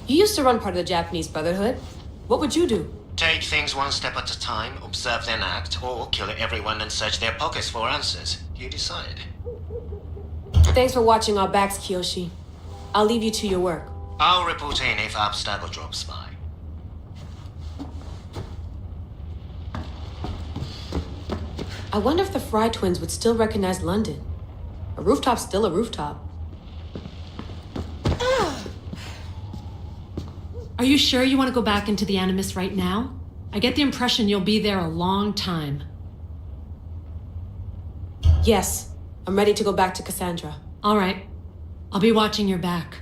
You used to run part of the Japanese Brotherhood. What would you do? Take things one step at a time, observe then act, or kill everyone and search their pockets for answers. You decide. Thanks for watching our backs, Kiyoshi. I'll leave you to your work. I'll report in if Abstergo drops by. I wonder if the Fry twins would still recognize London. A rooftop's still a rooftop. Are you sure you want to go back into the Animus right now? I get the impression you'll be there a long time. Yes, I'm ready to go back to Cassandra. All right. I'll be watching your back.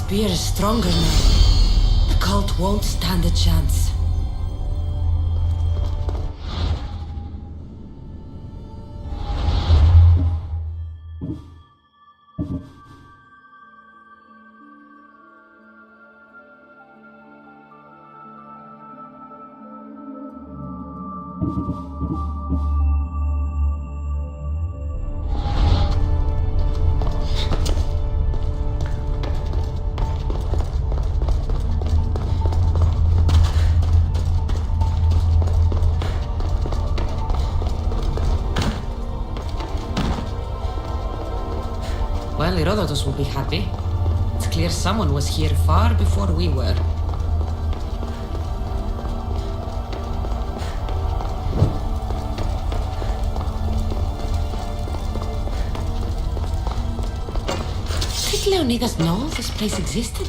Spear is stronger now. The cult won't stand a chance. Well, Herodotus will be happy. It's clear someone was here far before we were. Did Leonidas know this place existed?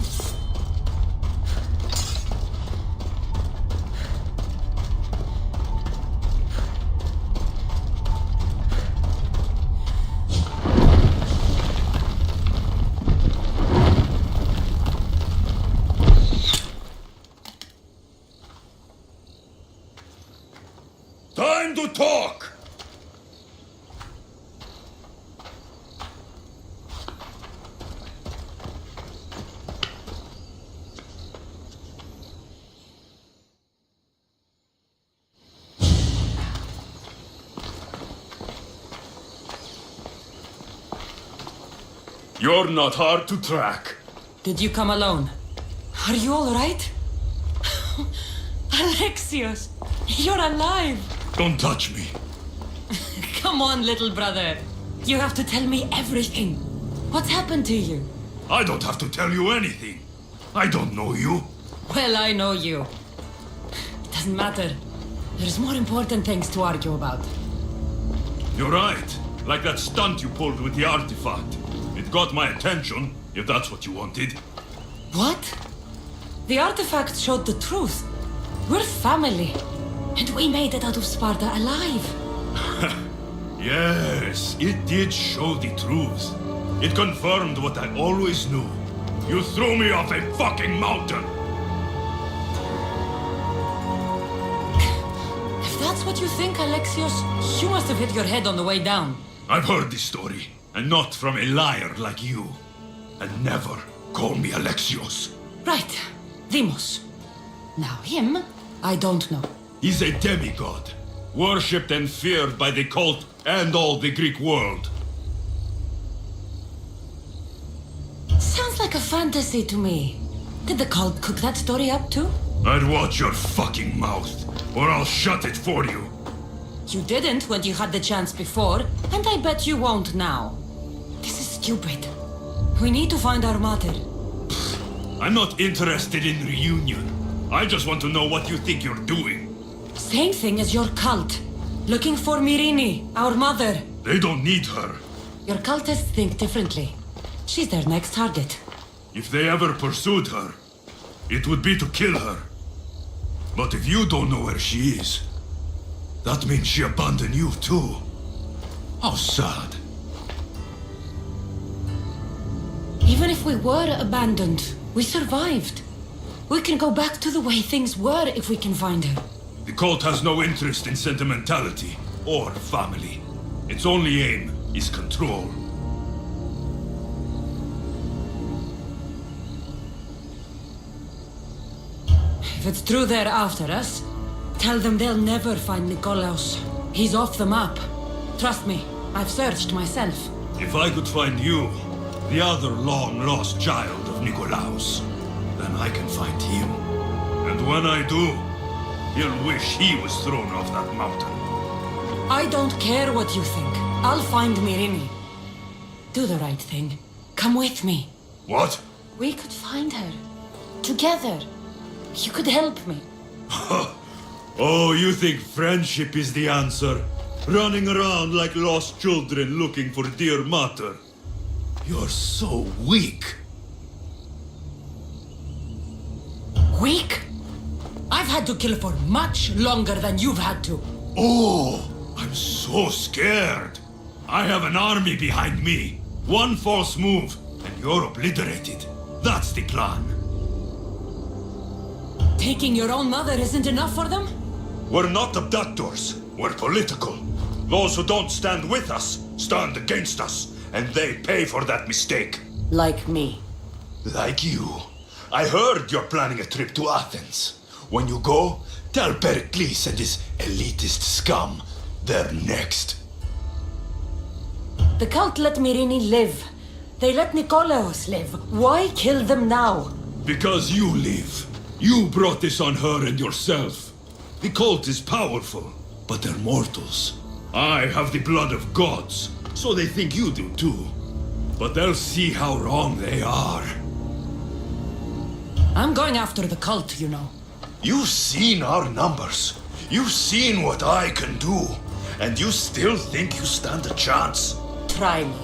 Time to talk! You're not hard to track. Did you come alone? Are you all right? Alexios, you're alive! Don't touch me. Come on, little brother. You have to tell me everything. What's happened to you? I don't have to tell you anything. I don't know you. Well, I know you. It doesn't matter. There's more important things to argue about. You're right. Like that stunt you pulled with the artifact. It got my attention, if that's what you wanted. What? The artifact showed the truth. We're family. And we made it out of Sparta alive. Yes, it did show the truth. It confirmed what I always knew. You threw me off a fucking mountain! If that's what you think, Alexios, you must have hit your head on the way down. I've heard this story, and not from a liar like you. And never call me Alexios. Right, Demos. Now him, I don't know. He's a demigod, worshipped and feared by the cult and all the Greek world. Sounds like a fantasy to me. Did the cult cook that story up too? I'd watch your fucking mouth, or I'll shut it for you. You didn't when you had the chance before, and I bet you won't now. This is stupid. We need to find our mother. I'm not interested in reunion. I just want to know what you think you're doing. Same thing as your cult. Looking for Myrrine, our mother. They don't need her. Your cultists think differently. She's their next target. If they ever pursued her, it would be to kill her. But if you don't know where she is, that means she abandoned you too. How sad. Even if we were abandoned, we survived. We can go back to the way things were if we can find her. The cult has no interest in sentimentality or family. Its only aim is control. If it's true they're after us, tell them they'll never find Nikolaos. He's off the map. Trust me, I've searched myself. If I could find you, the other long-lost child of Nikolaos, then I can find him. And when I do, he'll wish he was thrown off that mountain. I don't care what you think. I'll find Myrrine. Do the right thing. Come with me. What? We could find her. Together. You could help me. Oh, you think friendship is the answer? Running around like lost children looking for dear mother. You're so weak. Weak? I've had to kill for much longer than you've had to. Oh, I'm so scared. I have an army behind me. One false move, and you're obliterated. That's the plan. Taking your own mother isn't enough for them? We're not abductors. We're political. Those who don't stand with us stand against us, and they pay for that mistake. Like me. Like you. I heard you're planning a trip to Athens. When you go, tell Pericles and his elitist scum they're next. The cult let Myrrine live. They let Nikolaos live. Why kill them now? Because you live. You brought this on her and yourself. The cult is powerful, but they're mortals. I have the blood of gods, so they think you do too. But they'll see how wrong they are. I'm going after the cult, you know. You've seen our numbers. You've seen what I can do. And you still think you stand a chance? Try me.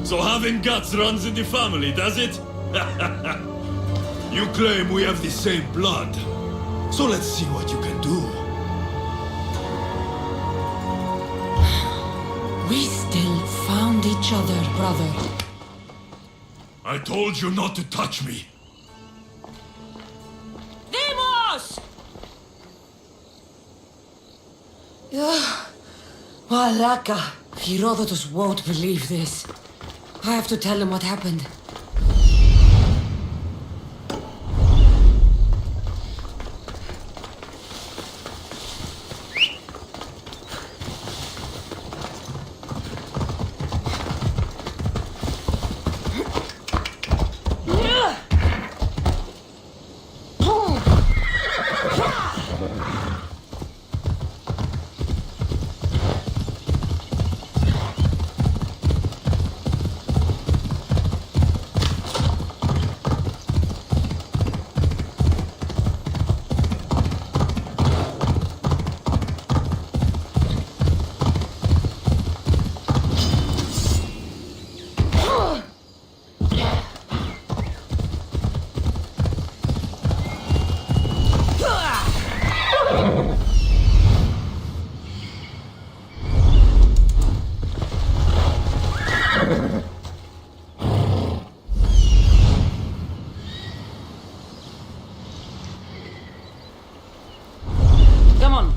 So having guts runs in the family, does it? You claim we have the same blood. So let's see what you can do. We still found each other, brother. I told you not to touch me. Demos! Malaka. Herodotus won't believe this. I have to tell him what happened. Come on.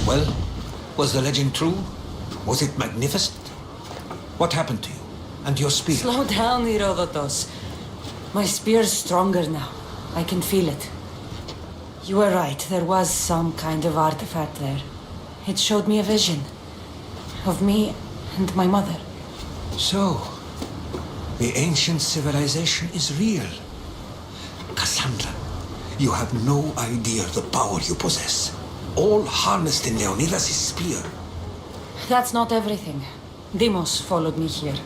Well, was the legend true? Was it magnificent? What happened to you? And your spear? Slow down, Herodotus. My spear's stronger now. I can feel it. You were right. There was some kind of artifact there. It showed me a vision. Of me and my mother. So, the ancient civilization is real. Cassandra, you have no idea the power you possess. All harnessed in Leonidas' spear. That's not everything. Demos followed me here.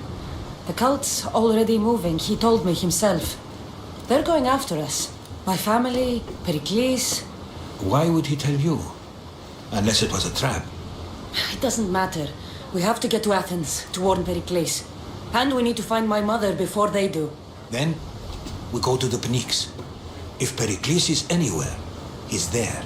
The cult's already moving, he told me himself. They're going after us. My family, Pericles. Why would he tell you? Unless it was a trap. It doesn't matter. We have to get to Athens to warn Pericles. And we need to find my mother before they do. Then, we go to the Pnyx. If Pericles is anywhere, he's there.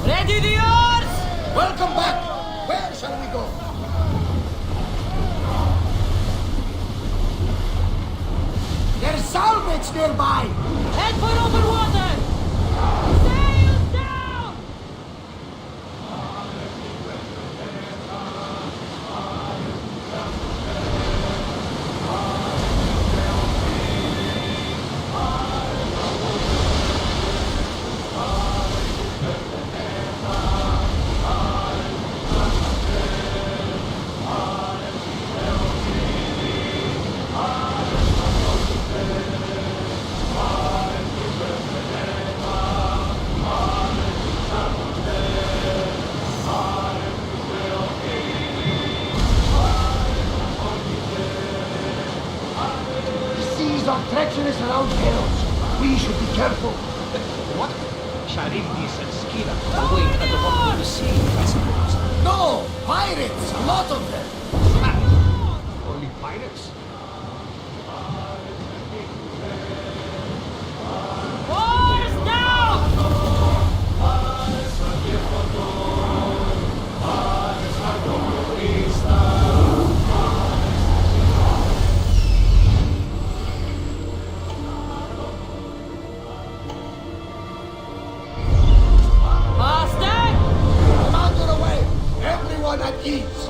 Ready the oars! Welcome back! Where shall we go? There's salvage nearby! Head for open water! Sails down! The seas are treacherous around Delos. We should be careful. What? Charybdis and Scylla await at the bottom of the sea, I suppose. No! Pirates! A lot of them! Only pirates? Oars down! Faster! Commander away! Everyone at ease!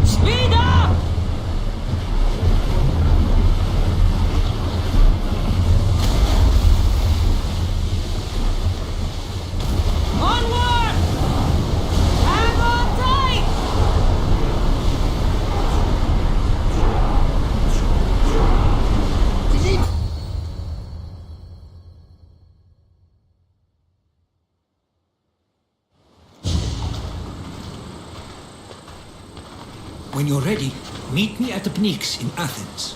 Speed up! Onward! Hang on tight! When you're ready, meet me at the Pnyx in Athens.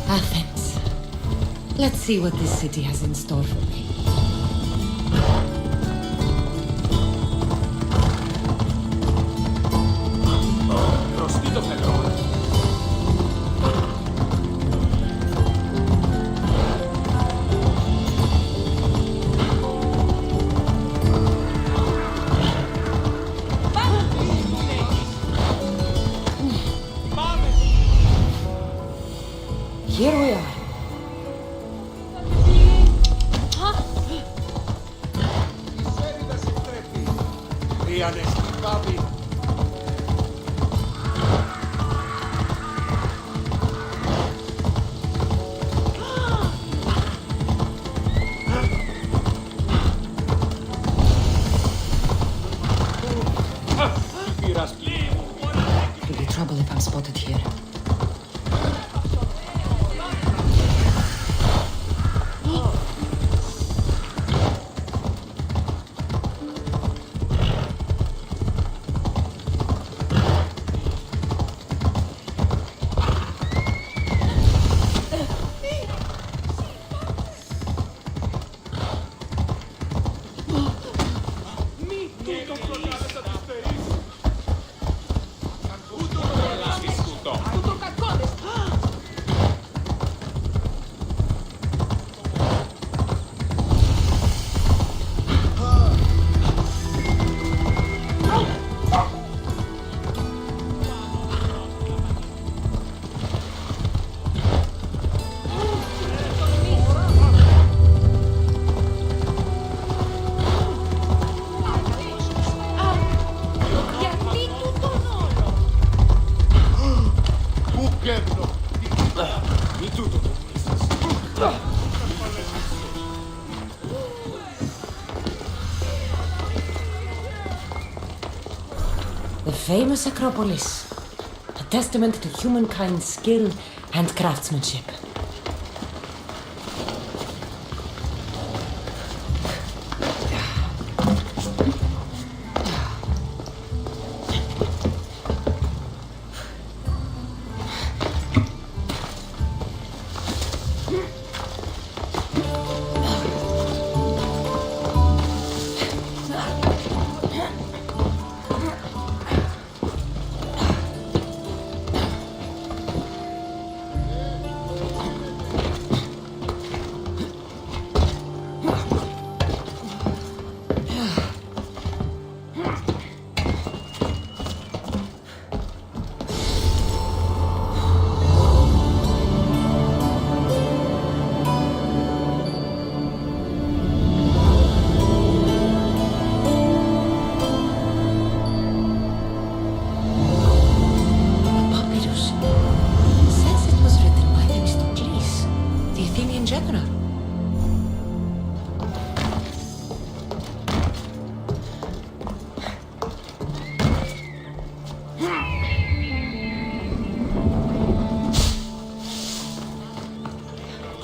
Athens. Let's see what this city has in store for me. Prostito Pedro. Here we are. I'm spotted here. The famous Acropolis, a testament to humankind's skill and craftsmanship.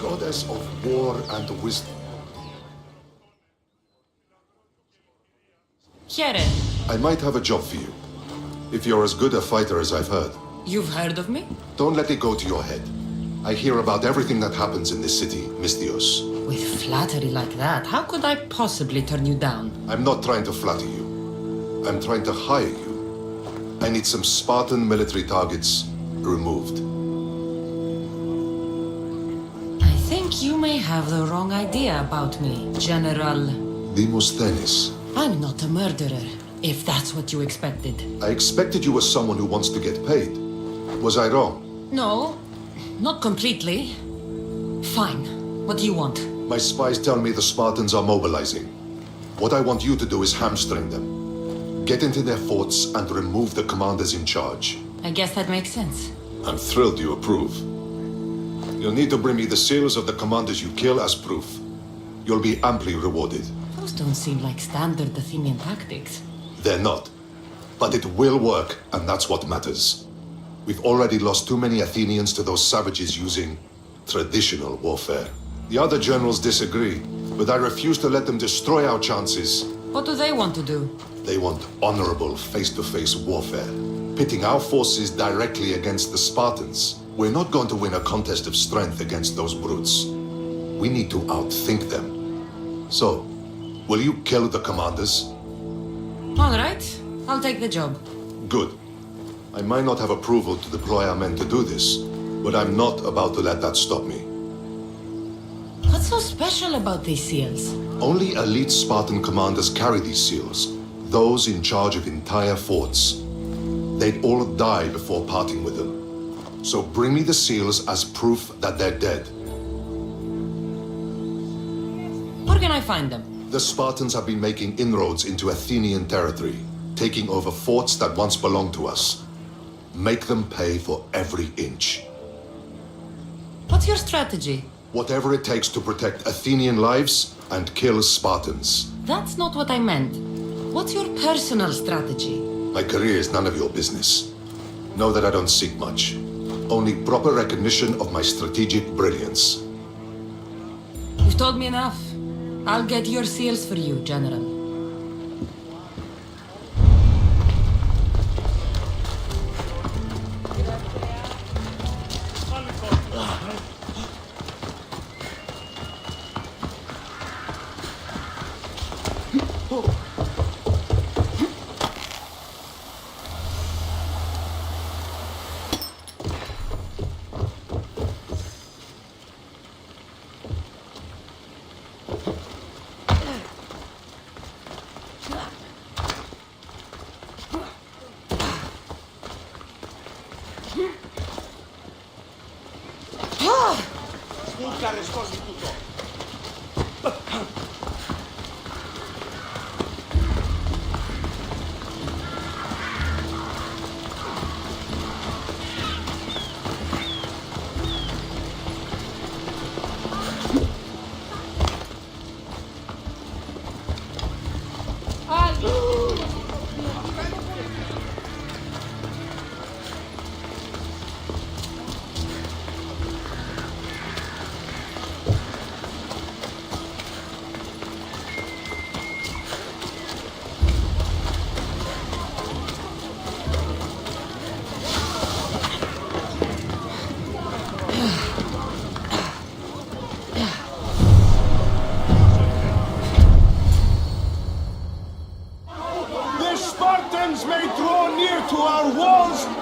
Goddess of war and wisdom. Here. I might have a job for you. If you're as good a fighter as I've heard. You've heard of me? Don't let it go to your head. I hear about everything that happens in this city, Misthios. With flattery like that, how could I possibly turn you down? I'm not trying to flatter you. I'm trying to hire you. I need some Spartan military targets removed. I think you may have the wrong idea about me, General. Demosthenes. I'm not a murderer, if that's what you expected. I expected you as someone who wants to get paid. Was I wrong? No, not completely. Fine. What do you want? My spies tell me the Spartans are mobilizing. What I want you to do is hamstring them. Get into their forts and remove the commanders in charge. I guess that makes sense. I'm thrilled you approve. You'll need to bring me the seals of the commanders you kill as proof. You'll be amply rewarded. Those don't seem like standard Athenian tactics. They're not. But it will work, and that's what matters. We've already lost too many Athenians to those savages using traditional warfare. The other generals disagree, but I refuse to let them destroy our chances. What do they want to do? They want honorable face-to-face warfare, pitting our forces directly against the Spartans. We're not going to win a contest of strength against those brutes. We need to outthink them. So, will you kill the commanders? All right, I'll take the job. Good. I might not have approval to deploy our men to do this, but I'm not about to let that stop me. What's so special about these seals? Only elite Spartan commanders carry these seals, those in charge of entire forts. They'd all die before parting with them. So bring me the seals as proof that they're dead. Where can I find them? The Spartans have been making inroads into Athenian territory, taking over forts that once belonged to us. Make them pay for every inch. What's your strategy? Whatever it takes to protect Athenian lives and kill Spartans. That's not what I meant. What's your personal strategy? My career is none of your business. Know that I don't seek much. Only proper recognition of my strategic brilliance. You've told me enough. I'll get your seals for you, General.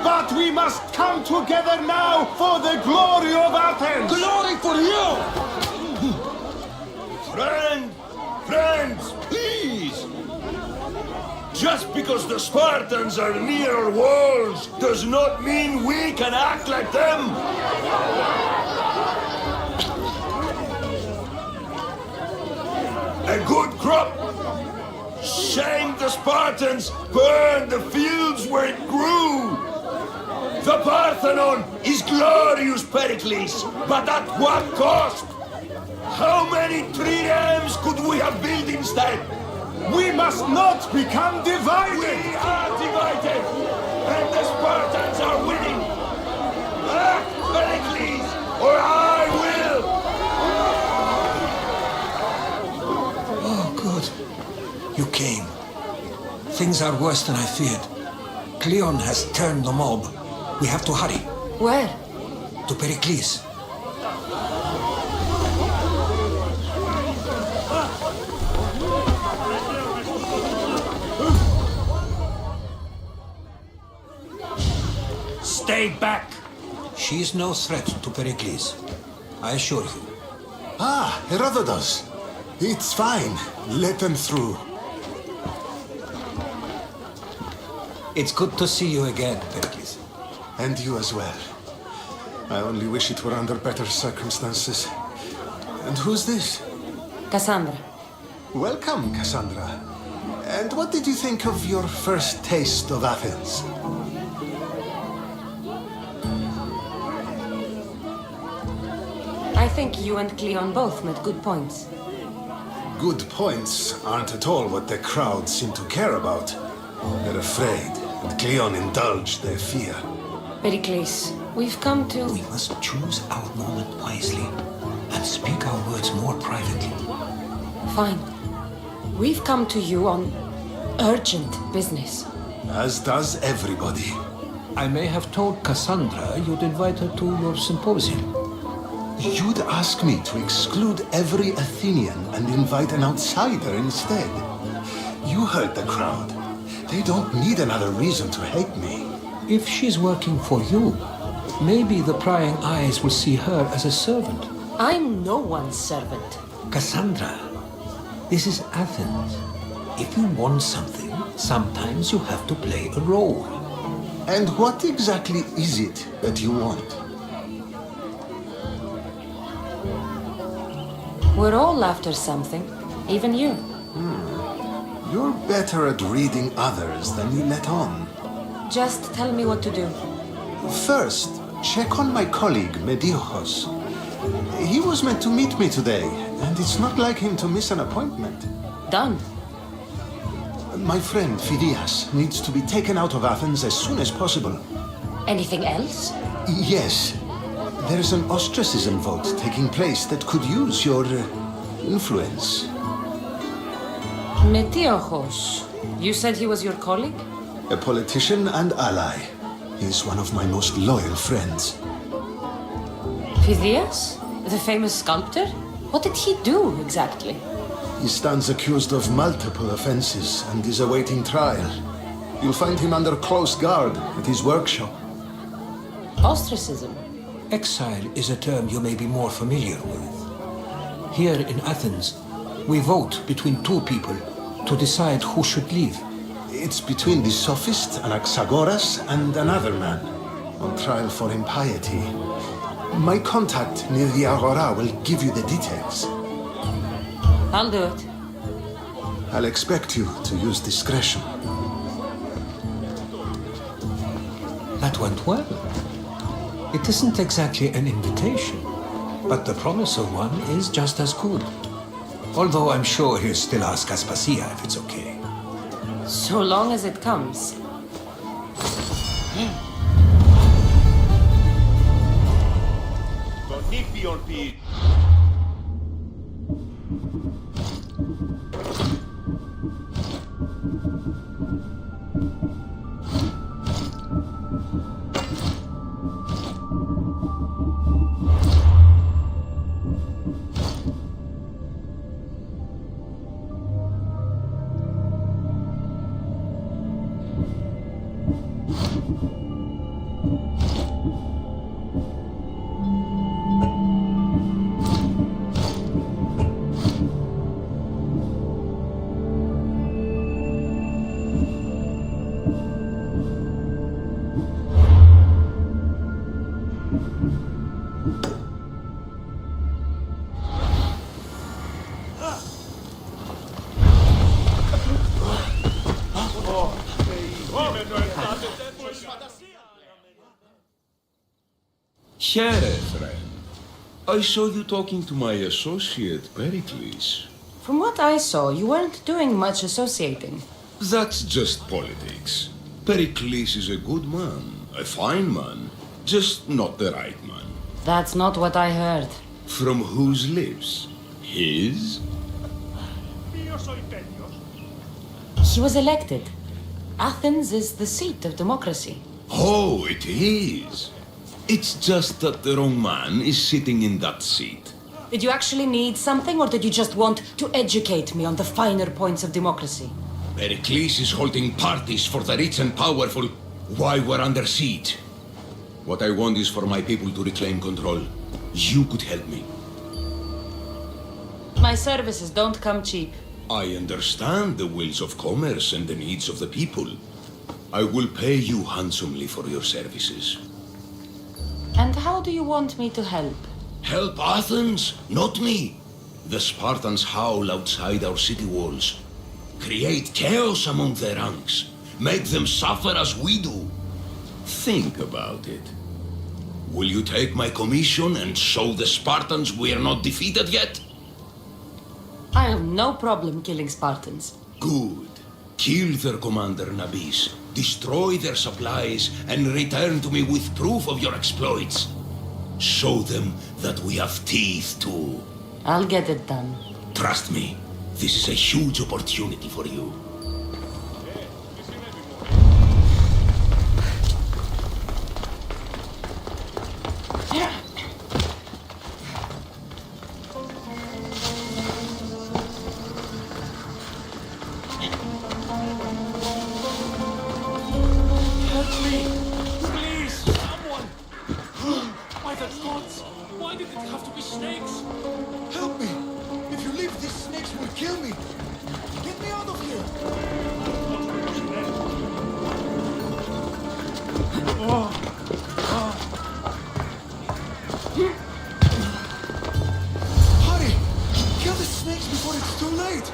But we must come together now for the glory of Athens! Glory for you! Friends, please! Just because the Spartans are near our walls does not mean we can act like them! A good crop! Shame the Spartans burned the fields where it grew! The Parthenon is glorious, Pericles, but at what cost? How many triremes could we have built instead? We must not become divided! We are divided! And the Spartans are winning! Act, Pericles, or I will! Oh, good. You came. Things are worse than I feared. Cleon has turned the mob. We have to hurry. Where? To Pericles. Stay back! She is no threat to Pericles. I assure you. Ah, Herodotus. It's fine. Let them through. It's good to see you again, Pericles. And you as well. I only wish it were under better circumstances. And who's this? Cassandra. Welcome, Cassandra. And what did you think of your first taste of Athens? I think you and Cleon both made good points. Good points aren't at all what the crowd seem to care about. They're afraid, and Cleon indulged their fear. Pericles, we've come to... We must choose our moment wisely and speak our words more privately. Fine. We've come to you on urgent business. As does everybody. I may have told Cassandra you'd invite her to your symposium. You'd ask me to exclude every Athenian and invite an outsider instead. You heard the crowd. They don't need another reason to hate me. If she's working for you, maybe the prying eyes will see her as a servant. I'm no one's servant. Cassandra, this is Athens. If you want something, sometimes you have to play a role. And what exactly is it that you want? We're all after something, even you. You're better at reading others than you let on. Just tell me what to do. First, check on my colleague, Mediochos. He was meant to meet me today, and it's not like him to miss an appointment. Done. My friend, Phidias, needs to be taken out of Athens as soon as possible. Anything else? Yes. There's an ostracism vote taking place that could use your influence. Metiojos. You said he was your colleague? A politician and ally. He's one of my most loyal friends. Phidias? The famous sculptor? What did he do, exactly? He stands accused of multiple offenses and is awaiting trial. You'll find him under close guard at his workshop. Ostracism? Exile is a term you may be more familiar with. Here in Athens, we vote between two people to decide who should leave. It's between the sophist Anaxagoras and another man on trial for impiety. My contact near the Agora will give you the details. I'll do it. I'll expect you to use discretion. That went well. It isn't exactly an invitation, but the promise of one is just as good. Although I'm sure he'll still ask Aspasia if it's okay. So long as it comes. Here, friend. I saw you talking to my associate, Pericles. From what I saw, you weren't doing much associating. That's just politics. Pericles is a good man, a fine man, just not the right man. That's not what I heard. From whose lips? His? He was elected. Athens is the seat of democracy. Oh, it is. It's just that the wrong man is sitting in that seat. Did you actually need something, or did you just want to educate me on the finer points of democracy? Pericles is holding parties for the rich and powerful while we're under siege. What I want is for my people to reclaim control. You could help me. My services don't come cheap. I understand the wills of commerce and the needs of the people. I will pay you handsomely for your services. And how do you want me to help? Help Athens, not me. The Spartans howl outside our city walls. Create chaos among their ranks. Make them suffer as we do. Think about it. Will you take my commission and show the Spartans we are not defeated yet? I have no problem killing Spartans. Good. Kill their commander Nabis, destroy their supplies, and return to me with proof of your exploits. Show them that we have teeth too. I'll get it done. Trust me, this is a huge opportunity for you. Hurry! Kill the snakes before it's too late!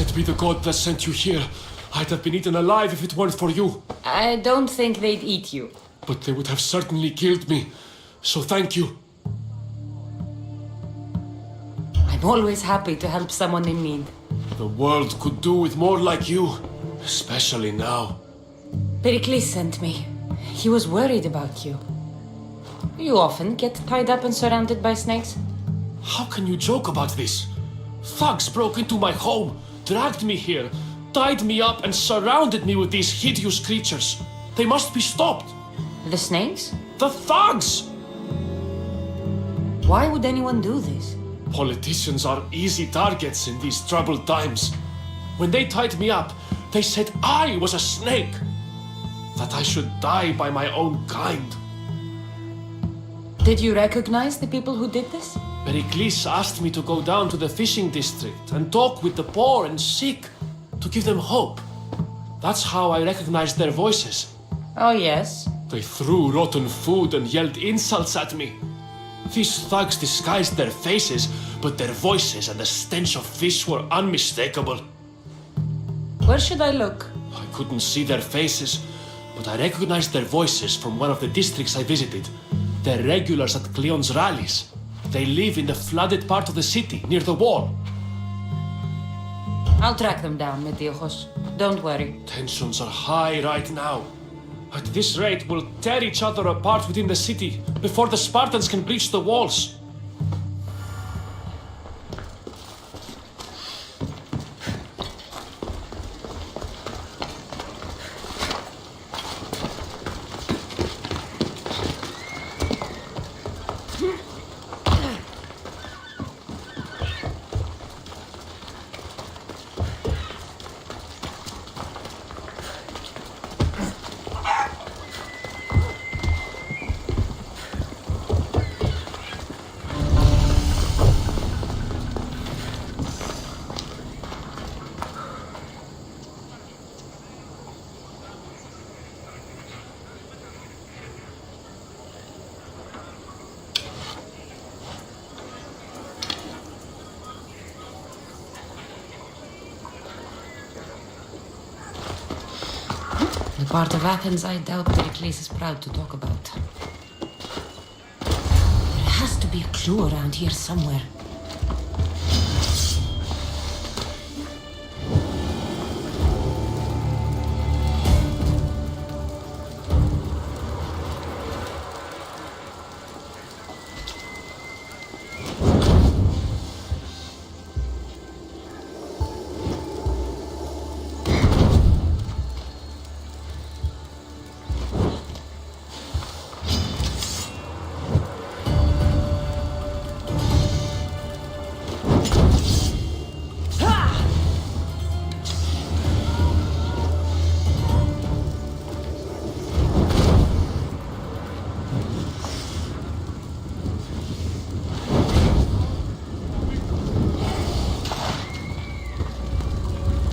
Blessed be the god that sent you here. I'd have been eaten alive if it weren't for you. I don't think they'd eat you. But they would have certainly killed me. So thank you. I'm always happy to help someone in need. The world could do with more like you. Especially now. Pericles sent me. He was worried about you. You often get tied up and surrounded by snakes? How can you joke about this? Thugs broke into my home, dragged me here, tied me up and surrounded me with these hideous creatures. They must be stopped. The snakes? The thugs! Why would anyone do this? Politicians are easy targets in these troubled times. When they tied me up, they said I was a snake. That I should die by my own kind. Did you recognize the people who did this? Pericles asked me to go down to the fishing district and talk with the poor and sick, to give them hope. That's how I recognized their voices. Oh, yes? They threw rotten food and yelled insults at me. These thugs disguised their faces, but their voices and the stench of fish were unmistakable. Where should I look? I couldn't see their faces, but I recognized their voices from one of the districts I visited. They're regulars at Cleon's rallies. They live in the flooded part of the city, near the wall. I'll track them down, Metiojos. Don't worry. Tensions are high right now. At this rate, we'll tear each other apart within the city before the Spartans can breach the walls. The part of Athens I doubt Pericles is proud to talk about. There has to be a clue around here somewhere.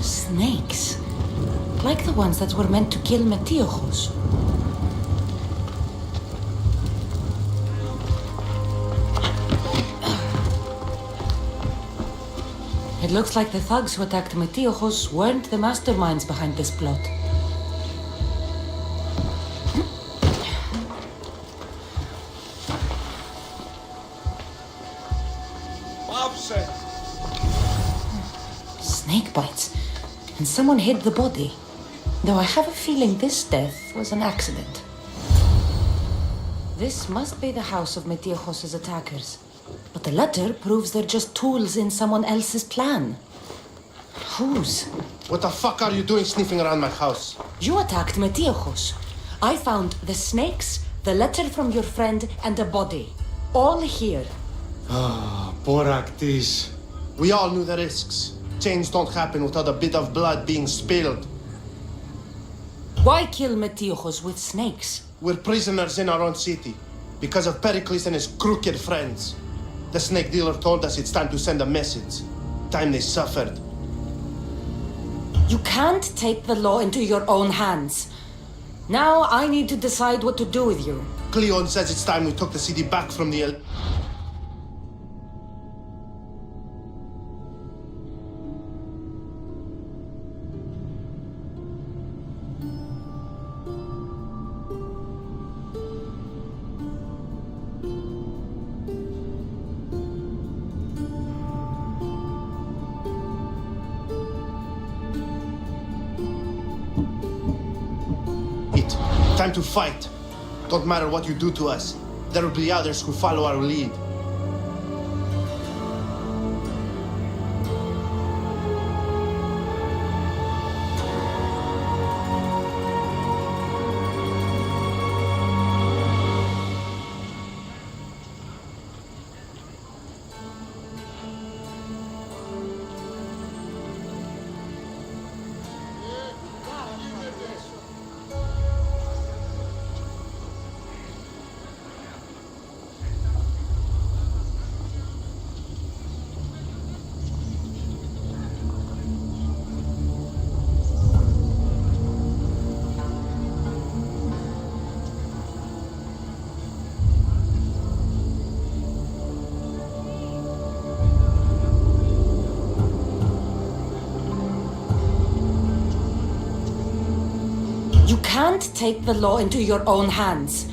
Snakes. Like the ones that were meant to kill Metiojos. It looks like the thugs who attacked Metiojos weren't the masterminds behind this plot. Snake bites. And someone hid the body. Though I have a feeling this death was an accident. This must be the house of Metiojos' attackers. But the letter proves they're just tools in someone else's plan. Whose? What the fuck are you doing sniffing around my house? You attacked Metiojos. I found the snakes, the letter from your friend, and a body. All here. Ah, Boraktis. We all knew the risks. Change don't happen without a bit of blood being spilled. Why kill Metiojos with snakes? We're prisoners in our own city because of Pericles and his crooked friends. The snake dealer told us it's time to send a message. Time they suffered. You can't take the law into your own hands. Now I need to decide what to do with you. Cleon says it's time we took the city back from the... elite. Time to fight. Don't matter what you do to us. There will be others who follow our lead. You can't take the law into your own hands.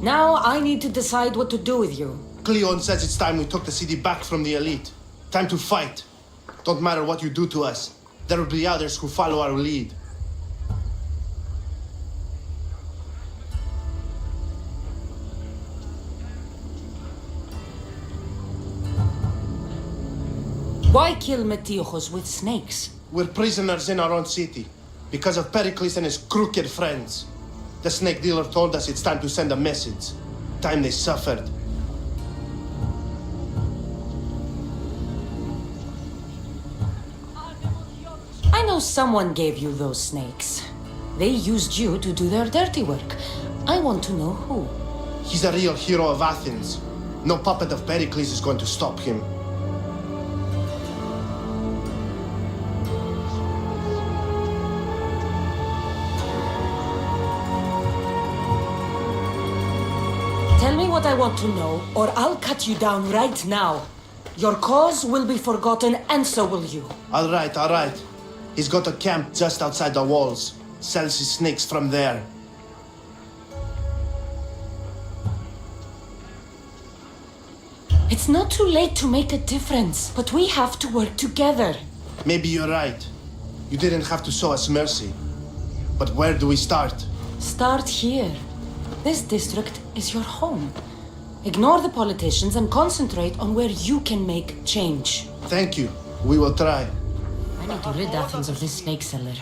Now I need to decide what to do with you. Cleon says it's time we took the city back from the elite. Time to fight. Don't matter what you do to us. There will be others who follow our lead. Why kill Metiojos with snakes? We're prisoners in our own city. Because of Pericles and his crooked friends. The snake dealer told us it's time to send a message. Time they suffered. I know someone gave you those snakes. They used you to do their dirty work. I want to know who. He's a real hero of Athens. No puppet of Pericles is going to stop him. Tell me what I want to know, or I'll cut you down right now. Your cause will be forgotten, and so will you. All right. He's got a camp just outside the walls. Sells his snakes from there. It's not too late to make a difference, but we have to work together. Maybe you're right. You didn't have to show us mercy. But where do we start? Start here. This district is your home. Ignore the politicians and concentrate on where you can make change. Thank you. We will try. I need to rid Athens of this snake seller.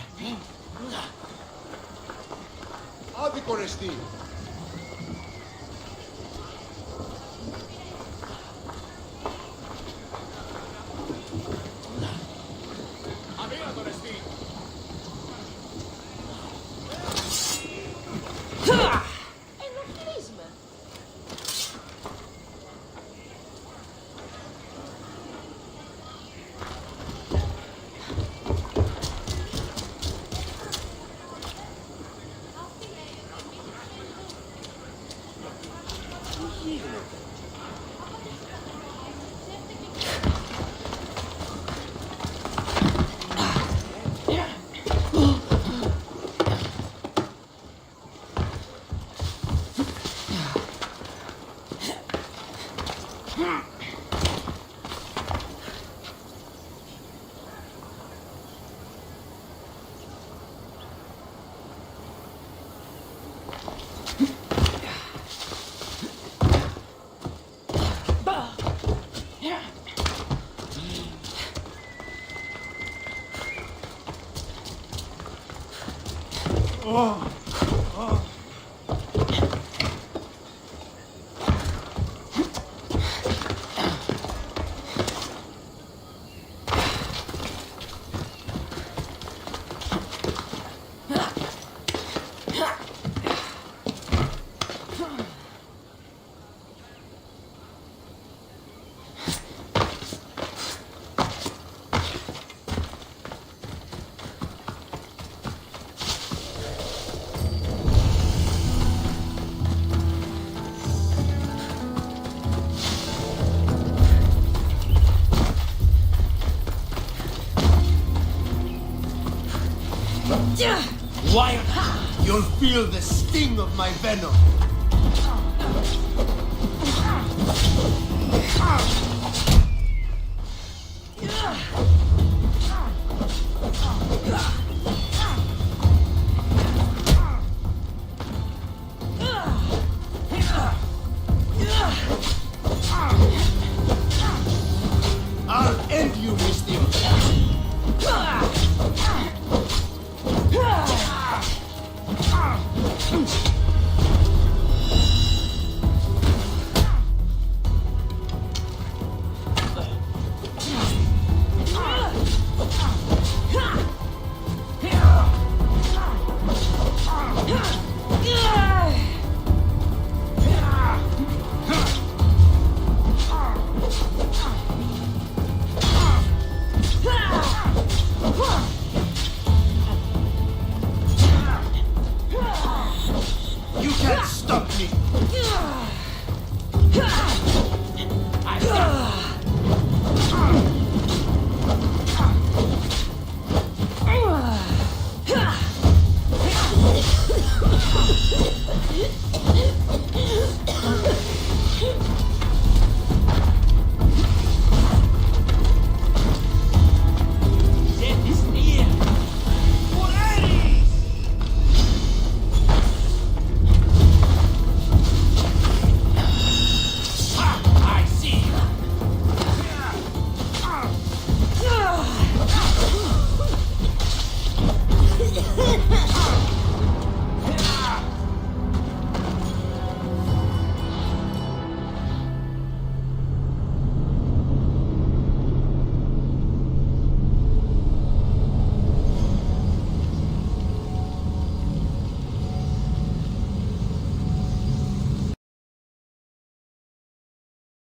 Why? You'll feel the sting of my venom.